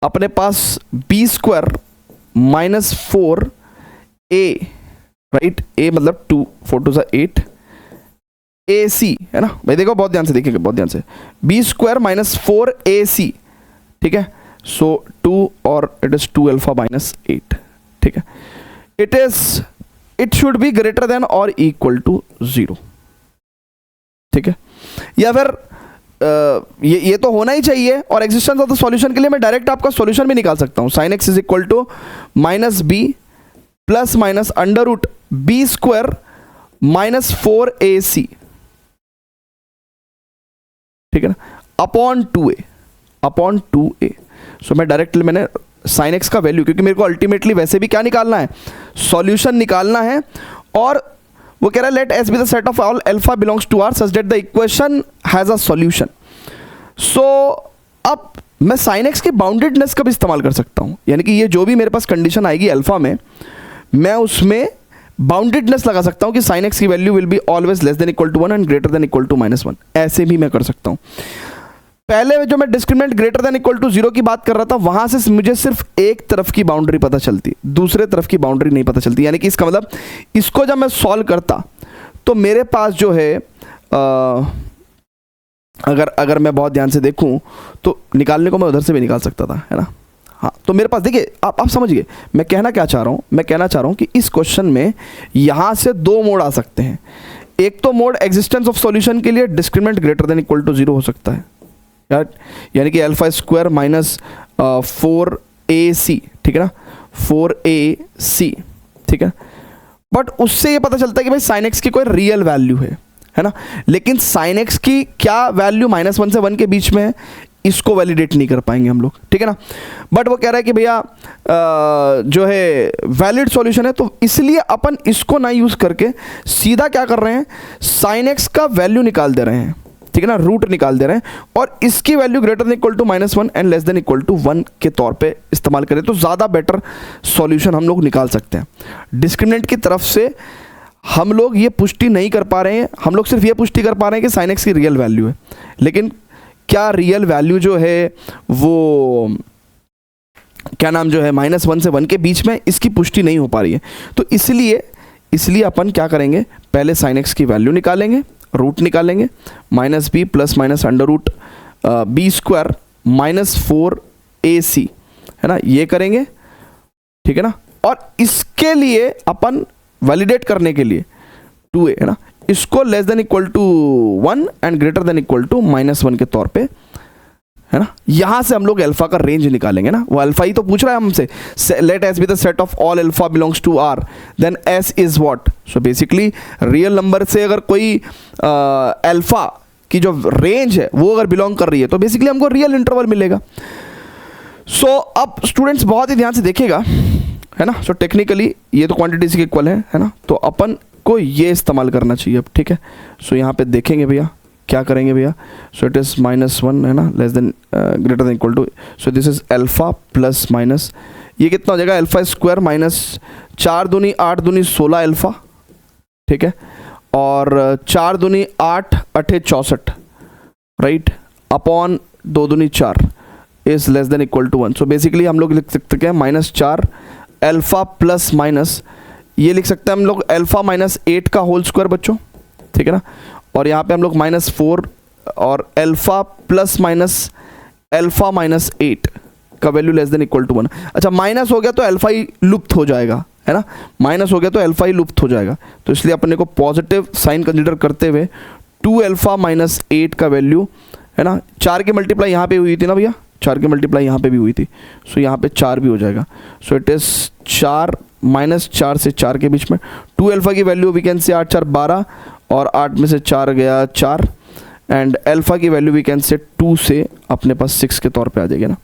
अपने पास बी स्क्वायर माइनस 4 ए, राइट, ए मतलब 2 4 2 8 ए सी, है ना भाई, देखो बहुत ध्यान से देखिएगा, बहुत ध्यान से, बी स्क्वायर माइनस 4 ए सी, ठीक है, सो 2 और इट इज 2 अल्फा माइनस 8, ठीक है, it should be greater then और इक्वल टू 0, ठीक है, या फिर ये तो होना ही चाहिए, और एग्जिस्टेंस ऑफ द सॉल्यूशन के लिए मैं डायरेक्ट आपका सॉल्यूशन भी निकाल सकता हूं, sine x is equal to minus b plus minus under root b square minus 4ac, ठीक है ना, अपॉन 2a, सो मैं डायरेक्टली मैंने साइन x का वैल्यू, क्योंकि मेरे को अल्टीमेटली वैसे भी क्या निकालना है, सॉल्यूशन निकालना है, और वो कह रहा है let S be the set of all alpha belongs to R such that the equation has a solution. So अब मैं साइन x के बाउंडेडनेस का भी इस्तेमाल कर सकता हूं, यानी कि ये जो भी मेरे पास कंडीशन आएगी अल्फा में, मैं उसमें बाउंडेडनेस लगा सकता हूं कि साइन x की value will be always less than equal to 1 and greater than equal to -1, ऐसे भी मैं कर सकता हूं। पहले जो मैं discriminant greater than equal to 0 की बात कर रहा था, वहां से मुझे सिर्फ एक तरफ की बाउंड्री पता चलती, दूसरे तरफ की बाउंड्री नहीं पता चलती, यानी कि इसका मतलब इसको जब मैं सॉल्व करता तो मेरे पास जो है अगर मैं बहुत ध्यान से देखूं तो निकालने को मैं उधर से भी निकाल सकता था, है ना, हाँ। तो मेरे पास देखिए, आप समझिए मैं कहना क्या चाह रहा हूं, मैं कहना चाह रहा हूं कि इस क्वेश्चन में यहां से 2 मोड आ सकते हैं। एक तो मोड एग्जिस्टेंस ऑफ सॉल्यूशन के लिए discriminant greater than equal to 0 हो सकता है, यानी कि अल्फा स्क्वायर माइनस 4 4AC, ठीक है ना, 4AC, ठीक है। बट उससे ये पता चलता है कि भाई साइन एक्स की कोई रियल वैल्यू है ना, लेकिन साइन एक्स की क्या वैल्यू -1 से 1 के बीच में है, इसको वैलिडेट नहीं कर पाएंगे हम लोग, ठीक है ना। बट वो कह रहा है कि भैया जो है वैलिड सॉल्यूशन है, तो इसलिए अपन इसको ना यूज करके सीधा क्या कर रहे हैं, साइन एक्स का वैल्यू निकाल दे रहे हैं, ठीक है ना, रूट निकाल दे रहे हैं, और इसकी value greater than equal to -1 and less than equal to 1 के तौर पे इस्तेमाल करें तो ज़्यादा बेटर सॉल्यूशन हम लोग निकाल सकते हैं। डिस्क्रिमिनेंट की तरफ से हम लोग ये पुष्टि नहीं कर पा रहे हैं, हम लोग सिर्फ ये पुष्टि कर पा रहे हैं कि साइन एक्स की रियल वैल्यू है, लेकिन क्या रियल वैल्यू जो है वो क्या नाम जो है -1 से 1 के बीच में, इसकी पुष्टि नहीं हो पा रही है। तो इसलिए अपन क्या करेंगे, पहले साइन एक्स की वैल्यू निकालेंगे, रूट निकालेंगे, -b plus minus under root b square -4ac, है ना, ये करेंगे, ठीक है ना। और इसके लिए अपन वैलिडेट करने के लिए 2a, है ना, इसको less than equal to 1 and greater than equal to -1 के तौर पे, है ना, यहां से हम लोग अल्फा का रेंज निकालेंगे ना, वो अल्फा ही तो पूछ रहा है हमसे, let S be the set of all alpha belongs to R then S is what. So basically real number से अगर कोई अल्फा की जो रेंज है वो अगर बिलोंग कर रही है तो बेसिकली हमको रियल इंटरवल मिलेगा। सो अब स्टूडेंट्स बहुत ही ध्यान से देखिएगा, है ना। सो टेक्निकली ये तो क्वांटिटीज के इक्वल है ना, तो अपन को ये इस्तेमाल करना चाहिए अब, ठीक है। सो यहाँ पे देखेंगे भैया क्या करेंगे भैया, सो इट इज़ -1, है ना, less than greater than equal to, so this is alpha plus minus, ये कितना हो जाएगा, अल्फा स्क्वायर -4 दूनी 8 दूनी 16 अल्फा, ठीक है, और 4 दूनी 8 8 64, राइट, अपॉन 2 दूनी 4 is less than equal to 1। So basically हम लोग लिख सकते हैं -4 अल्फा प्लस माइनस, ये लिख सकते हैं हम लोग अल्फा -8 का होल स्क्वायर बच्चों, ठीक है ना, और यहाँ पे हम लोग -4 और अल्फा प्लस माइनस अल्फा -8 का value less than equal to 1। अच्छा, माइनस हो गया तो अल्फा ही लुप्त हो जाएगा, है ना, माइनस हो गया तो अल्फा ही लुप्त हो जाएगा, तो इसलिए अपने को पॉजिटिव साइन कंसिडर करते हुए 2 अल्फा -8 का वैल्यू, है ना, 4 की मल्टीप्लाई यहाँ पे हुई थी ना भैया, 4 की मल्टीप्लाई यहाँ पे भी हुई थी, सो यहाँ पे 4 भी हो जाएगा। सो इट इज़ 4 -4 से 4 के बीच में 2 अल्फा की वैल्यू वी कैन से 8 4 12, और 8 में से 4 गया 4, एंड अल्फा की वैल्यू वी कैन से 2 से अपने पास 6 के तौर पे आ जाएगी ना।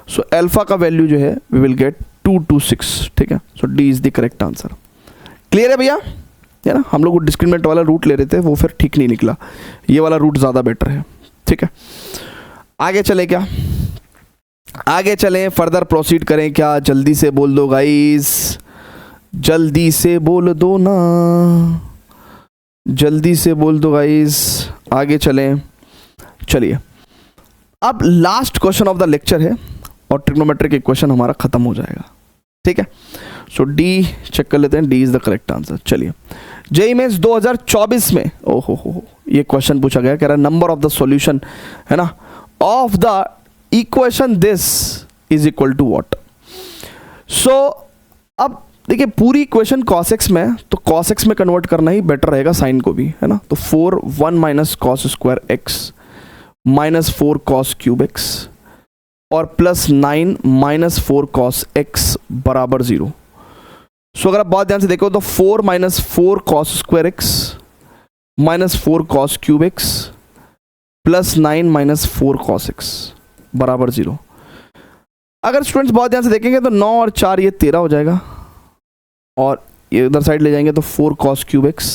सो अल्फा का वैल्यू जो है वी विल गेट 226, ठीक है। So D is the correct answer. Clear है भैया, है ना। हम लोग डिस्क्रिमिनेंट वाला रूट ले रहे थे, वो फिर ठीक नहीं निकला, ये वाला रूट ज़्यादा बेटर है, ठीक है। आगे चले क्या, आगे चलें, फर्दर प्रोसीड करें क्या, जल्दी से बोल दो गाइस, जल्दी से बोल दो ना, जल्दी से बोल दो गाइस, आगे चलें। चलिए, अब last question of the lecture है और ट्रिग्नोमेट्रिक इक्वेशन हमारा खत्म हो जाएगा, ठीक है। सो डी चेक कर लेते हैं, D is the correct answer. चलिए, जेईई मेंस 2024 में ओहो ये क्वेश्चन पूछा गया, कह रहा है नंबर ऑफ द सॉल्यूशन, है ना, of the equation this is equal to what. So अब देखिए पूरी इक्वेशन cos x में, तो cos x में कन्वर्ट करना ही बेटर रहेगा साइन को भी, है ना। तो 4 1 minus cos square x -4 cos cube x और +9 -4 cos x बराबर 0। सो अगर आप बहुत ध्यान से देखो तो 4 -4 cos square x -4 cos cube x +9 -4 cos x बराबर 0। अगर स्टूडेंट्स बहुत ध्यान से देखेंगे तो 9 और 4 ये 13 हो जाएगा, और ये उधर साइड ले जाएंगे तो 4 cos क्यूब एक्स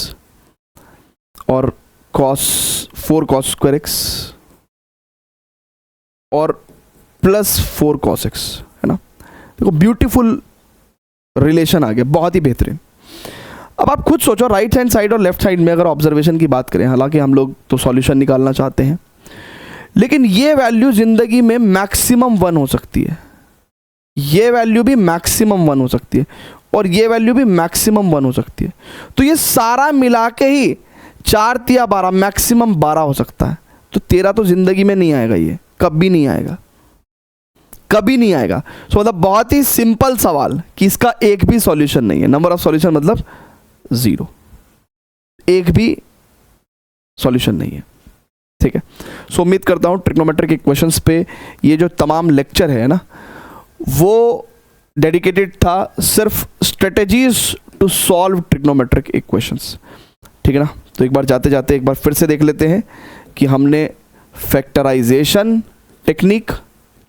और 4 cos स्क्वायर एक्स और +4 cos x, है ना। देखो ब्यूटीफुल रिलेशन आ गया, बहुत ही बेहतरीन। अब आप खुद सोचो, राइट हैंड साइड और लेफ्ट साइड में अगर ऑब्जर्वेशन की बात करें, हालांकि हम लोग तो सॉल्यूशन निकालना चाहते हैं, लेकिन ये वैल्यू जिंदगी में मैक्सिमम 1 हो सकती है, ये वैल्यू भी मैक्सिमम 1 हो सकती है, और ये वैल्यू भी मैक्सिमम 1 हो सकती है। तो ये सारा मिला के ही 4 3 12 मैक्सिमम 12 हो सकता है। तो 13 तो जिंदगी में नहीं आएगा, ये कभी नहीं आएगा, कभी नहीं आएगा। सो मतलब बहुत ही सिंपल सवाल कि इसका एक भी सॉल्यूशन नहीं है। नंबर ऑफ सॉल्यूशन मतलब 0, एक भी सॉल्यूशन नहीं है, ठीक है। सो उम्मीद करता हूँ ट्रिग्नोमेट्रिक इक्वेशंस पे ये जो तमाम लेक्चर है ना, वो डेडिकेटेड था सिर्फ strategies to solve trigonometric equations, ठीक है ना। तो एक बार जाते जाते एक बार फिर से देख लेते हैं कि हमने फैक्टराइजेशन टेक्निक,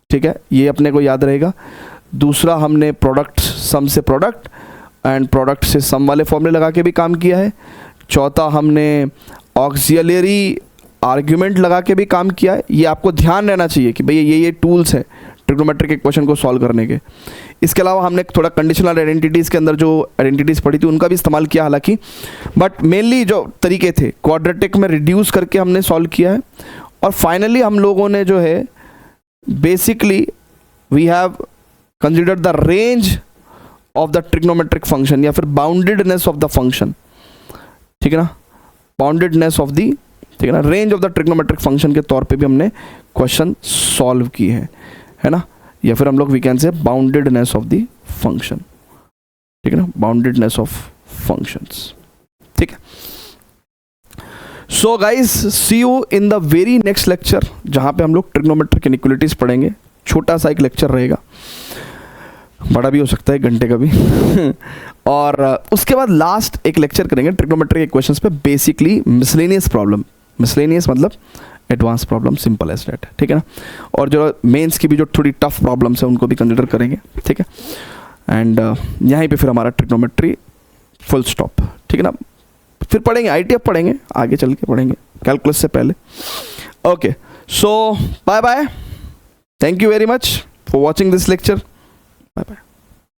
ठीक है, ये अपने को याद रहेगा। दूसरा हमने प्रोडक्ट सम से प्रोडक्ट एंड प्रोडक्ट से सम वाले फॉर्मूले लगा के भी काम किया है। चौथा हमने ऑक्सिलरी आर्ग्यूमेंट लगा के भी काम किया है। ये आपको ध्यान रहना चाहिए कि भैया ये टूल्स हैं ट्रिग्नोमेट्रिक इक्वेशन को सॉल्व करने के। इसके अलावा हमने थोड़ा कंडीशनल आइडेंटिटीज़ के अंदर जो आइडेंटिटीज़ पढ़ी थी उनका भी इस्तेमाल किया हालांकि, बट मेनली जो तरीके थे क्वाड्रेटिक में रिड्यूस करके हमने सॉल्व किया है। और फाइनली हम लोगों ने जो है basically we have considered the range of the trigonometric function या फिर बाउंडेडनेस ऑफ द फंक्शन, ठीक है ना, बाउंडेडनेस ऑफ दी, ठीक है ना, range of the trigonometric function के तौर पे भी हमने क्वेश्चन सॉल्व किए हैं, है ना, या फिर हम लोग we can say boundedness of the function, ठीक है ना, बाउंडेडनेस ऑफ फंक्शंस, ठीक है। So guys see you in the very next lecture जहाँ पे हम लोग ट्रिग्नोमेट्रिक इनइक्वालिटीज पढ़ेंगे। छोटा सा एक लेक्चर रहेगा, बड़ा भी हो सकता है, एक घंटे का भी और उसके बाद लास्ट एक लेक्चर करेंगे ट्रिग्नोमेट्रिक इक्वेशंस पे, बेसिकली मिसलेनियस प्रॉब्लम, मिसलेनियस मतलब advance problem, simple as that, ठीक है ना। और जो मेंस की भी जो थोड़ी टफ प्रॉब्लम्स है उनको भी कंसिडर करेंगे, ठीक है। एंड यहीं पे फिर हमारा ट्रिग्नोमेट्री फुल स्टॉप, ठीक है ना। फिर पढ़ेंगे ITF पढ़ेंगे, आगे चल के पढ़ेंगे कैलकुलस से पहले। Okay, so bye bye, thank you very much for watching this lecture, bye bye.